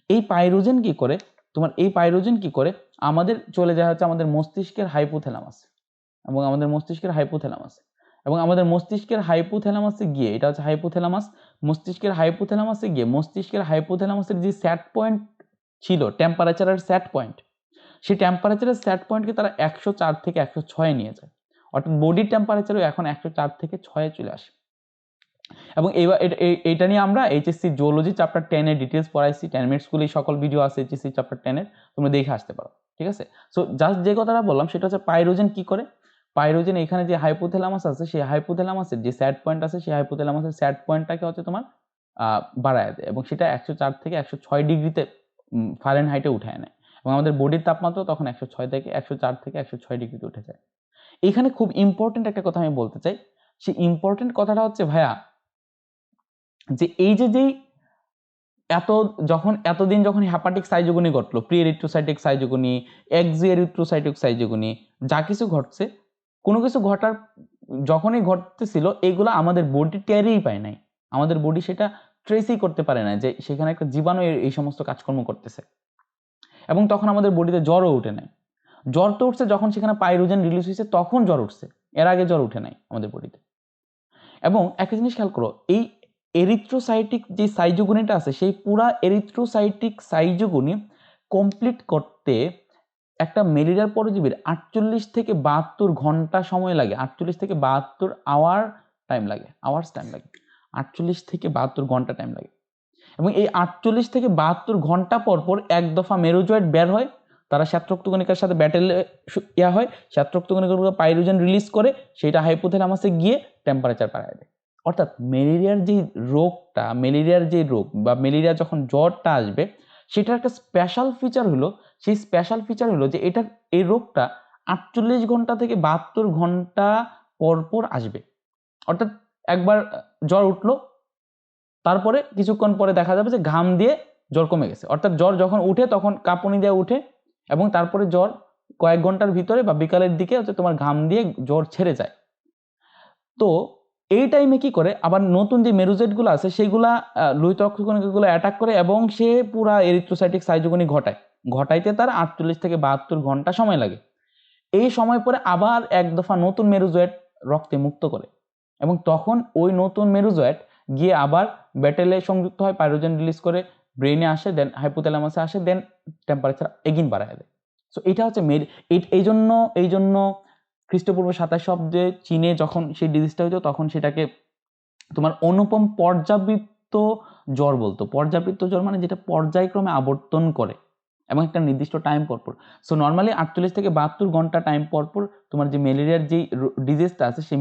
এই পাইরোজেন কি করে, তোমার এই পাইরোজেন কি করে আমাদের চলে যায় হচ্ছে আমাদের মস্তিষ্কের হাইপোথ্যালামাস এবং আমাদের মস্তিষ্কের হাইপোথ্যালামাস এবং আমাদের মস্তিষ্কের হাইপোথ্যালামাসে গিয়ে, এটা হচ্ছে হাইপোথ্যালামাস, মস্তিষ্কের হাইপোথ্যালামাসে গিয়ে মস্তিষ্কের হাইপোথ্যালামাসের যে সেট পয়েন্ট ছিল টেম্পারেচারের সেট পয়েন্ট, সেই টেম্পারেচারের সেট পয়েন্টকে তারা 104 থেকে 106 নিয়ে যায়। অর্থাৎ বডির টেম্পারেচারও এখন 104 থেকে 6 চলে আসে। এবং এইটা নিয়ে আমরা এইচএসসি জিওলজি চ্যাপ্টার 10 এর ডিটেইলস পড়াইছি। 10 মিনিট স্কুলে সকল ভিডিও আছে এইচএসসি চ্যাপ্টার 10 এর, তোমরা দেখে আসতে পারো, ঠিক আছে? সো জাস্ট যে কথাটা বললাম সেটা হচ্ছে পাইরোজেন কি করে, পাইরোজেন এখানে যে হাইপোথ্যালামাস আছে সেই হাইপোথ্যালামাসের যে সেট পয়েন্ট আছে সেই হাইপোথ্যালামাসের সেট পয়েন্টটাকে হচ্ছে তোমার বাড়ায় দেয় এবং সেটা 104 থেকে 106 ডিগ্রিতে ফারেনহাইটে উঠায় নেয় এবং আমাদের বডির তাপমাত্রা তখন 106 থেকে 104 থেকে 106 ডিগ্রিতে উঠে যায়। এখানে খুব ইম্পর্টেন্ট একটা কথা আমি বলতে চাই, সেই ইম্পর্টেন্ট কথাটা হচ্ছে ভাইয়া যে এই যেই এতদিন যখন হেপাটিক সাইজোগনি ঘটলো, pre erythrocytic schizogony, exo erythrocytic schizogony, যা কিছু ঘটছে, কোনো কিছু ঘটার যখনই ঘটতেছিল এগুলো আমাদের বডি টেরই পায় নাই, আমাদের বডি সেটা ট্রেসই করতে পারে না যে সেখানে একটা জীবাণু এই সমস্ত কাজকর্ম করতেছে। এবং তখন আমাদের বডিতে জ্বরও উঠে নাই। জ্বর তো উঠছে যখন সেখানে পাইরোজেন রিলিজ হয়েছে তখন জ্বর উঠছে, এর আগে জ্বর উঠে নাই আমাদের বডিতে। এবং একটা জিনিস খেয়াল করো, এই এরিথ্রোসাইটিক যে সাইজোগনিটা আছে সেই পুরা এরিথ্রোসাইটিক সাইজোগনি কমপ্লিট করতে একটা ম্যালেরিয়ার পরজীবীর 48 থেকে 72 ঘন্টা সময় লাগে, 48 থেকে 72 আওয়ার্স টাইম লাগে, 48 থেকে 72 ঘন্টা টাইম লাগে। এবং এই 48 থেকে 72 ঘন্টা পর পর এক দফা মেরুজয়েড বের হয়, তারা শ্বেতরক্তকণিকার সাথে ব্যাটেল হয়, শ্বেতরক্তকণিকাগুলো পাইরোজেন রিলিজ করে, সেটা হাইপোথ্যালামাসে গিয়ে টেম্পারেচার বাড়ায় দেয়। অর্থাৎ ম্যালেরিয়ার যে রোগ বা ম্যালেরিয়া যখন জ্বরটা আসবে সেটার একটা স্পেশাল ফিচার হলো, সেই স্পেশাল ফিচার হলো যে এই রোগটা 48 ঘন্টা থেকে 72 ঘন্টা পর পর আসবে। অর্থাৎ একবার জ্বর উঠলো, তারপরে কিছুক্ষণ পরে দেখা যাবে যে ঘাম দিয়ে জ্বর কমে গেছে। অর্থাৎ জ্বর যখন উঠে তখন কাঁপুনি দিয়ে উঠে এবং তারপরে জ্বর কয়েক ঘন্টার ভিতরে বা বিকালের দিকে হচ্ছে তোমার ঘাম দিয়ে জ্বর ছেড়ে যায়। তো এই টাইমে কি করে আবার নতুন যে মেরুজেটগুলো আছে সেগুলা লোহিত রক্তকণিকাগুলো অ্যাটাক করে এবং সে পুরা এরিথ্রোসাইটিক সাইজোগনি ঘটাইতে তার 48 থেকে 72 ঘন্টা সময় লাগে। এই সময় পরে আবার এক দফা নতুন মেরুজয়েট রক্তে মুক্ত করে এবং তখন ওই নতুন মেরুজয়েট গিয়ে আবার ব্যাটেলে সংযুক্ত হয়, পাইরোজেন রিলিজ করে, ব্রেনে আসে, দেন হাইপোথ্যালামাসে আসে, দেন টেম্পারেচার এগিন বাড়ায় দেয়। সো এটা হচ্ছে এই জন্য খ্রিস্টপূর্ব 27 অব্দে চীনে যখন সেই ডিজিজটা হইতো তখন সেটাকে তোমার অনুপম পর্যাবৃত্ত জ্বর বলতো। পর্যাবৃত্ত জ্বর মানে যেটা পর্যায়ক্রমে আবর্তন করে এবং একটা নির্দিষ্ট টাইম পরপর। সো নর্মালি 48 থেকে 72 ঘন্টা টাইম পরপর তোমার যে ম্যালেরিয়ার যেই ডিজিজটা আছে, সেই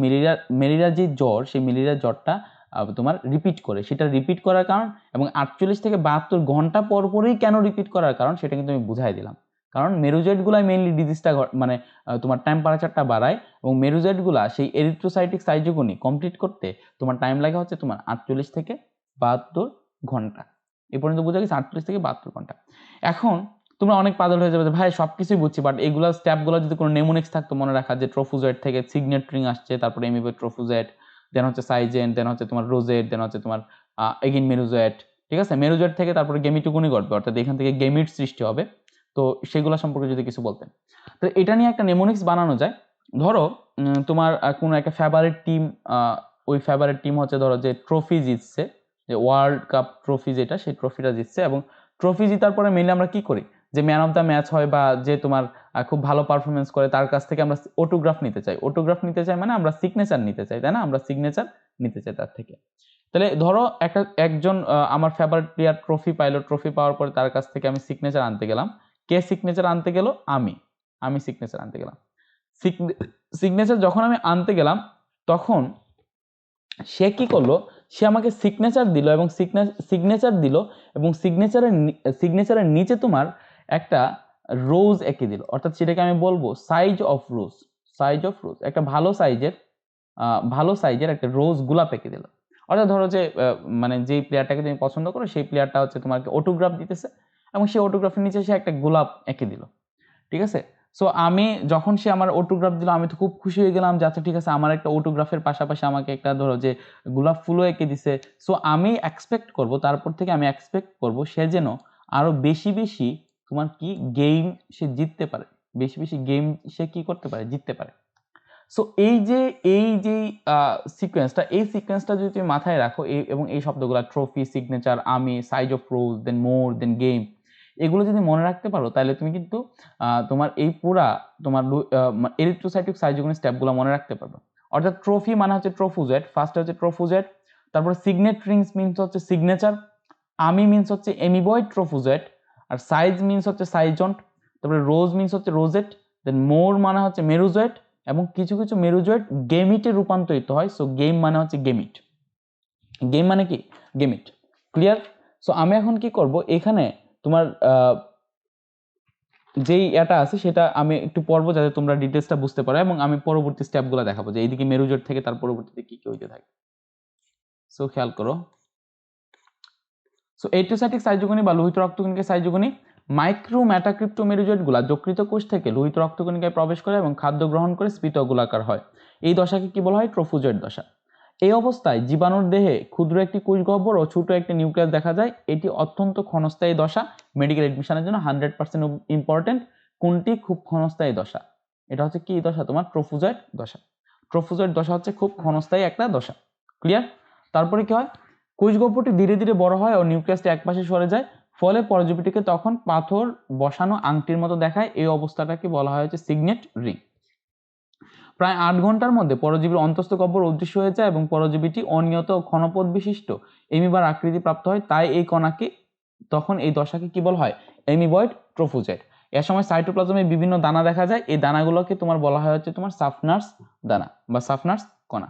ম্যালেরিয়ার যে জ্বর, সেই ম্যালেরিয়ার জ্বরটা তোমার রিপিট করে। সেটা রিপিট করার কারণ এবং 48 থেকে 72 ঘন্টা পরপরই কেন রিপিট করার কারণ সেটা কিন্তু আমি বুঝাই দিলাম। কারণ মেরুজয়েডগুলাই মেইনলি ডিজিজটা মানে তোমার টেম্পারেচারটা বাড়ায় এবং মেরুজয়েডগুলা সেই এরিথ্রোসাইটিক সাইটোগনি কমপ্লিট করতে তোমার টাইম লাগে হচ্ছে তোমার 48 থেকে 72 ঘন্টা। এ পর্যন্ত বোঝা গেছে 48 থেকে 72 ঘন্টা। এখন তোমরা অনেক পাগল হয়ে যাবে যে ভাই সবকিছুই বুঝছি, বাট এগুলো স্টেপগুলো যদি কোনো নেমোনিক্স থাকতো মনে রাখা, যে ট্রোফোজয়েড থেকে সিগনেট রিং আসছে, তারপরে এমিবয়েড ট্রোফোজয়েড, দেন হচ্ছে সাইজেন, দেন হচ্ছে তোমার রোজেট, দেন হচ্ছে তোমার এগেইন মেরুজয়েড, ঠিক আছে? মেরুজয়েড থেকে তারপরে গেমিটোগনি ঘটবে, অর্থাৎ এখান থেকে গেমিট সৃষ্টি হবে। তো সেগুলো সম্পর্কে যদি কিছু বলতেন, তো এটা নিয়ে একটা নেমোনিক্স বানানো যায়। ধরো তোমার কোনো একটা ফেভারিট টিম, ওই ফেভারিট টিম হচ্ছে ধরো যে ট্রফি জিতছে, যে ওয়ার্ল্ড কাপ ট্রফি যেটা, সেই ট্রফিটা জিতছে, এবং ট্রফি জিতার পরে মেনলি আমরা কি করি, যে ম্যান অফ দ্য ম্যাচ হয় বা যে তোমার খুব ভালো পারফরমেন্স করে তার কাছ থেকে আমরা অটোগ্রাফ নিতে চাই। অটোগ্রাফ নিতে চাই মানে আমরা সিগনেচার নিতে চাই, তাই না? আমরা সিগনেচার নিতে চাই তার থেকে। তাহলে ধরো একজন আমার ফেভারিট প্লেয়ার ট্রফি পাইলো, ট্রফি পাওয়ার পরে তার কাছ থেকে আমি সিগনেচার আনতে গেলাম। কে সিগনেচার আনতে গেল? আমি সিগনেচার আনতে গেলাম। সিগনেচার যখন আমি আনতে গেলাম তখন সে কি করলো, সে আমাকে সিগনেচার দিল এবং সিগনেচার দিল এবং সিগনেচারের নিচে তোমার একটা রোজ এঁকে দিল, অর্থাৎ সেটাকে আমি বলবো সাইজ অফ রোজ। একটা ভালো সাইজের একটা রোজ গোলাপ এঁকে দিল। অর্থাৎ ধরো যে মানে যেই প্লেয়ারটাকে তুমি পছন্দ করো সেই প্লেয়ারটা হচ্ছে তোমাকে অটোগ্রাফ দিতেছে এবং সেই অটোগ্রাফের নিচে সে একটা গোলাপ এঁকে দিল, ঠিক আছে? সো আমি যখন সে আমার অটোগ্রাফ দিল আমি তো খুব খুশি হয়ে গেলাম যে আচ্ছা ঠিক আছে, আমার একটা অটোগ্রাফের পাশাপাশি আমাকে একটা ধরো যে গোলাপ ফুলও এঁকে দিছে। সো আমি এক্সপেক্ট করব, তারপর থেকে আমি এক্সপেক্ট করব সে যেন আরো বেশি বেশি তোমার কি গেম সে জিততে পারে, বেশি বেশি গেম সে কি করতে পারে, জিততে পারে। সো এই যে সিকোয়েন্সটা যদি তুমি মাথায় রাখো, এবং এই শব্দগুলো ট্রফি, সিগনেচার, আমি, size of rose, then more, then game, এগুলো যদি মনে রাখতে পারো তাহলে তুমি কিন্তু তোমার এই পুরা তোমার এরিথ্রোসাইটিক সাইটোগনি স্টেপগুলো মনে রাখতে পারবে। অর্থাৎ ট্রফি মানে হচ্ছে ট্রোফোজয়েড, ফার্স্টে হচ্ছে ট্রোফোজয়েড, তারপরে সিগনেট রিংস মিনস হচ্ছে সিগনেচার, আমি মিনস হচ্ছে এমিবয়েড ট্রোফোজয়েড, আর সাইজ মিনস হচ্ছে সাইজন্ট, তারপরে রোজ মিনস হচ্ছে রোজেট, দেন মোর মানে হচ্ছে মেরুজয়েড, এবং কিছু কিছু মেরুজয়েড গেমিটে রূপান্তরিত হয়। সো গেম মানে হচ্ছে গেমিট। গেম মানে কি? গেমিট। ক্লিয়ার? সো আমি এখন কি করব, এখানে তোমার যেই এটা আছে সেটা আমি একটু পড়বো যাতে তোমরা ডিটেলসটা বুঝতে পারো, এবং আমি পরবর্তী স্টেপগুলো দেখাবো যে এইদিকে মেরুজয়েড থেকে তার পরবর্তীতে কি কি হইতে থাকে। সো খেয়াল করো। সো এরিথ্রোসাইটিক সাইটোগনি বা লোহিত রক্তকণিকার সাইটোগনি মাইক্রো মেটাক্রিপ্টো মেরুজয়েডগুলো যকৃত কোষ থেকে লোহিত রক্তকণিকায় প্রবেশ করে এবং খাদ্য গ্রহণ করে স্ফীত গোলাকার হয়। এই দশাকে কি বলা হয়? ট্রোফোজয়েড দশা। এই অবস্থায় জীবাণুর দেহে ক্ষুদ্র একটি কোষগহ্বর ও ছোট একটি নিউক্লিয়াস দেখা যায়। এটি অত্যন্ত ক্ষণস্থায়ী দশা। মেডিকেল এডমিশনের জন্য 100% ইম্পর্টেন্ট। কোনটি খুব ক্ষণস্থায়ী দশা? এটা হচ্ছে কি দশা? তোমার ট্রোফোজয়েড দশা। ট্রোফোজয়েড দশা হচ্ছে খুব ক্ষণস্থায়ী একটা দশা। ক্লিয়ার? তারপরে কি হয়? কোষগহ্বরটি ধীরে ধীরে বড় হয় ও নিউক্লিয়াসটি একপাশে সরে যায়, ফলে পরজীবীটিকে তখন পাথর বসানো আংটির মতো দেখায়। এই অবস্থাটাকে বলা হয় হচ্ছে সিগনেট রিং। প্রায় 8 ঘন্টার মধ্যে পরজীবীর অন্তস্থ গহ্বর অদৃশ্য হয়ে যায় এবং পরজীবীটি অনিয়ত ঘনপথ বিশিষ্ট এমিবার আকৃতি প্রাপ্ত হয়। তাই এই কণাকে তখন এই দশাকে কি বলা হয়? এমিবয়েড ট্রোফোজয়েড। এর সময় সাইটোপ্লাজমে বিভিন্ন দানা দেখা যায়। এই দানাগুলোকে তোমার বলা হয় হচ্ছে তোমার সাফনার্স দানা বা সাফনার্স কণা।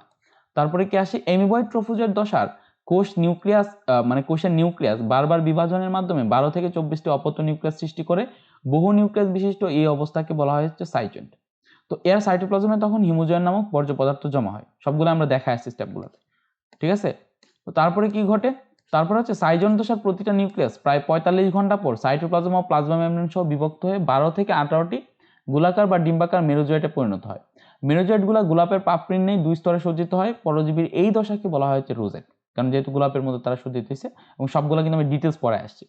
তারপরে কি আসে? এমিবয়েড ট্রোফোজয়েড দশার কোষ নিউক্লিয়াস মানে কোষের নিউক্লিয়াস বারবার বিভাজনের মাধ্যমে 12 থেকে 24টি অপত্য নিউক্লিয়াস সৃষ্টি করে। বহু নিউক্লিয়াস বিশিষ্ট এই অবস্থাকে বলা হয় হচ্ছে সাইজয়েন্ট। তো এর সাইটোপ্লাজমে তখন হিমোজয়েন নামক বর্জ্য পদার্থ জমা হয়। সবগুলো আমরা দেখা আসছি স্টেপগুলোতে, ঠিক আছে? তো তারপরে কি ঘটে? তারপরে হচ্ছে সাইজন দশার প্রতিটা নিউক্লিয়াস প্রায় 45 ঘন্টা পর সাইটোপ্লাজম ও প্লাজমা মেমব্রেন সহ বিভক্ত হয়ে 12 থেকে 18টি গোলাকার বা ডিম্বাকার মেরুজয়েটে পরিণত হয়। মেরুজয়েটগুলো গোলাপের পাপড়ির নেই 2 স্তরে সজ্জিত হয়। পরজীবীর এই দশাকে বলা হয় হচ্ছে রোজেট, কারণ যেহেতু গোলাপের মতো তারা সজ্জিত হয়েছে, এবং সবগুলো কিন্তু আমি ডিটেলস পড়ে আসছি।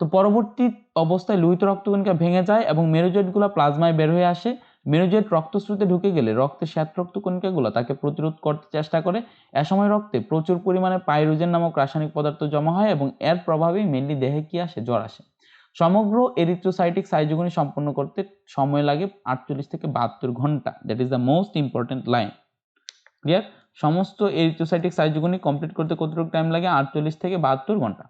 তো পরবর্তী অবস্থায় লোহিত রক্তকণিকা ভেঙে যায় এবং মেরুজয়েটগুলো প্লাজমায় বের হয়ে আসে। মেরুজয়েট রক্তস্রোতে ঢুকে গেলে রক্তের শ্বেত রক্তকণিকাগুলো তাকে প্রতিরোধ করতে চেষ্টা করে। এ সময় রক্তে প্রচুর পরিমাণে পাইরোজেন নামক রাসায়নিক পদার্থ জমা হয় এবং এর প্রভাবেই মেনলি দেহে কি আসে? জ্বর আসে। সমগ্র এরিথ্রোসাইটিক সাইটোগনি সম্পন্ন করতে সময় লাগে 48 থেকে 72 ঘন্টা। That is the most important line. Clear? সমস্ত এরিথ্রোসাইটিক সাইটোগনি কমপ্লিট করতে কতটুকু টাইম লাগে? 48 থেকে 72 ঘন্টা।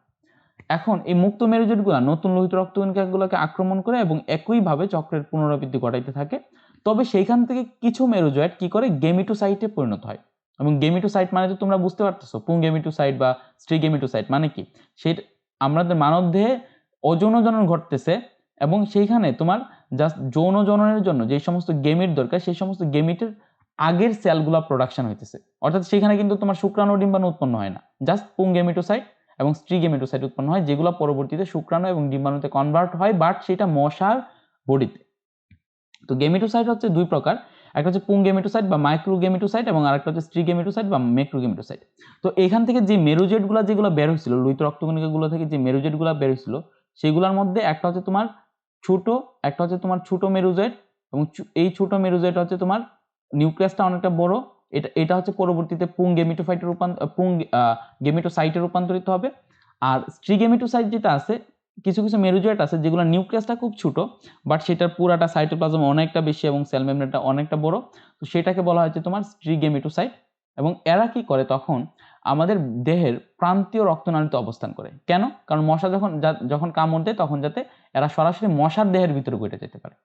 এখন এই মুক্ত মেরুজোটগুলো নতুন লোহিত রক্তকণিকাগুলোকে আক্রমণ করে এবং একইভাবে চক্রের পুনরাবৃত্তি ঘটাইতে থাকে। তবে সেইখান থেকে কিছু মেরুজয়েট কি করে? গেমিটোসাইটে পরিণত হয়। এবং গেমিটোসাইট মানে তো তোমরা বুঝতে পারতেছো, পুংগেমিটোসাইট বা স্ত্রীগেমিটোসাইট মানে কি? সেটা আমাদের মানব দেহে অযৌন জনন ঘটতেছে এবং সেইখানে তোমার জাস্ট যৌন জননের জন্য যে সমস্ত গেমিট দরকার সেই সমস্ত গেমিটের আগের সেলগুলা প্রোডাকশন হইতেছে। অর্থাৎ সেখানে কিন্তু তোমার শুক্রাণু ডিম্বাণু উৎপন্ন হয় না, জাস্ট পুংগেমিটোসাইট এবং স্ত্রীগেমিটোসাইট উৎপন্ন হয়, যেগুলো পরবর্তীতে শুক্রাণু এবং ডিম্বাণুতে কনভার্ট হয়, বাট সেটা মশার বডিতে। তো গেমিটোসাইট হচ্ছে দুই প্রকার, একটা হচ্ছে পুংগেমিটোসাইট বা মাইক্রোগেমিটোসাইট এবং আরেকটা হচ্ছে স্ত্রীগেমিটোসাইট বা ম্যাক্রোগেমিটোসাইট। তো এখান থেকে যে মেরুজেটগুলো যেগুলো বের হয়েছিল, লোহিত রক্তকণিকাগুলো থেকে যে মেরুজেটগুলো বের হয়েছিল সেগুলোর মধ্যে একটা হচ্ছে তোমার ছোট, একটা হচ্ছে তোমার ছোট মেরুজেট এবং এই ছোট মেরুজেট হচ্ছে তোমার নিউক্লিয়াসটা অনেকটা বড়। এটা হচ্ছে পরবর্তীতে গেমিটোসাইটে রূপান্তরিত হবে। আর স্ট্রিগেমিটোসাইট যেটা আছে, কিছু কিছু মেরুজয়েট আছে যেগুলো নিউক্লিয়াসটা খুব ছোট বাট সেটার পুরাটা সাইটোপ্লাজম অনেকটা বেশি এবং সেল মেমব্রেনটা অনেকটা বড়। তো সেটাকে বলা হচ্ছে তোমার স্ট্রিগেমিটোসাইট। এবং এরা কি করে? তখন আমাদের দেহের প্রান্তীয় রক্তনালীতে অবস্থান করে। কেন? কারণ মশা যখন কামড় দেয় তখন যাতে এরা সরাসরি মশার দেহের ভিতরে ঘটে যেতে পারে।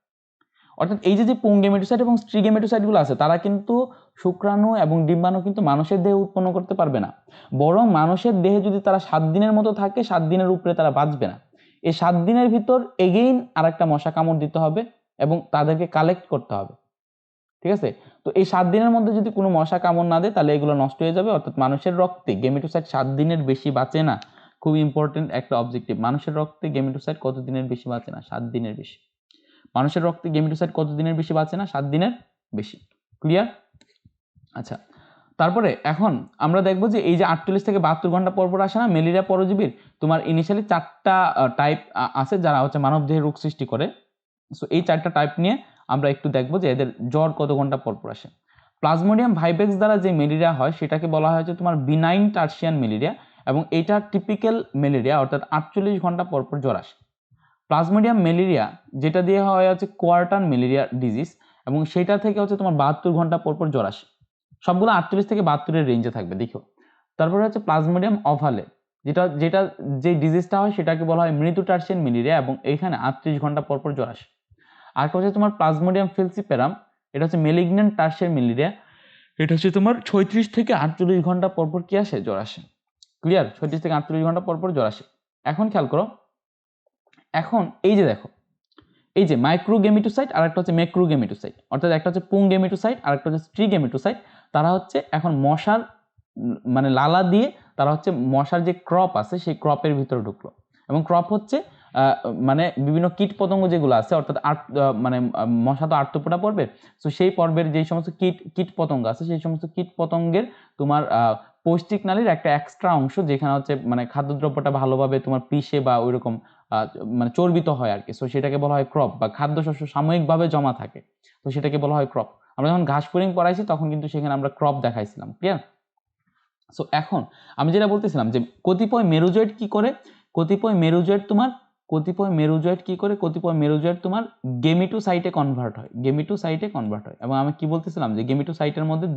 অর্থাৎ এই যে পুংগেমিটোসাইট এবং স্ট্রিগেমিটোসাইটগুলো আছে তারা কিন্তু শুক্রাণু এবং ডিম্বাণু কিন্তু মানুষের দেহে উৎপন্ন করতে পারবে না, বরং মানুষের দেহে যদি তারা 7 দিনের মতো থাকে 7 দিনের উপরে তারা বাঁচবে না। এই 7 দিনের ভিতর এগেইন আরেকটা মশা কামড় দিতে হবে এবং তাদেরকে কালেক্ট করতে হবে। ঠিক আছে? তো এই 7 দিনের মধ্যে যদি কোনো মশা কামড় না দেয় তাহলে এগুলো নষ্ট হয়ে যাবে। অর্থাৎ মানুষের রক্তে গেমিটোসাইট 7 দিনের বেশি বাঁচে না। খুব ইম্পর্টেন্ট একটা অবজেক্টিভ, মানুষের রক্তে গেমিটোসাইট কত দিনের বেশি বাঁচে না? 7 দিনের বেশি। মানুষের রক্তে গেমিটোসাইট কত দিনের বেশি বাঁচে না? 7 দিনের বেশি। ক্লিয়ার? আচ্ছা, তারপরে এখন আমরা দেখবো যে এই যে 48 থেকে 72 ঘন্টা পর পর আসে না ম্যালেরিয়া পরজীবীর, তোমার ইনিশিয়ালি 4টা টাইপ আছে যারা হচ্ছে মানব দেহে রোগ সৃষ্টি করে। সো এই 4টা টাইপ নিয়ে আমরা একটু দেখবো যে এদের জ্বর কত ঘন্টা পর পর আসে। প্লাজমোডিয়াম ভাইভেক্স দ্বারা যে ম্যালেরিয়া হয় সেটাকে বলা হয় হচ্ছে তোমার বিনাইন টার্সিয়ান ম্যালেরিয়া এবং এটা টিপিক্যাল ম্যালেরিয়া, অর্থাৎ 48 ঘন্টা পর পর জ্বর আসে। প্লাজমোডিয়াম ম্যালেরিয়া যেটা দিয়ে হয় হচ্ছে কোয়ার্টান ম্যালেরিয়া ডিজিজ এবং সেটা থেকে হচ্ছে তোমার 72 ঘন্টা পর পর জ্বর আসে। সবগুলো 48 থেকে 72 রেঞ্জে থাকবে দেখো। তারপরে হচ্ছে প্লাজমোডিয়াম অভালে, যেটা যেটা যে ডিজিজটা হয় সেটাকে বলা হয় মৃদু টার্সিয়ান ম্যালেরিয়া এবং এইখানে 38 ঘন্টা পর পর জ্বর আসে। আর হচ্ছে তোমার প্লাজমোডিয়াম ফেলসিপেরাম, এটা হচ্ছে মেলিগন্যান্ট টার্সিয়ান ম্যালেরিয়া, এটা হচ্ছে তোমার 36 থেকে 48 ঘন্টা পর পর কি আসে? জ্বর আসে। ক্লিয়ার? 36 থেকে 48 ঘন্টা পর পর জ্বর আসে। এখন খেয়াল করো, এখন এই যে দেখো, এই যে মাইক্রোগেমিটোসাইট আর একটা হচ্ছে ম্যাক্রোগেমিটোসাইট, অর্থাৎ একটা হচ্ছে পুংগেমিটোসাইট আর একটা হচ্ছে স্ত্রীগেমিটোসাইট। তারা হচ্ছে এখন মশার মানে লালা দিয়ে তারা হচ্ছে মশার যে ক্রপ আছে সেই ক্রপের ভিতরে ঢুকলো এবং ক্রপ হচ্ছে মানে বিভিন্ন কীট পতঙ্গ যেগুলো আছে, অর্থাৎ মানে মশা তো আর্তপোটা পড়বে, সো সেই পর্বের যে সমস্ত কীট পতঙ্গ আছে সেই সমস্ত কীট পতঙ্গের তোমার পৌষ্টিক নালীর একটা এক্সট্রা অংশ যেখানে হচ্ছে মানে খাদ্যদ্রব্যটা ভালোভাবে তোমার পিষে বা ওইরকম মানে চর্বিত হয় আর কি, সো সেটাকে বলা হয় ক্রপ, বা খাদ্যশস্য সাময়িকভাবে জমা থাকে তো সেটাকে বলা হয় ক্রপ। আমরা যখন ঘাস ফড়িং পড়াইছি তখন কিন্তু সেখানে আমরা ক্রপ দেখাইছিলাম। ক্লিয়ার? সো এখন আমি যেটা বলতেছিলাম যে কতিপয় মেরুজয়েট কি করে, কতিপয় মেরুজয়েট তোমার গেমিটোসাইটে কনভার্ট হয়, এবং আমি কি বলতেছিলাম যে গেমিটোসাইটের মধ্যে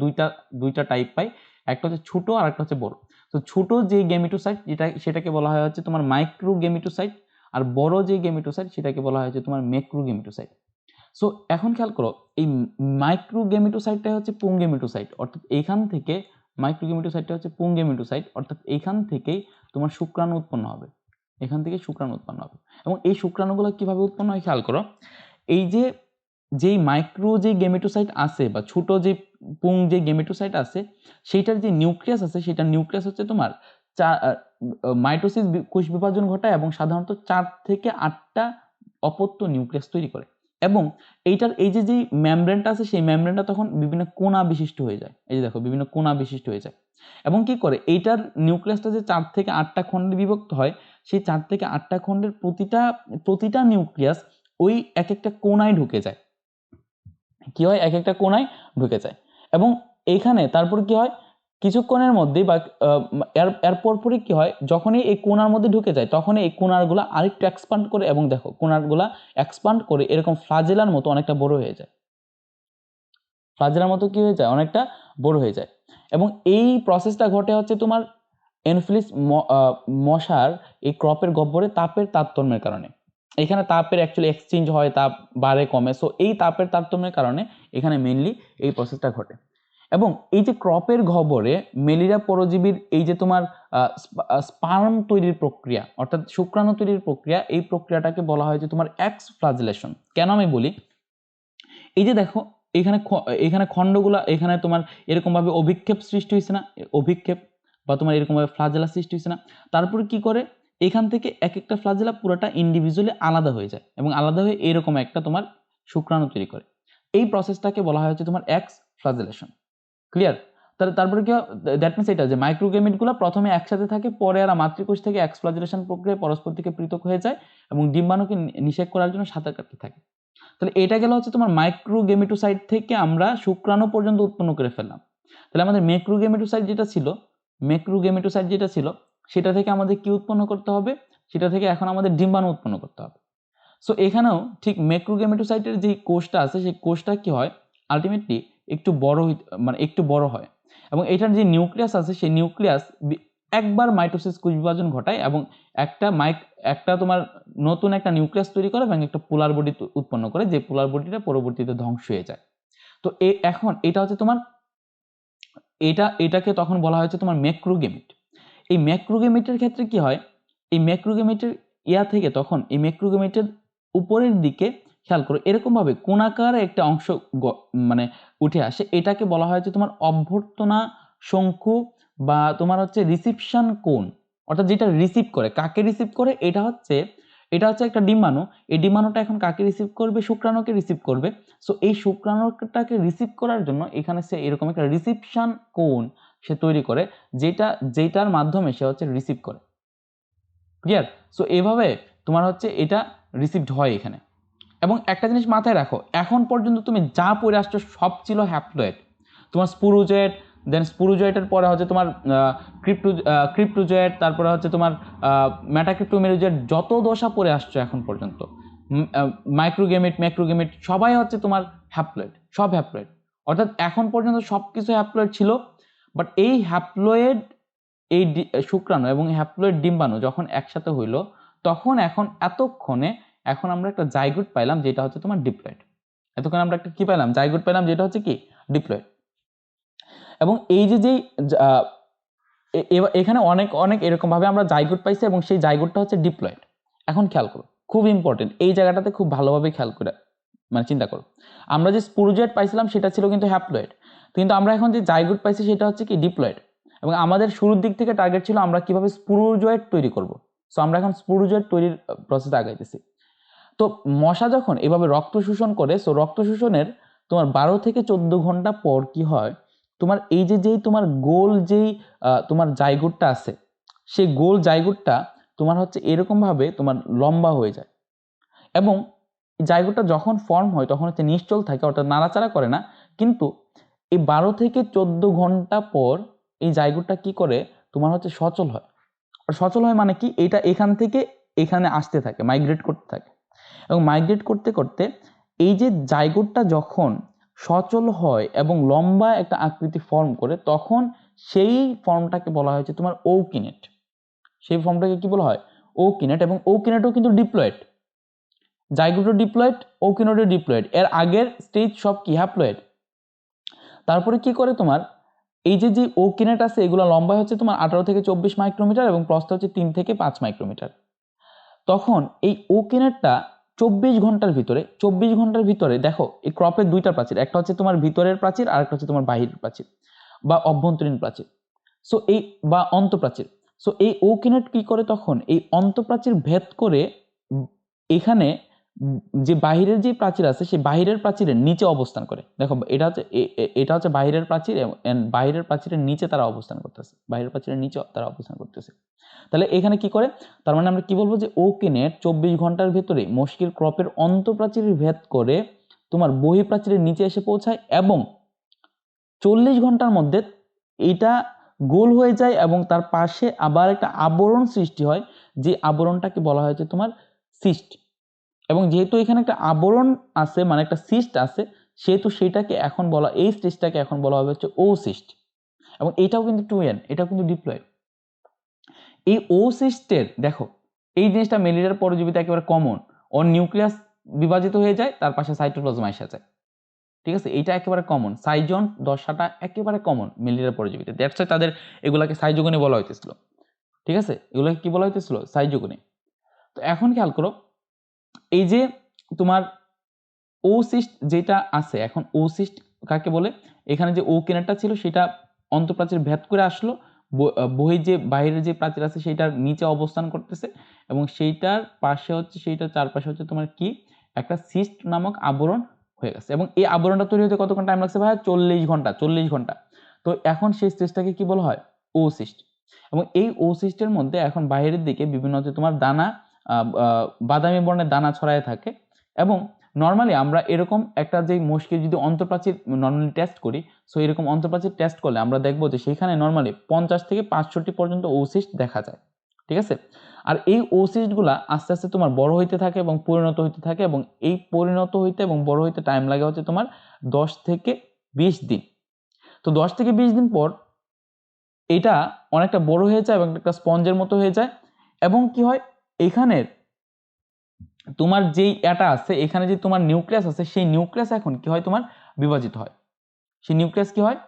দুইটা টাইপ পাই, একটা হচ্ছে ছোট আর একটা হচ্ছে বড়। তো ছোট যে গেমিটোসাইট সেটাকে বলা হয় হচ্ছে তোমার মাইক্রোগেমিটোসাইট, আর বড় যে গেমিটোসাইট সেটাকে বলা হয় হচ্ছে তোমার ম্যাক্রোগেমিটোসাইট। সো এখন খেয়াল করো, এই মাইক্রোগেমিটোসাইটটা হচ্ছে পুংগেমিটোসাইট, অর্থাৎ এইখান থেকে মাইক্রোগেমিটোসাইটটা হচ্ছে পুংগেমিটোসাইট, অর্থাৎ এইখান থেকেই তোমার শুক্রাণু উৎপন্ন হবে, এবং এই শুক্রাণুগুলো কিভাবে উৎপন্ন হয় খেয়াল করো। এই যে যেই মাইক্রো যে গেমেটোসাইট আছে বা ছোট যে পুং যে গেমেটোসাইট আছে সেইটার যে নিউক্লিয়াস আছে সেটা নিউক্লিয়াস হচ্ছে তোমার মাইটোসিস কোষ বিভাজন ঘটায় এবং সাধারণত 4 থেকে 8টা অপত্য নিউক্লিয়াস তৈরি করে, এবং এইটার এই যে মেমব্রেনটা আছে সেই মেমব্রেনটা তখন বিভিন্ন কোণা বিশিষ্ট হয়ে যায়। এই যে দেখো বিভিন্ন কোণা বিশিষ্ট হয়ে যায় এবং কি করে এইটার নিউক্লিয়াসটা যে 4 থেকে 8টা খণ্ডে বিভক্ত হয়, সেই 4 থেকে 8টা খণ্ডের প্রতিটা নিউক্লিয়াস ওই এক একটা কোণায় ঢুকে যায়। কি হয়? এক একটা কোণায় ঢুকে যায় এবং এইখানে তারপর কি হয় কিছুক্ষণের মধ্যেই বা এর পরপরই কি হয়, যখনই এই কোণার মধ্যে ঢুকে যায় তখনই এই কোণারগুলো আরেকটু এক্সপান্ড করে এবং দেখো কোণারগুলো এক্সপান্ড করে এরকম ফ্লাজেলার মতো অনেকটা বড় হয়ে যায়, ফ্লাজেলার মতো কি হয়ে যায়? অনেকটা বড় হয়ে যায়। এবং এই প্রসেসটা ঘটে হচ্ছে তোমার এনোফিলিস মশার এই ক্রপের গহ্বরে তাপের তারতম্যের কারণে। এখানে তাপের অ্যাকচুয়ালি এক্সচেঞ্জ হয়, তাপ বাড়ে কমে, সো এই তাপের তারতম্যের কারণে এখানে মেইনলি এই প্রসেসটা ঘটে। এবং এই যে ক্রপের গহ্বরে ম্যালেরিয়া পরজীবীর এই যে তোমার স্পার্ম তৈরির প্রক্রিয়া, অর্থাৎ শুক্রাণু তৈরির প্রক্রিয়া, এই প্রক্রিয়াটাকে বলা হয় যে তোমার এক্স ফ্লাজেলেশন। কেন আমি বলি, এই যে দেখো এখানে এখানে খণ্ডগুলা, এখানে তোমার এরকম ভাবে অভিক্ষেপ সৃষ্টি হয়েছে না, অভিক্ষেপ বা তোমার এরকম ভাবে ফ্লাজেলা সৃষ্টি হয়েছে না, তারপরে কি করে এখান থেকে এক একটা ফ্লাজেলা পুরোটা ইন্ডিভিজুয়ালি আলাদা হয়ে যায় এবং আলাদা হয়ে এরকম একটা তোমার শুক্রাণু তৈরি করে। এই প্রসেসটাকে বলা হয় হচ্ছে তোমার এক্স ফ্লাজেলেশন। ক্লিয়ার? তারপরে কি দ্যাট মিনস এটা যে মাইক্রোগেমিটগুলো প্রথমে একসাথে থাকে, পরে এরা মাতৃকোষ থেকে এক্স ফ্লাজেলেশন প্রক্রিয়ায় পরস্পর থেকে পৃথক হয়ে যায় এবং ডিম্বাণুকে নিষেক করার জন্য সাঁতার কাটতে থাকে। তাহলে এটা গেল হচ্ছে তোমার মাইক্রোগেমেটোসাইট থেকে আমরা শুক্রাণু পর্যন্ত উৎপন্ন করে ফেললাম। তাহলে আমাদের ম্যাক্রোগেমেটোসাইট যেটা ছিল সেটা থেকে আমাদের কি উৎপন্ন করতে হবে, সেটা থেকে এখন আমাদের ডিম্বাণু উৎপন্ন করতে হবে। সো এখানেও ঠিক ম্যাক্রোগেমেটোসাইটের যে কোষটা আছে সেই কোষটা কি হয় আলটিমেটলি একটু বড় হয় এবং এটার যে নিউক্লিয়াস আছে সেই নিউক্লিয়াস একবার মাইটোসিস কোষ বিভাজন ঘটায় এবং একটা তোমার নতুন একটা নিউক্লিয়াস তৈরি করে এবং একটা পোলার বডি উৎপন্ন করে, যে পোলার বডিটা পরবর্তীতে ধ্বংস হয়ে যায়। তো এখন এটা হচ্ছে তোমার এটাকে তখন বলা হয়েছে তোমার ম্যাক্রোগেমিট। এই ম্যাক্রোগেমিটের ক্ষেত্রে কি হয়, এই ম্যাক্রোগেমিটের থেকে তখন এই ম্যাক্রোগেমিটের উপরের দিকে খেয়াল করো এরকম ভাবে কোণাকার একটা অংশ মানে উঠে আসে, এটাকে বলা হয় যে তোমার অভ্যর্থনা শঙ্কু বা তোমার হচ্ছে রিসিপশন কোণ, অর্থাৎ যেটা রিসিভ করে, কাকে রিসিভ করে, এটা হচ্ছে একটা ডিম্বাণু। এই ডিম্বাণুটা এখন কাকে রিসিভ করবে, শুক্রাণুকে রিসিভ করবে। সো এই শুক্রাণুটাকে রিসিভ করার জন্য এখানে সে এরকম একটা রিসিপশন কোণ সে তৈরি করে, যেটার মাধ্যমে সে হচ্ছে রিসিভ করে। ক্লিয়ার? সো এভাবে তোমার হচ্ছে এটা রিসিভড হয় এখানে। এবং একটা জিনিস মাথায় রাখো, এখন পর্যন্ত তুমি যা পড়ে আসছো সব ছিল হ্যাপ্লয়েড। তোমার স্পুরোজয়েড, দেন স্পুরোজয়েডের পরে হচ্ছে তোমার ক্রিপ্টোজয়েড, তারপরে হচ্ছে তোমার মেটাক্রিপ্টোমেরোজয়েড, যত দশা পড়ে আসছো এখন পর্যন্ত, মাইক্রোগেমিট, ম্যাক্রোগেমিট, সবাই হচ্ছে তোমার হ্যাপ্লয়েড, সব হ্যাপ্লয়েড। অর্থাৎ এখন পর্যন্ত সব কিছু হ্যাপ্লয়েড ছিল, বাট এই হ্যাপ্লয়েড এই শুক্রাণু এবং হ্যাপ্লয়েড ডিম্বাণু যখন একসাথে হইল তখন এতক্ষণে আমরা একটা জাইগোট পাইলাম যেটা হচ্ছে তোমার ডিপ্লয়েড। এতক্ষণে আমরা একটা কি পাইলাম, জাইগোট পাইলাম যেটা হচ্ছে কি ডিপ্লয়েড। এবং এই যে এখানে অনেক অনেক এরকম ভাবে আমরা জাইগোট পাইছি এবং সেই জাইগোটটা হচ্ছে ডিপ্লয়েড। এখন খেয়াল করো, খুব ইম্পর্টেন্ট, এই জায়গাটাতে খুব ভালোভাবে খেয়াল করে চিন্তা করো, আমরা যে স্পুরোজয়েড পাইছিলাম সেটা ছিল কিন্তু হ্যাপ্লয়েড, কিন্তু আমরা এখন যে জাইগোট পাইছি সেটা হচ্ছে কি ডিপ্লয়েড। এবং আমাদের শুরুর দিক থেকে টার্গেট ছিল আমরা কিভাবে স্পুরোজয়েড তৈরি করব। সো আমরা এখন স্পুরোজয়েড তৈরির প্রসেসে আগাইতেছি। তো মশা যখন এভাবে রক্ত শোষণ করে, সো রক্ত শোষণের তোমার 12 থেকে 14 ঘন্টা পর কি হয়, তোমার এই যেই তোমার গোল যেই তোমার জাইগোটটা আছে, সেই গোল জাইগোটটা তোমার হচ্ছে এরকম ভাবে তোমার লম্বা হয়ে যায় এবং জাইগোটটা যখন ফর্ম হয় তখন হচ্ছে নিশ্চল থাকে, অর্থাৎ নাড়াচাড়া করে না। কিন্তু এই 12 থেকে 14 ঘন্টা পর এই জাইগোটটা কি করে, তোমার হচ্ছে সচল হয়। আর সচল হয় মানে কি, এটা এখান থেকে এখানে আসতে থাকে, মাইগ্রেট করতে থাকে এবং মাইগ্রেট করতে করতে এই যে জাইগোটটা যখন সচল হয় এবং লম্বা একটা আকৃতি ফর্ম করে, তখন সেই ফর্মটাকে বলা হয়েছে তোমার ওকিনেট। সেই ফর্মটাকে কি বলা হয়, ওকিনেট। এবং ওকিনেটও কিন্তু ডিপ্লয়েড, জাইগোটও ডিপ্লয়েড, ওকিনেটও ডিপ্লয়েড। এর আগের স্টেজ সব কি হ্যাপ্লয়েড। তারপরে কি করে তোমার এই যে ওকিনেট আছে এগুলো লম্বা হচ্ছে তোমার 18 থেকে 24 মাইক্রোমিটার এবং প্রস্থ হচ্ছে 3 থেকে 5 মাইক্রোমিটার। তখন এই ওকিনেটটা 24 ঘন্টার ভিতরে দেখো এই ক্রপের দুইটা প্রাচীর, একটা হচ্ছে তোমার ভিতরের প্রাচীর আর একটা হচ্ছে তোমার বাহিরের প্রাচীর বা অভ্যন্তরীণ প্রাচীর, সো এই বা অন্তঃপ্রাচীর। সো এই ওকিনেট কি করে, তখন এই অন্তঃপ্রাচীর ভেদ করে এখানে যে বাহিরের যে প্রাচীর আছে সেই বাহিরের প্রাচীরের নিচে অবস্থান করে। দেখো এটা হচ্ছে বাহিরের প্রাচীর এবং বাহিরের প্রাচীরের নিচে তারা অবস্থান করতেছে, বাহিরের প্রাচীরের নিচে তারা অবস্থান করতেছে। তাহলে এখানে কি করে, তার মানে আমরা কি বলবো যে ওকিনেট 24 ঘন্টার ভেতরে মস্কির ক্রপের অন্তঃপ্রাচীরের ভেদ করে তোমার বহিঃপ্রাচীরের নিচে এসে পৌঁছায় এবং 40 ঘন্টার মধ্যে এটা গোল হয়ে যায় এবং তার পাশে আবার একটা আবরণ সৃষ্টি হয়, যে আবরণটাকে বলা হয়েছে তোমার সিস্ট। এবং যেহেতু এখানে একটা আবরণ আছে মানে একটা সিস্ট আছে, সেহেতু সেটাকে এখন বলা, এই স্টেজটাকে এখন বলা হবে হচ্ছে ও সিস্ট। এবং এটাও কিন্তু 2n, এটাও কিন্তু ডিপ্লয়েড। এই ওসিস্টের দেখো এই জিনিসটা ম্যালেরিয়ার পরজীবীতে একেবারে কমন, ওর নিউক্লিয়াস বিভাজিত হয়ে যায়, তার পাশে সাইটোপ্লাজম এসে যায়, ঠিক আছে, এটা একেবারে কমন, সাইজন দশাটা একেবারে কমন ম্যালেরিয়ার পরজীবীতে, দ্যাটস ওয়াই তাদের এগুলাকে সাইজোগনি বলা হইতেছিল, ঠিক আছে, এগুলোকে কি বলা হইতেছিল, সাইজোগনি। তো এখন খেয়াল করো এই যে তোমার ওসিস্ট যেটা আছে, এখন ওসিস্ট কাকে বলে, এখানে যে ও কিনারটা ছিল সেটা অন্তঃপ্রাচীর ভেদ করে আসলো, বহির যে বাইরের যে প্রাচীর আছে সেইটার নিচে অবস্থান করতেছে, এবং সেইটার পাশে হচ্ছে, সেইটার চারপাশে হচ্ছে তোমার কি একটা সিস্ট নামক আবরণ হয়ে গেছে, এবং এই আবরণটা তৈরি হতে কতক্ষণ টাইম লাগছে ভাই, 40 ঘন্টা, 40 ঘন্টা। তো এখন সেই সিস্টটাকে কি বলা হয়, ওসিস্ট। এবং এই ওসিস্টের মধ্যে এখন বাইরের দিকে বিভিন্ন হচ্ছে তোমার দানা, বাদামি বর্ণের দানা ছড়ায় থাকে, এবং নর্মালি আমরা এরকম একটা যে মস্কির যদি অন্তঃপ্রাচীর নর্মালি টেস্ট করি, সো এরকম অন্তঃপ্রাচীর টেস্ট করলে আমরা দেখবো যে সেখানে নর্মালি 50 থেকে 65 পর্যন্ত ওসিস্ট দেখা যায়, ঠিক আছে। আর এই ওসিস্টগুলা আস্তে আস্তে তোমার বড় হইতে থাকে এবং পরিণত হইতে থাকে, এবং এই পরিণত হইতে এবং বড় হইতে টাইম লাগে হচ্ছে তোমার 10 থেকে 20 দিন। তো 10 থেকে 20 দিন পর এটা অনেকটা বড় হয়ে যায় এবং একটা স্পঞ্জের মতো হয়ে যায়, এবং কি হয় এখানের তোমার যেই এটা আছে, এখানে যে তোমার নিউক্লিয়াস আছে, সেই নিউক্লিয়াস এখন কি হয় তোমার বিভাজিত হয়, সেই নিউক্লিয়াস কি হয়,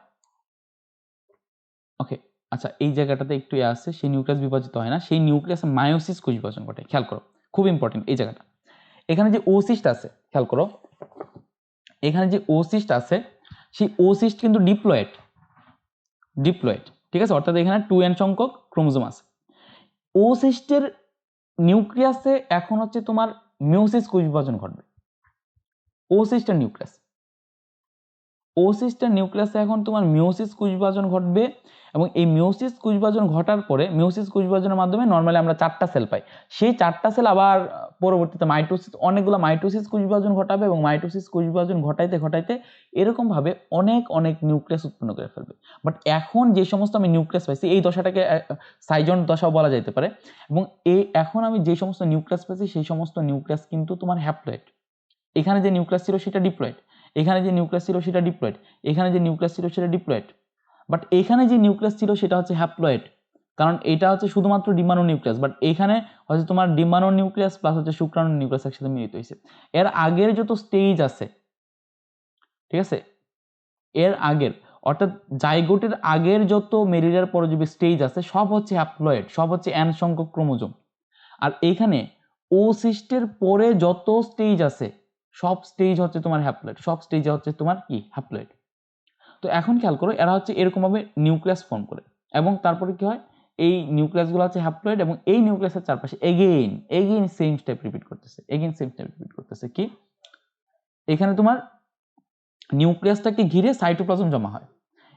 ওকে আচ্ছা এই জায়গাটাতে একটু আছে, সেই নিউক্লিয়াস বিভাজিত হয় না, সেই নিউক্লিয়াসে মায়োসিস কোষ বিভাজন ঘটে, খেয়াল করো খুব ইম্পর্টেন্ট এই জায়গাটা। এখানে যে ওসিস্ট আছে খেয়াল করো, এখানে যে ওসিস্ট আছে সেই ওসিস্ট কিন্তু ডিপ্লয়েড, ডিপ্লয়েড, ঠিক আছে, অর্থাৎ এখানে 2n সংখ্যক ক্রোমোজোম আছে। ওসিস্টের নিউক্লিয়াসে এখন হচ্ছে তোমার মিওসিস কোষ বিভাজন ঘটবে, ওসিস্টের নিউক্লিয়াস, ওসিস্টের নিউক্লিয়াসে এখন তোমার মিওসিস কোষ বিভাজন ঘটবে, এবং এই মিওসিস কোষ বিভাজন ঘটার পরে মিওসিস কোষ বিভাজনের মাধ্যমে নর্মালি আমরা 4টা সেল পাই, সেই 4টা সেল আবার পরবর্তীতে মাইটোসিস, অনেকগুলো মাইটোসিস কোষ বিভাজন ঘটাবে, এবং মাইটোসিস কোষ বিভাজন ঘটাইতে ঘটাইতে এরকম ভাবে অনেক অনেক নিউক্লিয়াস উৎপন্ন করে ফেলবে। বাট এখন যে সমস্ত আমি নিউক্লিয়াস পাইছি, এই দশাটাকে সাইজন দশাও বলা যেতে পারে, এবং এই এখন আমি যে সমস্ত নিউক্লিয়াস পাইছি সেই সমস্ত নিউক্লিয়াস কিন্তু তোমার হ্যাপ্লয়েড, এখানে যে নিউক্লিয়াস ছিল সেটা ডিপ্লয়েড, এখানে যে নিউক্লিয়াস ছিল সেটা ডিপ্লয়েড, এখানে যে নিউক্লিয়াস ছিল সেটা ডিপ্লয়েড, বাট এখানে যে নিউক্লিয়াস ছিল সেটা হচ্ছে হ্যাপ্লয়েড, কারণ এটা হচ্ছে শুধুমাত্র ডিম্বাণু নিউক্লিয়াস, বাট এখানে হচ্ছে তোমার ডিম্বাণু নিউক্লিয়াস প্লাস হচ্ছে শুক্রাণু নিউক্লিয়াস একসাথে মিলিত হয়েছে। এর আগের যত স্টেজ আছে, ঠিক আছে, এর আগের অর্থাৎ জাইগোটের আগের যত মেরিলিয়ার পরজীবী স্টেজ আছে সব হচ্ছে হ্যাপ্লয়েড, সব হচ্ছে n সংখ্যক ক্রোমোজোম। আর এইখানে ওসিস্টের পরে যত স্টেজ আছে সব স্টেজ হচ্ছে তোমার হ্যাপ্লয়েড, সব স্টেজে হচ্ছে তোমার কি হ্যাপ্লয়েড। তো এখন খেয়াল করো এরা হচ্ছে এরকম ভাবে নিউক্লিয়াস ফর্ম করে, এবং তারপরে কি হয়, এই নিউক্লিয়াসগুলো হচ্ছে হ্যাপ্লয়েড, এবং এই নিউক্লিয়াসের চারপাশে again again same step repeat করতেছে, এগেইন সেম স্টেপ রিপিট করতেছে, কি এখানে তোমার নিউক্লিয়াসটাকে ঘিরে সাইটোপ্লাজম জমা হয়,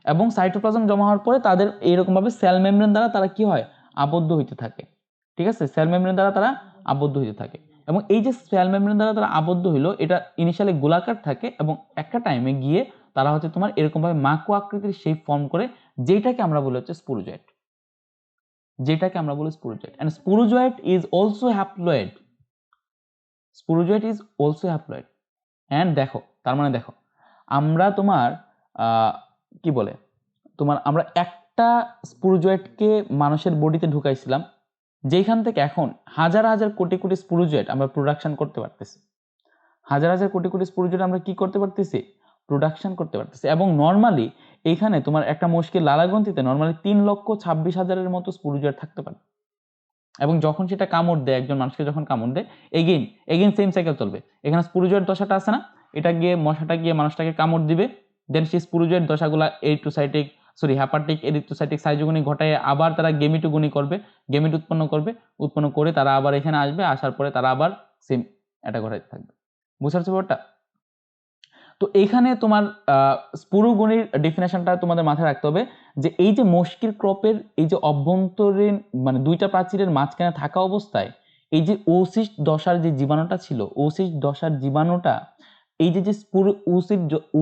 এবং সাইটোপ্লাজম জমা হওয়ার পরে তাদের এইরকম ভাবে সেল মেমব্রেন দ্বারা তারা কি হয় আবদ্ধ হইতে থাকে, ঠিক আছে, সেল মেমব্রেন দ্বারা তারা আবদ্ধ হইতে থাকে, এবং এই যে সেল মেমব্রেন দ্বারা তারা আবদ্ধ হইলো এটা ইনিশিয়ালি গোলাকার থাকে, এবং একটা টাইমে গিয়ে তারা হচ্ছে তোমার এরকম ভাবে মাকো আকৃতির শেপ ফর্ম করে, যেটাকে আমরা বলি হচ্ছে স্পোরোজয়েট, যেটাকে আমরা বলি sporozoite, and sporozoite is also haploid, sporozoite is also haploid. And দেখো তার মানে দেখো আমরা তোমার কি বলে তোমার আমরা একটা স্পোরোজয়েটকে মানুষের বডিতে ঢুকাইছিলাম, যেখান থেকে এখন হাজার হাজার কোটি কোটি স্পোরোজয়েট আমরা প্রোডাকশন করতে পারতেছি, হাজার হাজার কোটি কোটি স্পোরোজয়েট আমরা কি করতে পারতেছি, প্রোডাকশন করতে পারতেছি, এবং নর্মালি এইখানে তোমার একটা মুশকিল লালাগ্রন্থিতে নর্মালি 3,26,000-এর মতো স্পোরোজয়েট থাকতে পারে, এবং যখন সেটা কামড় দেয় একজন মানুষকে, যখন কামড় দেয় এগেইন এগেইন সেম সাইকেল চলবে, এখানে স্পোরোজয়েট দশাটা আছে না, এটা গিয়ে মশাটা গিয়ে মানুষটাকে কামড় দিবে, দেন সেই স্পোরোজয়েট দশাগুলা erythrocytic sorry hepatic erythrocytic schizogony ঘটায় আবার তারা গেমিটোগনি করবে, গেমিট উৎপন্ন করবে, উৎপন্ন করে তারা আবার এখানে আসবে, আসার পরে তারা আবার সেম এটা ঘটাইতে থাকবে, বুঝতে পারছো ব্যাপারটা। তো এইখানে তোমার স্পুরোগনির ডেফিনেশনটা তোমাদের মাথায় রাখতে হবে, যে এই যে মস্কির ক্রপের এই যে অভ্যন্তরীণ মানে দুইটা প্রাচীরের মাঝখানে থাকা অবস্থায় এই যে ওসিস্ট দশার যে জীবাণুটা ছিল, ওসিস্ট দশার জীবাণুটা এই যে যে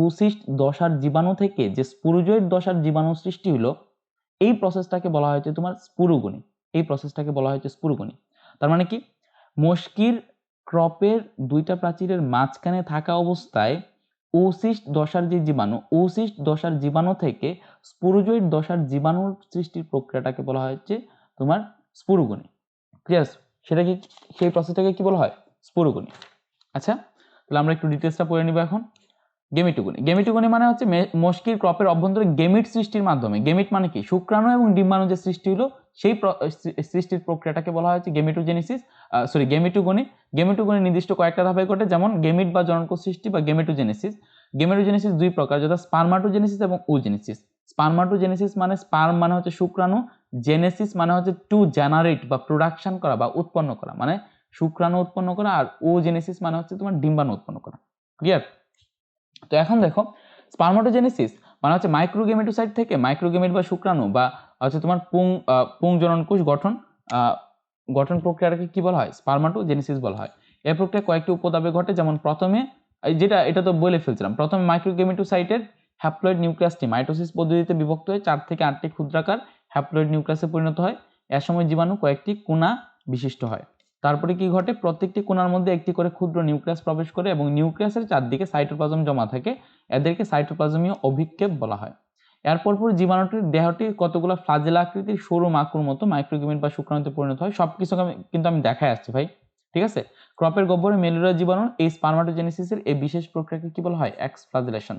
ওসিস্ট দশার জীবাণু থেকে যে স্পুরোজয়েড দশার জীবাণু সৃষ্টি হলো, এই প্রসেসটাকে বলা হয়েছে তোমার স্পুরোগনি, এই প্রসেসটাকে বলা হয়েছে স্পুরোগনি। তার মানে কি, মস্কির ক্রপের দুইটা প্রাচীরের মাঝখানে থাকা অবস্থায় ওসিস্ট দশার যে জীবাণু, ওসিস্ট দশার জীবাণু থেকে স্পোরোজয়েড দশার জীবাণুর সৃষ্টির প্রক্রিয়াটাকে বলা হচ্ছে তোমার স্পুরুগনি। ক্লিয়ার? সেটা কি, সেই প্রসেসটাকে কি বলা হয়? স্পুরুগনি। আচ্ছা, তাহলে আমরা একটু ডিটেলসটা পড়ে নিব এখন। গেমিটোগনি, গেমিটোগনি মানে হচ্ছে মস্কির ক্রপের অভ্যন্তরে গেমিট সৃষ্টির মাধ্যমে, গেমিট মানে কি, শুক্রাণু এবং ডিম্বাণু যে সৃষ্টি হলো সেই সৃষ্টির প্রক্রিয়াটাকে বলা হচ্ছে গেমিটোজেনেসিস, গেমিটোগনি। গেমিটোগনি নির্দিষ্ট কয়েকটা ধাপে ঘটে, যেমন গেমিট বা জনক সৃষ্টি বা গেমিটোজেনেসিস। গেমিটোজেনেসিস দুই প্রকার, যেটা স্পার্মাটোজেনেসিস এবং ওজেনেসিস। স্পার্মাটোজেনেসিস মানে স্পার্ম মানে হচ্ছে শুক্রাণু, জেনেসিস মানে হচ্ছে টু জেনারেট বা প্রোডাকশন করা বা উৎপন্ন করা, মানে শুক্রাণু উৎপন্ন করা, আর ওজেনেসিস মানে হচ্ছে তোমার ডিম্বাণু উৎপন্ন করা। ক্লিয়ার? তো এখন দেখো, স্পার্মাটোজেনেসিস মানে হচ্ছে মাইক্রোগেমেটোসাইট থেকে মাইক্রোগেমেট বা শুক্রাণু বা হচ্ছে তোমার পুংজননকোষ গঠন প্রক্রিয়াটাকে কি বলা হয়? স্পার্মাটোজেনেসিস বলা হয়। এই প্রক্রিয়া কয়েকটি উপধাপে ঘটে, যেমন প্রথমে এটা তো বলে ফেলছিলাম, প্রথমে মাইক্রোগেমেটোসাইটের হ্যাপ্লয়েড নিউক্লিয়াসটি মাইটোসিস পদ্ধতিতে বিভক্ত হয়ে 4 থেকে 8টি ক্ষুদ্রাকার হ্যাপ্লয়েড নিউক্লিয়াসে পরিণত হয়। এর সময় জীবাণু কয়েকটি কোণা বিশিষ্ট হয়। তারপরে কি ঘটে? প্রত্যেকটি কোণার মধ্যে একটি করে ক্ষুদ্র নিউক্লিয়াস প্রবেশ করে এবং নিউক্লিয়াসের চারদিকে সাইটোপ্লাজম জমা থাকে। এদেরকে সাইটোপ্লাজমীয় অভিক্ষেপ বলা হয়। এরপর জীবাণুটির দেহটি কতগুলো ফ্লাজেলা আকৃতির সরু মাকুর মতো মাইক্রোগেমেট বা শুক্রাণুতে পরিণত হয়। সবকিছু কিন্তু আমি দেখাই আসছি ভাই, ঠিক আছে? ক্রপের গহ্বরে মেলিরিয়া জীবাণু এই স্পার্মাটোজেনেসিসের এই বিশেষ প্রক্রিয়াকে কি বলা হয়? এক্সফ্লাজেলেশন।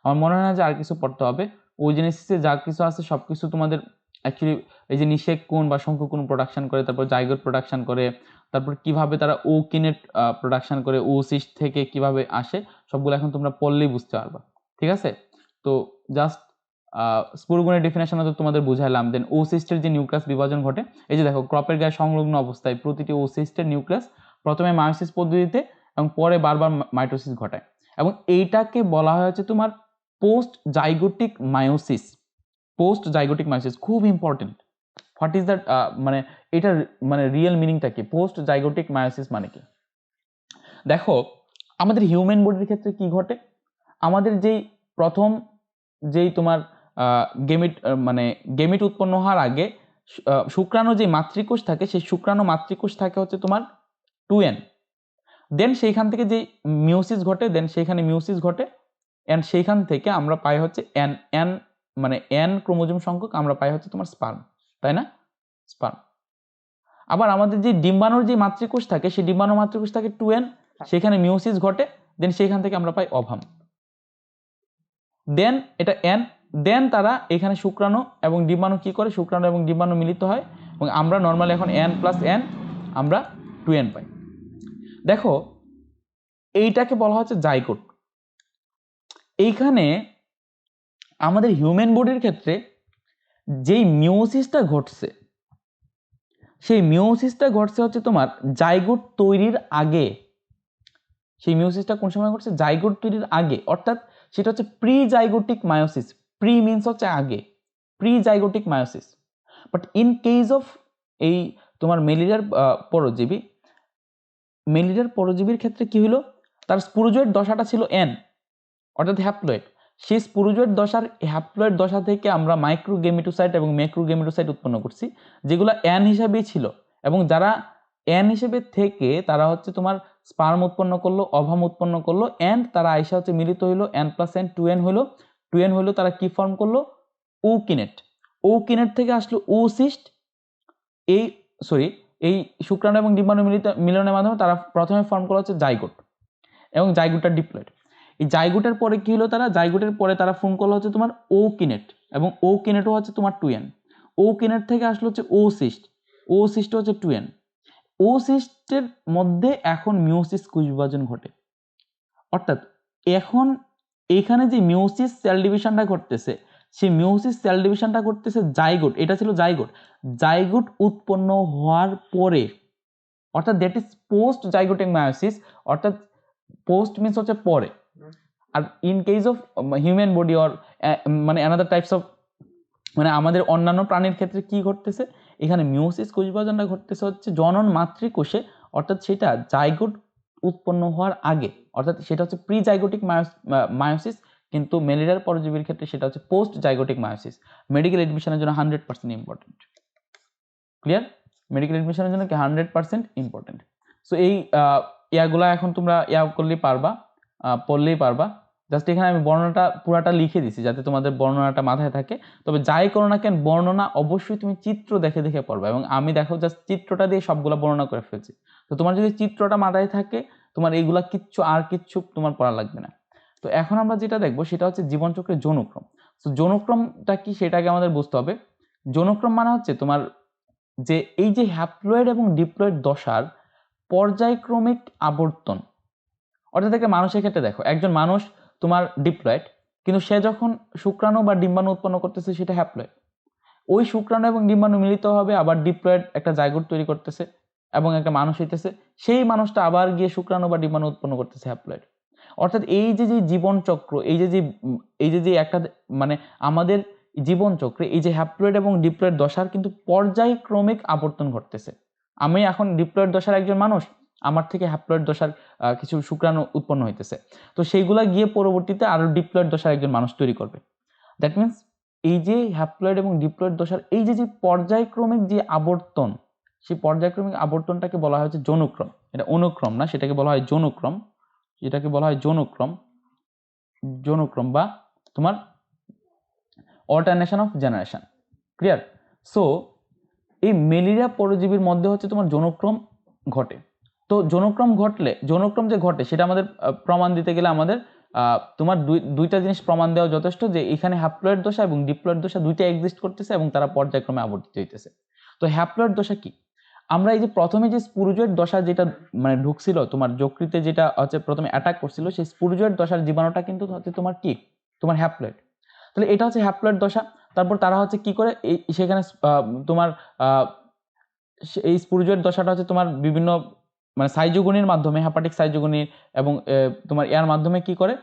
আমার মনে হয় না যে আর কিছু পড়তে হবে। ওজেনেসিসে যা কিছু আছে সবকিছু তোমাদের অ্যাকচুয়ালি এই যে নিষেক কোণ বা শঙ্কুকোণ প্রোডাকশন করে, তারপর জাইগোট প্রোডাকশন করে, তারপর কিভাবে তারা ওকিনেট প্রোডাকশন করে, ওসিস্ট থেকে কিভাবে আসে, সবগুলো এখন তোমরা পড়লেই বুঝতে পারবা, ঠিক আছে? তো জাস্ট স্পুরুগনের ডেফিনেশন তো তোমাদের বুঝাইলাম। দেন ওসিস্টের যে নিউক্লিয়াস বিভাজন ঘটে, এই যে দেখো ক্রপের গায়ে সংলগ্ন অবস্থায় প্রতিটি ওসিস্টের নিউক্লিয়াস প্রথমে মায়োসিস পদ্ধতিতে এবং পরে বারবার মাইটোসিস ঘটায়, এবং এইটাকে বলা হয়েছে তোমার post zygotic meiosis. Post zygotic meiosis খুব ইম্পর্টেন্ট। হোয়াট ইজ দ্যাট, মানে এটার মানে রিয়েল মিনিংটা কি? পোস্ট জাইগোটিক মায়োসিস মানে কি? দেখো, আমাদের হিউম্যান বডির ক্ষেত্রে কি ঘটে? আমাদের প্রথম তোমার গেমিট মানে গেমিট উৎপন্ন হওয়ার আগে শুক্রাণু যে মাতৃকোষ থাকে, সেই শুক্রাণু মাতৃকোষ থাকে হচ্ছে তোমার 2n। দেন সেইখান থেকে যে মিওসিস ঘটে, দেন সেইখানে মিওসিস ঘটে, এন্ড সেইখান থেকে আমরা পাই হচ্ছে এন মানে এন ক্রোমোজোম সংখ্যক আমরা পাই হচ্ছে তোমার স্পার্ম, তাই না? স্পার্ম। আবার আমাদের যে ডিম্বাণুর যে মাতৃকোষ থাকে, সেই ডিম্বাণু মাতৃকোষ থাকে 2n, সেখানে মিওসিস ঘটে, দেন সেইখান থেকে আমরা পাই অভাম। দেন এটা এন, দেন তারা এখানে শুক্রাণু এবং ডিম্বাণু কি করে? শুক্রাণু এবং ডিম্বাণু মিলিত হয় এবং আমরা নর্মালি এখন n+n আমরা 2n পাই। দেখো, এইটাকে বলা হচ্ছে জাইগোট। এইখানে আমাদের হিউম্যান বডির ক্ষেত্রে যেই মিওসিসটা ঘটছে, সেই মিওসিসটা ঘটছে হচ্ছে তোমার জাইগোট তৈরির আগে। সেই মিওসিসটা কোন সময় ঘটছে? জাইগোট তৈরির আগে, অর্থাৎ সেটা হচ্ছে pre zygotic meiosis. Pre means হচ্ছে আগে, pre zygotic meiosis. But in case of এই তোমার মেলিরিয়ার পরজীবী, মেলিরিয়ার পরজীবীর ক্ষেত্রে কি হলো? তার স্পুরোজয়েড দশাটা ছিল এন, অর্থাৎ হ্যাপ্লয়েড। সেই স্পুরোজয়েড দশার হ্যাপ্লয়েড দশা থেকে আমরা মাইক্রোগেমিটোসাইট এবং ম্যাক্রোগেমিটোসাইট উৎপন্ন করছি, যেগুলো এন হিসাবেই ছিল, এবং যারা এন হিসেবে থেকে তারা হচ্ছে তোমার স্পার্ম উৎপন্ন করলো, অভাম উৎপন্ন করলো, এন্ড তারা আইসা হচ্ছে মিলিত হইলো, n+n 2n হইলো। 2n হইলো, তারা কি ফর্ম করলো? ওকিনেট। ওকিনেট থেকে আসলো ওসিস্ট। এই শুক্রাণু এবং ডিম্বাণু মিলনের মাধ্যমে তারা প্রথমে ফর্ম করা হচ্ছে জাইগোট, এবং জাইগোটটা ডিপ্লয়েড। এই জাইগোটের পরে কি হলো? জাইগোটের পরে তারা ফর্ম করলো হচ্ছে তোমার ওকিনেট, এবং ওকিনেটও হচ্ছে তোমার 2n। ওকিনেট থেকে আসলো হচ্ছে ওসিস্ট, ওসিস্ট হচ্ছে 2n। ওসিস্টের মধ্যে এখন মিওসিস কোষ বিভাজন ঘটে, অর্থাৎ এখন এখানে যে মিওসিস সেল ডিভিশনটা ঘটতেছে, সেই মিওসিস সেল ডিভিশনটা করতেছে জাইগোট। এটা ছিল জাইগোট। জাইগোট উৎপন্ন হওয়ার পরে, অর্থাৎ that is post zygotic meiosis, অর্থাৎ পোস্ট মিন্স হচ্ছে পরে। আর in case of human body or মানে অ্যানাদার টাইপস অফ, মানে আমাদের অন্যান্য প্রাণীর ক্ষেত্রে কি ঘটতেছে? এখানে মিওসিস কোষ বিভাজনটা ঘটতেছে হচ্ছে জনন মাতৃকোষে, অর্থাৎ সেটা জাইগোট উৎপন্ন হওয়ার আগে, অর্থাৎ সেটা হচ্ছে প্রি জাইগোটিক মায়োসিস। কিন্তু মেলেরিয়ার পরজীবীর ক্ষেত্রে সেটা হচ্ছে পোস্ট জাইগোটিক মায়োসিস। মেডিকেল এডমিশনের জন্য 100% ইম্পর্টেন্ট। ক্লিয়ার? মেডিকেল এডমিশনের জন্য কি 100% ইম্পর্টেন্ট। সো এই ইয়াগুলা এখন তোমরা করলেই পারবা, পড়লেই পারবা। জাস্ট এখানে আমি বর্ণনাটা পুরাটা লিখে দিছি যাতে তোমাদের বর্ণনাটা মাথায় থাকে। তবে যাই করো না কেন বর্ণনা অবশ্যই তুমি চিত্র দেখে দেখে পড়বে, এবং আমি দেখো জাস্ট চিত্রটা দিয়ে সবগুলা বর্ণনা করে ফেলছি। তো তোমার যদি চিত্রটা মাথায় থাকে তোমার এইগুলা কিচ্ছু তোমার পড়া লাগবে না। তো এখন আমরা যেটা দেখবো সেটা হচ্ছে জীবনচক্রের যৌনক্রম। তো যৌনক্রমটা কি সেটাকে আমাদের বুঝতে হবে। যৌনক্রম মানে হচ্ছে তোমার যে এই যে হ্যাপ্লয়েড এবং ডিপ্লয়েড দশার পর্যায়ক্রমিক আবর্তন। অর্থাৎ একটা মানুষের ক্ষেত্রে দেখো, একজন মানুষ তোমার ডিপ্লয়েড, কিন্তু সে যখন শুক্রাণু বা ডিম্বাণু উৎপন্ন করতেছে সেটা হ্যাপ্লয়েড। ওই শুক্রাণু এবং ডিম্বাণু মিলিত হবে আবার ডিপ্লয়েড একটা জাইগোট তৈরি করতেছে এবং একটা মানুষ হইতেছে, সেই মানুষটা আবার গিয়ে শুক্রাণু বা ডিম্বাণু উৎপন্ন করতেছে হ্যাপ্লয়েড। অর্থাৎ এই যে যে জীবন চক্র, এই যে একটা মানে আমাদের জীবন চক্রে এই যে হ্যাপ্লয়েড এবং ডিপ্লয়েড দশার কিন্তু পর্যায়ক্রমিক আবর্তন ঘটতেছে। আমি এখন ডিপ্লয়েড দশার একজন মানুষ, আমার থেকে হ্যাপ্লয়েড দশার কিছু শুক্রাণু উৎপন্ন হইতেছে, তো সেইগুলা গিয়ে পরবর্তীতে আরো ডিপ্লয়েড দশার একজন মানুষ তৈরি করবে। দ্যাট মিনস এই যে হ্যাপ্লয়েড এবং ডিপ্লয়েড দশার এই যে পর্যায়ক্রমিক যে আবর্তন, সেই পর্যায়ক্রমিক আবর্তনটাকে বলা হয় হচ্ছে যৌনক্রম। এটা অনুক্রম না, সেটাকে বলা হয় যৌনক্রম। যেটাকে বলা হয় যৌনক্রম বা তোমার alternation of generation. Clear? So এই ম্যালেরিয়া পরজীবীর মধ্যে হচ্ছে তোমার যৌনক্রম ঘটে। তো যৌনক্রম যে ঘটে সেটা আমাদের প্রমাণ দিতে গেলে আমাদের তোমার দুইটা জিনিস প্রমাণ দেওয়া যথেষ্ট, যে এখানে হ্যাপ্লয়েড দশা এবং ডিপ্লয়েড দশা দুইটা এক্সিস্ট করতেছে এবং তারা পর্যায়ক্রমে আবর্তিত হইতেছে। তো হ্যাপ্লয়েড দশা কি? আমরা এই যে প্রথমে যে স্পুরুজয়েড দশা যেটা মানে ঢুকছিল তোমার যকৃতে, যেটা হচ্ছে প্রথমে অ্যাটাক করছিল, সেই স্পুরুজয়েড দশার জীবাণুটা কিন্তু হচ্ছে তোমার কি, তোমার হ্যাপ্লয়েড। তাহলে এটা হচ্ছে হ্যাপ্লয়েড দশা। তারপর তারা হচ্ছে কি করে সেখানে তোমার এই স্পুরুজয়েড দশাটা হচ্ছে তোমার বিভিন্ন মানে সাইজোগনির মাধ্যমে, হেপাটিক সাইজোগনির এবং তোমার এর মাধ্যমে কি করে,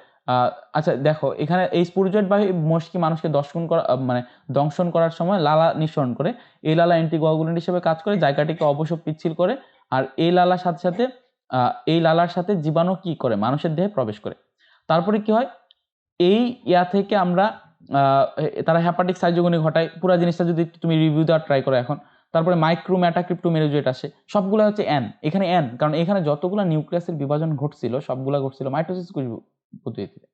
আচ্ছা দেখো এখানে এই স্পুরুজয়েড বাহী মস্কি মানুষকে দংশন করার সময় লালা নিঃসরণ করে। এই লালা অ্যান্টিকোয়াগুলেন্ট হিসেবে কাজ করে, জায়গাটিকে অবশ্য পিচ্ছিল করে। আর এই লালার সাথে জীবাণু কি করে, মানুষের দেহে প্রবেশ করে। তারপরে কি হয়, এই থেকে আমরা তারা হেপাটিক সাইজোগনি ঘটায়। পুরো জিনিসটা যদি তুমি রিভিউ দেওয়ার ট্রাই করো এখন, তারপরে মাইক্রোমেটাক্রিপ্টোমেরোজয়েট আসে, সবগুলো হচ্ছে এন। এখানে এন কারণ এখানে যতগুলো নিউক্লিয়াসের বিভাজন ঘটছিল সবগুলো ঘটছিল মাইটোসিস পদ্ধতিতে।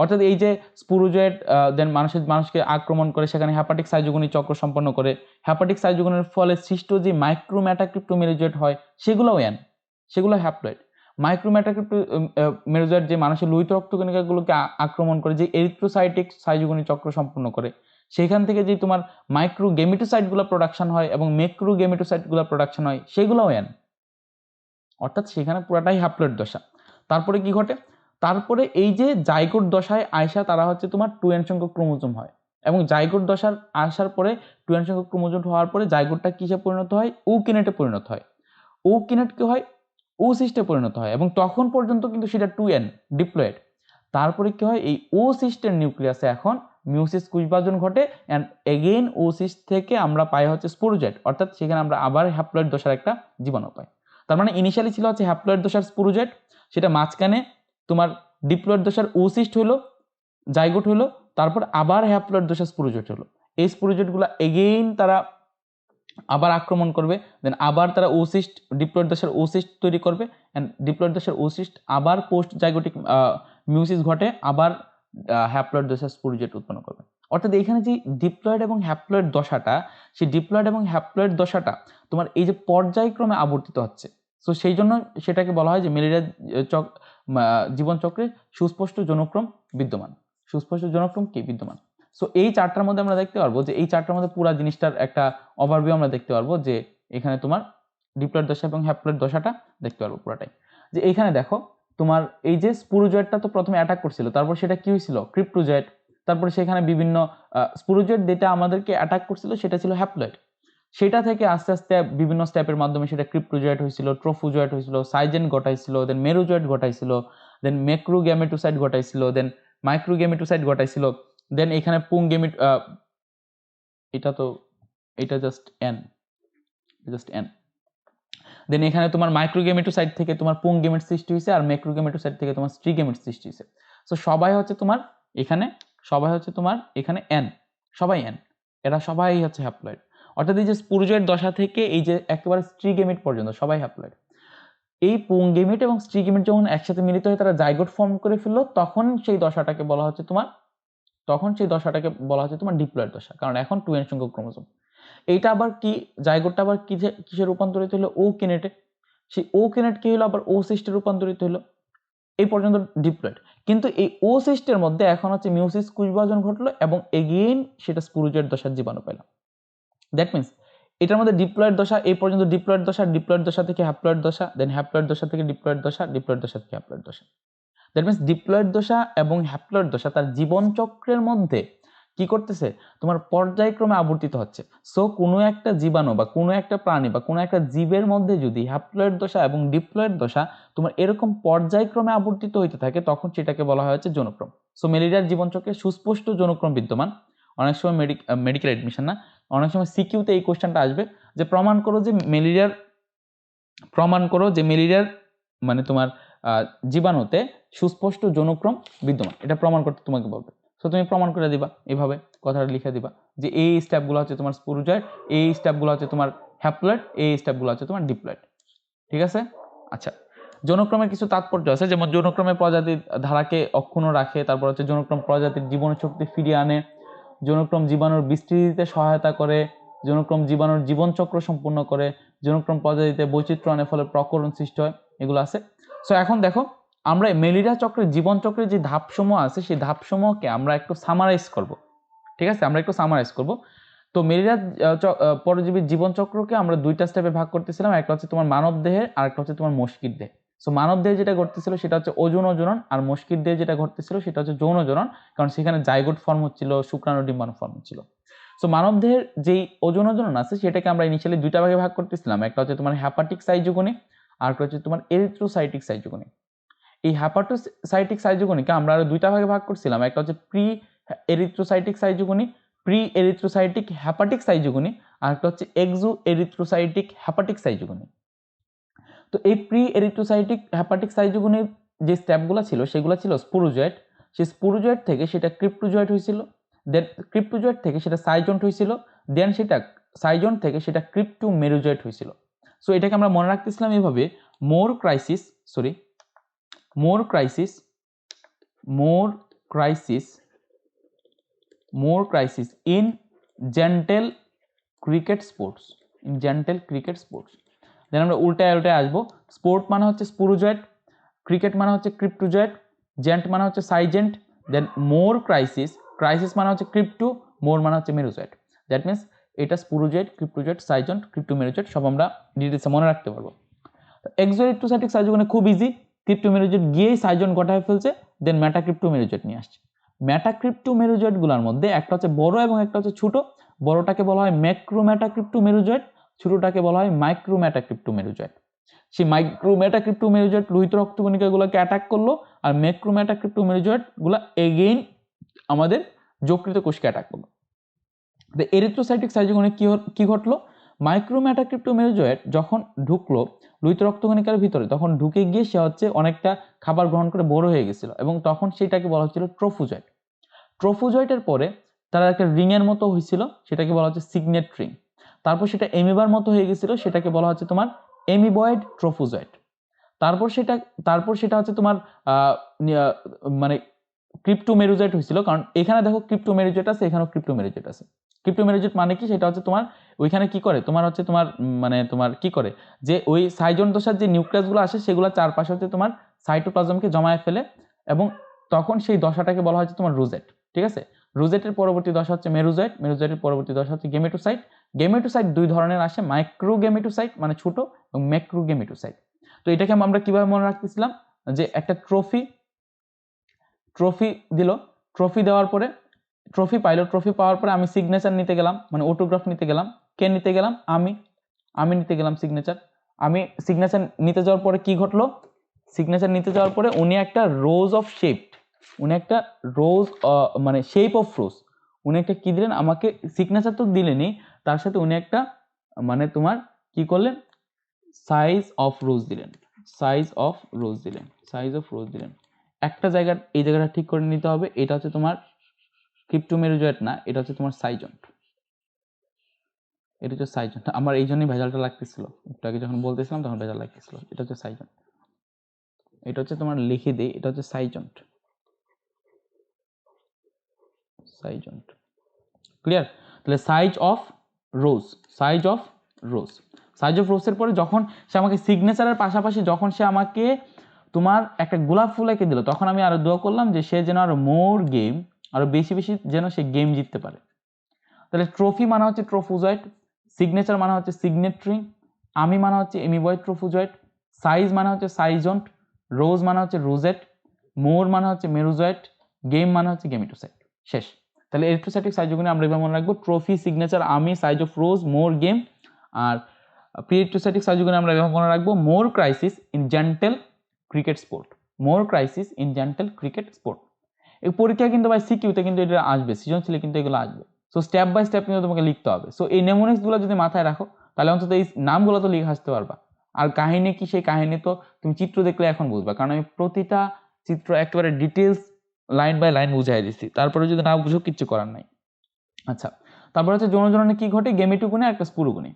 অর্থাৎ এই যে স্পুরুজয়েড দেন মানুষকে আক্রমণ করে, সেখানে হেপাটিক সাইজোগনি চক্র সম্পন্ন করে, হেপাটিক সাইজোগনির ফলে সৃষ্ট যে মাইক্রোমেটাক্রিপ্টোমেরোজয়েট হয় সেগুলোও এন, সেগুলো হ্যাপ্লয়েড। মাইক্রোমেটাক্রিপ্টোমেরোজয়েট যে মানুষের লোহিত রক্তকণিকাগুলোকে আক্রমণ করে, যে এরিথ্রোসাইটিক সাইজোগনি চক্র সম্পন্ন করে, সেখান থেকে যে তোমার মাইক্রোগেমিটোসাইটগুলো প্রোডাকশন হয় এবং মেক্রোগেমিটোসাইটগুলো প্রোডাকশন হয় সেগুলোও এন। অর্থাৎ সেখানে পুরাটাই হ্যাপ্লয়েড দশা। তারপরে কি ঘটে, তারপরে এই যে জাইগোট দশায় আয়সা তারা হচ্ছে তোমার 2n সংখ্যক ক্রোমোজোম হয়, এবং জাইগোট দশার আসার পরে 2n সংখ্যক ক্রোমোজোম হওয়ার পরে জাইগোটটা কিসে পরিণত হয়, ওকিনেটে পরিণত হয়। ওকিনেট কি হয়, ওসিস্টে পরিণত হয়, এবং তখন পর্যন্ত কিন্তু সেটা 2n ডিপ্লয়েড। তারপরে কি হয়, এই ওসিস্টের নিউক্লিয়াসে এখন মিওসিস কুশবিভাজন ঘটে, অ্যান্ড এগেইন ওসিস্ট থেকে আমরা পাই হচ্ছে স্পুরুজয়েড, অর্থাৎ সেখানে আমরা আবার হ্যাপ্লয়েড দশার একটা জীবাণু পাই। তার মানে ইনিশিয়ালি ছিল হচ্ছে হ্যাপ্লয়েড দশার স্পুরুজয়েড, সেটা মাঝখানে তোমার ডিপ্লয়েড দশার ওসিস্ট হলো, জাইগোট হলো, তারপর আবার হ্যাপ্লয়েড দশার স্পুরুজয়েড হলো। এই স্পুরুজয়েডগুলো এগেইন তারা আবার আক্রমণ করবে, দেন আবার তারা ওসিস্ট, ডিপ্লয়েড দশার ওসিস্ট তৈরি করবে, অ্যান্ড ডিপ্লয়েড দশার ওসিস্ট আবার পোস্ট জাইগোটিক মিউসিস ঘটে, আবার হ্যাপ্লয়েড দশার স্পুরুজয়েড উৎপন্ন করবে। অর্থাৎ এখানে যে ডিপ্লয়েড এবং হ্যাপ্লয়েড দশাটা, সেই ডিপ্লয়েড এবং হ্যাপ্লয়েড দশাটা তোমার এই যে পর্যায়ক্রমে আবর্তিত হচ্ছে। সো সেই জন্য সেটাকে বলা হয় যে ম্যালেরিয়া জীবনচক্রে সুস্পষ্ট যৌনক্রম বিদ্যমান। সুস্পষ্ট যৌনক্রম কি বিদ্যমান? সো এই চারটার মধ্যে আমরা দেখতে পারবো যে এই চারটার মধ্যে পুরো জিনিসটার একটা ওভারভিউ আমরা দেখতে পারবো, যে এখানে তোমার ডিপ্লয়েড দশা এবং হ্যাপ্লয়েড দশাটা দেখতে পারবো পুরাটাই। যে এখানে দেখো তোমার এই যে স্পুরুজয়েডটা তো প্রথমে অ্যাটাক করছিল, তারপর সেটা কি হয়েছিল, ক্রিপ্টোজয়েড। তারপরে সেখানে বিভিন্ন স্পুরুজয়েড যেটা আমাদেরকে অ্যাটাক করছিল সেটা ছিল হ্যাপ্লয়েড। সেটা থেকে আস্তে আস্তে বিভিন্ন স্টেপের মাধ্যমে সেটা ক্রিপ্টোজয়েড হয়েছিল, ট্রোফোজয়েড হয়েছিল, সাইজেন ঘটাইছিল, দেন মেরোজয়েড ঘটাইছিল, দেন মেক্রোগ্যামেটোসাইট ঘটাইছিল, দেন মাইক্রোগ্যামেটোসাইট ঘটাইছিল, দেন এখানে এটা জাস্ট এন। দেন এখানে তোমার মাইক্রোগ্যামেটোসাইট থেকে তোমার পুংগেমেট সৃষ্টি হয়েছে, আর মেক্রোগ্যামেটোসাইট থেকে তোমার স্ট্রিগেমেট সৃষ্টি হয়েছে। সো সবাই হচ্ছে তোমার এখানে এন, সবাই এন, এরা সবাই হচ্ছে হ্যাপ্লয়েড। অর্থাৎ এই যে স্পুরুজয়েড দশা থেকে এই যে একেবারে স্ট্রিগেমিট পর্যন্ত সবাই হ্যাপ্লয়েড। এই পুং গেমেট এবং স্ত্রী গেমেট যখন একসাথে মিলিত হয়ে তারা জাইগোট ফর্ম করে ফেললো, তখন সেই দশাটাকে বলা হচ্ছে তোমার ডিপ্লয়েড দশা, কারণ এখন 2n সংখ্যক ক্রোমোসোম। এইটা আবার কি, জাইগোটটা আবার কিসে রূপান্তরিত হলো? ও কেনেটে। সেই ও কেনেট কি হলো? আবার ও সিস্টে রূপান্তরিত হলো। এই পর্যন্ত ডিপ্লয়েড। কিন্তু এই ও সিস্টের মধ্যে এখন হচ্ছে মিওসিস কোষ বিভাজন ঘটলো এবং এগেইন সেটা স্পুরুজয়েড দশার জীবাণু পেলাম। দ্যাট মিনস এটার মধ্যে ডিপ্লয়েড দশা, এই পর্যন্ত ডিপ্লয়েড দশা থেকে হ্যাপ্লয়েড দশা, দেন হ্যাপ্লয়েড দশা থেকে ডিপ্লয়েড দশা থেকে হ্যাপ্লয়েড দশা। দ্যাট মিনস ডিপ্লয়েড দশা এবং হ্যাপ্লয়েড দশা তার জীবনচক্রের মধ্যে কি করতেছে? তোমার পর্যায়ক্রমে আবর্তিত হচ্ছে। সো কোনো একটা জীবাণু বা কোনো একটা প্রাণী বা কোনো একটা জীবের মধ্যে যদি হ্যাপ্লয়েড দশা এবং ডিপ্লয়েড দশা তোমার এরকম পর্যায়ক্রমে আবর্তিত হইতে থাকে, তখন সেটাকে বলা হয় হচ্ছে যৌনক্রম। সো ম্যালেরিয়ার জীবনচক্রে সুস্পষ্ট যৌনক্রম বিদ্যমান। অনেক সময় মেডিকেল এডমিশন না, অনেক সময় সিকিউতে এই কোশ্চেনটা আসবে যে প্রমাণ করো যে ম্যালেরিয়ার মানে তোমার জীবাণুতে সুস্পষ্ট যৌনক্রম বিদ্যমান, এটা প্রমাণ করতে তোমাকে বলবে। সো তুমি প্রমাণ করে দিবা, এইভাবে কথাটা লিখে দিবা যে এই স্টেপগুলো হচ্ছে তোমার স্পুরুজয়েড, এই স্টেপগুলো হচ্ছে তোমার হ্যাপ্লয়েড, এই স্টেপগুলো হচ্ছে তোমার ডিপ্লয়েড। ঠিক আছে? আচ্ছা, যৌনক্রমের কিছু তাৎপর্য আছে, যেমন যৌনক্রমের প্রজাতির ধারাকে অক্ষুণ্ণ রাখে, তারপর হচ্ছে যৌনক্রম প্রজাতির জীবন শক্তি ফিরিয়ে আনে, যৌনক্রম জীবাণুর বিস্তৃতিতে সহায়তা করে, যৌনক্রম জীবাণুর জীবনচক্র সম্পূর্ণ করে, যৌনক্রম প্রজাতিতে বৈচিত্র্য আনে, ফলে প্রকরণ সৃষ্টি হয়, এগুলো আছে। সো এখন দেখো, আমরা ম্যালেরিয়া চক্রের জীবনচক্রের যে ধাপসমূহ আছে সেই ধাপসমূহকে আমরা একটু সামারাইজ করব। ঠিক আছে, আমরা একটু সামারাইজ করব। তো ম্যালেরিয়া পরজীবীর জীবনচক্রকে আমরা দুইটা স্টেপে ভাগ করতেছিলাম, একটা হচ্ছে তোমার মানব দেহে আর একটা হচ্ছে তোমার মস্কির দেহে। সো মানব দেহে যেটা ঘটতেছিল সেটা হচ্ছে অযৌন জনন, আর মস্কির দেহে যেটা ঘটতেছিল সেটা হচ্ছে যৌন জনন, কারণ সেখানে জাইগোট ফর্ম হচ্ছিল, শুক্রাণু ডিম্বাণু ফর্ম হচ্ছিল। সো মানব দেহের যেই অযৌন জনন আছে সেটাকে আমরা ইনিশিয়ালি দুইটা ভাগে ভাগ করতেছিলাম, একটা হচ্ছে তোমার হ্যাপাটিক সাইজোগনি আর একটা হচ্ছে তোমার এরিথ্রোসাইটিক সাইজোগনি। এই হ্যাপাটোসাইটিক সাইজোগনিকে আমরা আরো দুইটা ভাগে ভাগ করছিলাম, একটা হচ্ছে pre erythrocytic schizogony, pre erythrocytic hepatic schizogony, আর একটা হচ্ছে এক্সো এরিথ্রোসাইটিক হ্যাপাটিক সাইজোগনি। তো এই প্রি এরিথ্রোসাইটিক হ্যাপাটিক সাইজোগনির যে স্টেপগুলো ছিল সেগুলো ছিল স্পুরুজয়েড, সেই স্পুরুজয়েড থেকে সেটা ক্রিপ্টোজয়েড হয়েছিল, দেন ক্রিপ্টোজয়েড থেকে সেটা সাইজন্ট হয়েছিল, দেন সেটা সাইজন্ট থেকে সেটা ক্রিপ্টোমেরোজয়েড হয়েছিল। সো এটাকে আমরা মনে রাখতেছিলাম এইভাবে, more crisis in gentle cricket sports, then আমরা উল্টায় আসবো। স্পোর্ট মানে হচ্ছে স্পুরুজয়েড, ক্রিকেট মানে হচ্ছে ক্রিপ্টোজয়েড, জেন্ট মানে হচ্ছে সাইজেন্ট, দেন মোর ক্রাইসিস মানে হচ্ছে ক্রিপ্টো, মোর মানে হচ্ছে মেরোজয়েড। দ্যাট মিনস এটা স্পুরুজয়েড, ক্রিপ্টোজয়েড, সাইজেন্ট, ক্রিপ্টোমেরোজয়েড সব আমরা ডিটেলসে মনে রাখতে পারবো। এক্সোরিথ্রোসাইটিক সাইজোগনি খুব ইজি, ক্রিপ্টোমেরোজয়েড গিয়েই সাইজন ঘটায় ফেলছে, দেন মেটাক্রিপ্টোমেরোজয়েড নিয়ে আসছে। মেটাক্রিপ্টোমেরোজয়েড গুলোর মধ্যে একটা হচ্ছে বড় এবং একটা হচ্ছে ছোট। বড়টাকে বলা হয় ম্যাক্রোমেটাক্রিপ্টোমেরোজয়েড, ছোটটাকে বলা হয় মাইক্রোমেটাক্রিপ্টোমেরোজয়েড। সেই মাইক্রোমেটাক্রিপ্টোমেরোজয়েড লোহিত রক্তকণিকাগুলোকে অ্যাটাক করলো, আর ম্যাক্রোমেটাক্রিপ্টোমেরোজয়েড গুলো এগেইন আমাদের যকৃত কোষকে অ্যাটাক করলো। এরিথ্রোসাইটিক সাইজোগনি কি ঘটলো? মাইক্রোমেটাক্রিপ্টোমেরোজয়েড যখন ঢুকলো লোহিত রক্তকণিকার ভিতরে, তখন ঢুকে গিয়ে সে হচ্ছে অনেকটা খাবার গ্রহণ করে বড় হয়ে গেছিল, এবং তখন সেটাকে বলা হচ্ছিল ট্রোফোজয়েড। ট্রোফোজয়েডের পরে তারা একটা রিং এর মতো হয়েছিল, সেটাকে বলা হচ্ছে সিগনেট রিং। তারপর সেটা এমিবার মতো হয়ে গেছিল, সেটাকে বলা হচ্ছে তোমার এমিবয়েড ট্রোফোজয়েড। তারপর সেটা হচ্ছে তোমার মানে ক্রিপ্টোমেরোজয়েড হয়েছিল, কারণ এখানে দেখো ক্রিপ্টোমেরোজয়েড আছে, এখানেও ক্রিপ্টোমেরোজয়েড আছে। ক্রিপ্টোমেরোজয়েড মানে কি? সেটা হচ্ছে তোমার ওইখানে কি করে, তোমার হচ্ছে তোমার কি করে যে ওই সাইজন দশার যে নিউক্লিয়াসগুলো আসে সেগুলো চারপাশে হচ্ছে তোমার সাইটোপ্লাজমকে জমায়ে ফেলে, এবং তখন সেই দশাটাকে বলা হচ্ছে তোমার রোজেট। ঠিক আছে, রোজেটের পরবর্তী দশা হচ্ছে মেরোজয়েড, মেরোজয়েটের পরবর্তী দশা হচ্ছে গেমেটোসাইট। গেমেটোসাইট দুই ধরনের আসে, মাইক্রোগেমেটোসাইট মানে ছোট, এবং ম্যাক্রোগেমেটোসাইট। তো এটাকে আমরা কিভাবে মনে রাখতেছিলাম যে একটা ট্রফি দিল, ট্রফি দেওয়ার পরে ট্রফি পাওয়ার পরে আমি সিগনেচার নিতে গেলাম, মানে অটোগ্রাফ নিতে গেলাম। কে নিতে গেলাম? আমি নিতে গেলাম সিগনেচার। আমি সিগনেচার নিতে যাওয়ার পরে কি ঘটলো? সিগনেচার নিতে যাওয়ার পরে উনি একটা মানে শেপ অফ রোজ, উনি একটা কি দিলেন আমাকে? সিগনেচার তো দিলেনই, তার সাথে উনি একটা মানে তোমার কি করলেন? সাইজ অফ রোজ দিলেন। একটা জায়গার এই জায়গাটা ঠিক করে নিতে হবে, এটা হচ্ছে তোমার ক্রিপ্টোমেরোজয়েড না, এটা হচ্ছে তোমার সাইজন্ট। এটা হচ্ছে সাইজন্ট। আমার এই জন্যই ভেজালটা লাগতেছিল, একটু আগে যখন বলতেছিলাম তখন ভেজাল লাগতেছিল। এটা হচ্ছে সাইজন্ট, এটা হচ্ছে তোমার লিখে দিই, এটা হচ্ছে সাইজন্ট। Schizont clear? তাহলে size of rose, size of rose, size of রোজের পরে যখন সে আমাকে সিগনেচারের পাশাপাশি যখন সে আমাকে তোমার একটা গোলাপ ফুল এঁকে দিল, তখন আমি আরো দোয়া করলাম যে সে যেন আরো মোর গেম, আরো বেশি বেশি যেন সে গেম জিততে পারে। তাহলে ট্রফি মানে হচ্ছে ট্রোফুজয়েড, সিগনেচার মানে হচ্ছে সিগনেট্রি, আমি মানে হচ্ছে এমিবয়েড ট্রোফুজয়েড, সাইজ মানে হচ্ছে সাইজন্ট, রোজ মানে হচ্ছে রোজেট, মোর মানে হচ্ছে মেরুজয়েড, গেম মানে হচ্ছে গেমিটোসাইট। শেষ। তাহলে ইলেকট্রোস্ট্যাটিক সাইজগুলো আমরা এভাবে মনে রাখবো, ট্রফি, সিগনেচার, আমি, size of rose, more, game. আর প্রি ইলেকট্রোস্ট্যাটিক সাইজগুলো আমরা এভাবে মনে রাখবো, more crisis in gentle cricket sport, more crisis in gentle cricket sport. এই পরীক্ষা কিন্তু ভাই সিকিউতে কিন্তু এটা আসবে, সৃজনশীলে কিন্তু এগুলো আসবে। সো স্টেপ বাই স্টেপ কিন্তু তোমাকে লিখতে হবে। সো এই নেমোনিক্সগুলো যদি মাথায় রাখো তাহলে অন্তত এই নামগুলো তো লিখে আসতে পারবা। আর কাহিনী কি, সেই কাহিনী তো তুমি চিত্র দেখলে এখন বুঝবা, কারণ আমি প্রতিটা চিত্র একেবারে ডিটেলস লাইন বাই লাইন বুঝাই দিচ্ছি। তারপরে যদি না বুঝো কিচ্ছু করার নাই। আচ্ছা, তারপর হচ্ছে যৌনজননে কি ঘটে, গেমেটুকুনে একটা স্পুরুগুনে।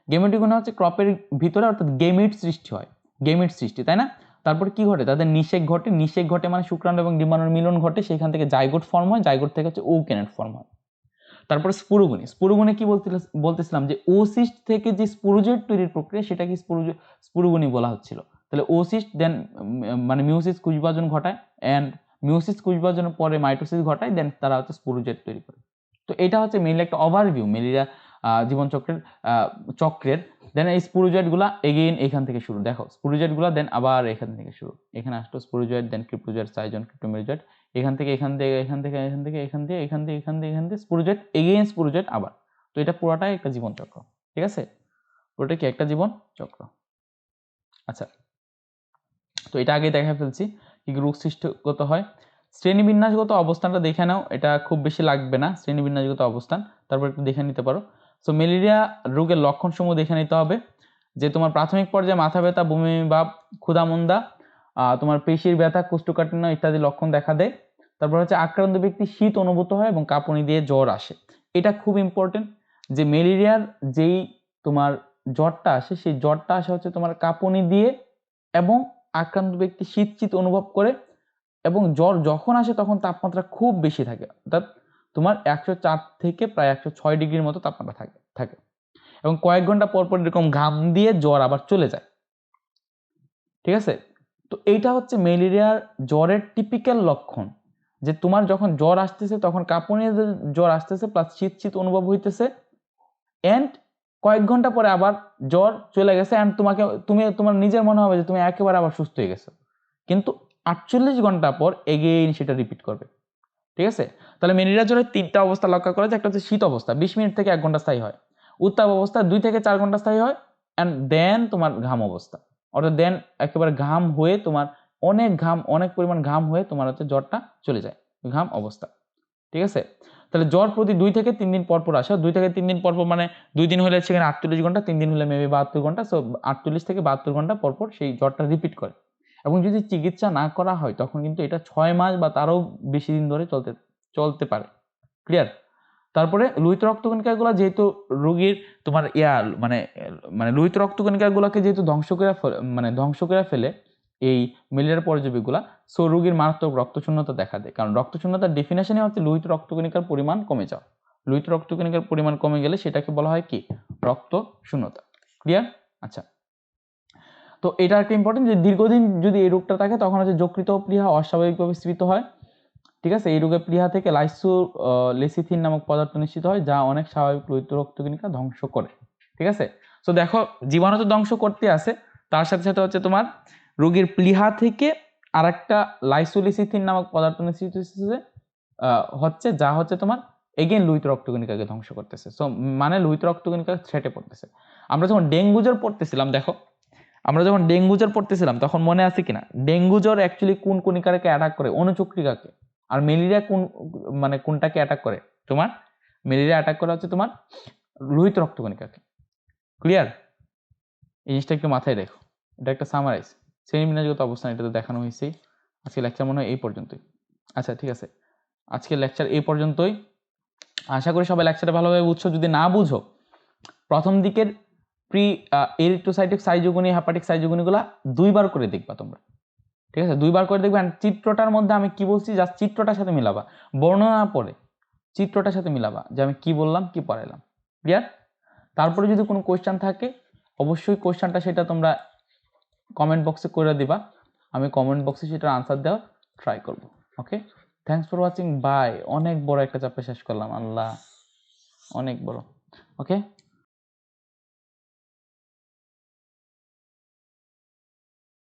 গেমেটুকুনে হচ্ছে ক্রপের ভিতরে, অর্থাৎ গেমিট সৃষ্টি হয়, গেমিট সৃষ্টি, তাই না? তারপর কি ঘটে, তাদের নিষেক ঘটে, নিষেক ঘটে মানে শুক্রাণু এবং ডিম্বাণুর মিলন ঘটে, সেখান থেকে জাইগোট ফর্ম হয়, জাইগোট থেকে হচ্ছে ওকেনেট ফর্ম হয়। তারপরে স্পুরুগুনি, স্পুরুগুনি কি বলতেছিলাম যে ওসিস্ট থেকে যে স্পুরুজয়েড তৈরির প্রক্রিয়া সেটাকে স্পুরুগুনি বলা হচ্ছিল। তাহলে ওসিস্ট দেন মানে মিউসিস কুশবিভাজন ঘটায়, অ্যান্ড মিউসিস কুশবিভাজনের পরে মাইটোসিস ঘটায়, দেন তারা হচ্ছে স্পুরুজয়েড তৈরি করে। তো এটা হচ্ছে মেইনলি একটা ওভারভিউ ম্যালেরিয়া চক্রের। দেন এই স্পুরুজয়েডগুলা এগেইন এখান থেকে শুরু, দেখো স্পুরুজয়েডগুলা দেন আবার এখান থেকে শুরু, এখানে আসলো স্পুরুজয়েড, দেন ক্রিপ্টোজয়েড, সাইজন, ক্রিপ্টোমেরোজয়েড, এখান থেকে এখান থেকে এখান থেকে এখান থেকে এখান থেকে এখান থেকে এখান থেকে এখান থেকে স্পুরুজয়েড, এগেইন স্পুরুজয়েড আবার। তো এটা পুরোটাই একটা জীবন চক্র, ঠিক আছে? পুরোটা কি একটা জীবন চক্র। আচ্ছা, তো এটা আগে দেখা ফেলছি কি রোগ সৃষ্টিগত হয়। শ্রেণীবিন্যাসগত অবস্থানটা দেখে নাও, এটা খুব বেশি লাগবে না, শ্রেণীবিন্যাসগত অবস্থান তারপর একটু দেখে নিতে পারো। সো ম্যালেরিয়া রোগের লক্ষণসমূহ দেখে নিতে হবে, যে তোমার প্রাথমিক পর্যায়ে মাথা ব্যথা, বমি ভাব, ক্ষুধামন্দা, তোমার পেশির ব্যথা, কোষ্ঠকাঠিন্য ইত্যাদি লক্ষণ দেখা দেয়। তারপর হচ্ছে আক্রান্ত ব্যক্তি শীত অনুভূত হয় এবং কাঁপুনি দিয়ে জ্বর আসে। এটা খুব ইম্পর্টেন্ট, যে ম্যালেরিয়ার যেই তোমার জ্বরটা আসে, সেই জ্বরটা আসে হচ্ছে তোমার কাঁপুনি দিয়ে, এবং আক্রান্ত ব্যক্তি শীত শীত অনুভব করে, এবং জ্বর যখন আসে তখন তাপমাত্রা খুব বেশি থাকে, অর্থাৎ তোমার 104 থেকে প্রায় 106 ডিগ্রির মতো তাপমাত্রা থাকে এবং কয়েক ঘন্টা পর পর এরকম ঘাম দিয়ে জ্বর আবার চলে যায়, ঠিক আছে? তো এইটা হচ্ছে ম্যালেরিয়ার জ্বরের টিপিক্যাল লক্ষণ, যে তোমার যখন জ্বর আসতেছে তখন কাঁপুনি জ্বর আসতেছে, প্লাস শীত শীত অনুভব হইতেছে, এন্ড কয়েক ঘন্টা পরে আবার জ্বর চলে গেছে, এন্ড তোমার নিজের মনে হবে যে তুমি একেবারে আবার সুস্থ হয়ে গেছো, কিন্তু 48 ঘন্টা পর এগেইন সেটা রিপিট করবে, ঠিক আছে? তাহলে ম্যালেরিয়া জ্বরের 3টা অবস্থা লক্ষ্য করা যায়। একটা হচ্ছে শীত অবস্থা, 20 মিনিট থেকে 1 ঘন্টা স্থায়ী হয়। উত্তাপ অবস্থা 2 থেকে 4 ঘন্টা স্থায়ী হয়, এন্ড দেন তোমার ঘাম অবস্থা, অর্থাৎ দেন একেবারে ঘাম হয়ে তোমার অনেক পরিমাণ ঘাম হয়ে তোমার হচ্ছে জ্বরটা চলে যায়, ঘাম অবস্থা, ঠিক আছে? তাহলে জ্বর প্রতি 2 থেকে 3 দিন পর পর আসে, 2 থেকে 3 দিন পর পর মানে 2 দিন হলে সেখানে 48 ঘন্টা, 3 দিন হলে মেবি 72 ঘন্টা, সো 48 থেকে 72 ঘন্টা পর পর সেই জ্বরটা রিপিট করে। এবং যদি চিকিৎসা না করা হয় তখন কিন্তু এটা 6 মাস বা তারও বেশি দিন ধরে চলতে পারে, ক্লিয়ার? তারপরে লোহিত রক্তকণিকাগুলো যেহেতু রোগীর তোমার মানে মানে লোহিত রক্তকণিকাগুলোকে যেহেতু ধ্বংস করে ফেলে এই ম্যালেরিয়ার পরজীবীগুলা, সো রোগীর মারাত্মক রক্তশূন্যতা দেখা দেয়, কারণ রক্তশূন্যতার ডেফিনেশনই হচ্ছে লোহিত রক্তকণিকার পরিমাণ কমে যাওয়া। লোহিত রক্তকণিকার পরিমাণ কমে গেলে সেটাকে বলা হয় কি, রক্তশূন্যতা, ক্লিয়ার? আচ্ছা, তো এটা একটা ইম্পর্টেন্ট, যে দীর্ঘদিন যদি এই রোগটা থাকে তখন হচ্ছে যকৃত প্লীহা অস্বাভাবিকভাবে স্ফীত হয়, ঠিক আছে? এই রোগের প্লীহা থেকে লাইসোলেসিথিন নামক পদার্থ নিশ্চিত হয়, যা অনেক স্বাভাবিক লোহিত রক্তকণিকা ধ্বংস করে, ঠিক আছে? সো দেখো, জীবাণু তো ধ্বংস করতে আছে, তার সাথে সাথে হচ্ছে তোমার রোগীর প্লীহা থেকে আরেকটা লাইসোলেসিথিন নামক পদার্থ নিশ্চিত হচ্ছে, যা হচ্ছে তোমার এগেইন লোহিত রক্তকণিকাকে ধ্বংস করতেছে। সো মানে লোহিত রক্তকণিকা থ্রেটে পড়তেছে। আমরা যখন ডেঙ্গু জ্বর পড়তেছিলাম, দেখো আমরা যখন ডেঙ্গু জ্বর পড়তেছিলাম তখন মনে আছে কিনা, ডেঙ্গু জ্বর অ্যাকচুয়ালি কোন কণিকাকে অ্যাটাক করে, অনুচক্রিকাকে। আর ম্যালেরিয়া কোনটাকে অ্যাটাক করে, তোমার ম্যালেরিয়া অ্যাটাক করা হচ্ছে তোমার লোহিত রক্তকণিকাকে, ক্লিয়ার? এই জিনিসটা একটু মাথায় রেখো, এটা একটা সামারাইজ শ্রেণীবিন্যাসগত অবস্থান, এটা তো দেখানো হয়েছেই। আজকে লেকচার মনে হয় এই পর্যন্তই। আচ্ছা ঠিক আছে, আজকের লেকচার এই পর্যন্তই। আশা করি সবাই লেকচারটা ভালোভাবে বুঝছো। যদি না বুঝো প্রথম দিকের প্রি এরিথ্রোসাইটিক সাইজোগনি হেপাটিক সাইজোগনিগুলা 2বার করে দেখবা তোমরা, ঠিক আছে? 2বার করে দেখবে। এন্ড চিত্রটার মধ্যে আমি কি বলছি জাস্ট চিত্রটার সাথে মিলাবা, বর্ণনা পরে চিত্রটার সাথে মিলাবা যে আমি কি বললাম কি পড়াইলাম। ক্লিয়ার? তারপরে যদি কোনো কোয়েশ্চেন থাকে অবশ্যই কোয়েশ্চেনটা সেটা তোমরা কমেন্ট বক্সে করে দিবা, আমি কমেন্ট বক্সে সেটার আনসার দেওয়ার ট্রাই করব। ওকে, থ্যাঙ্কস ফর ওয়াচিং, বাই। অনেক বড় একটা চ্যাপ্টার শেষ করলাম, আল্লাহ, অনেক বড়। ওকে।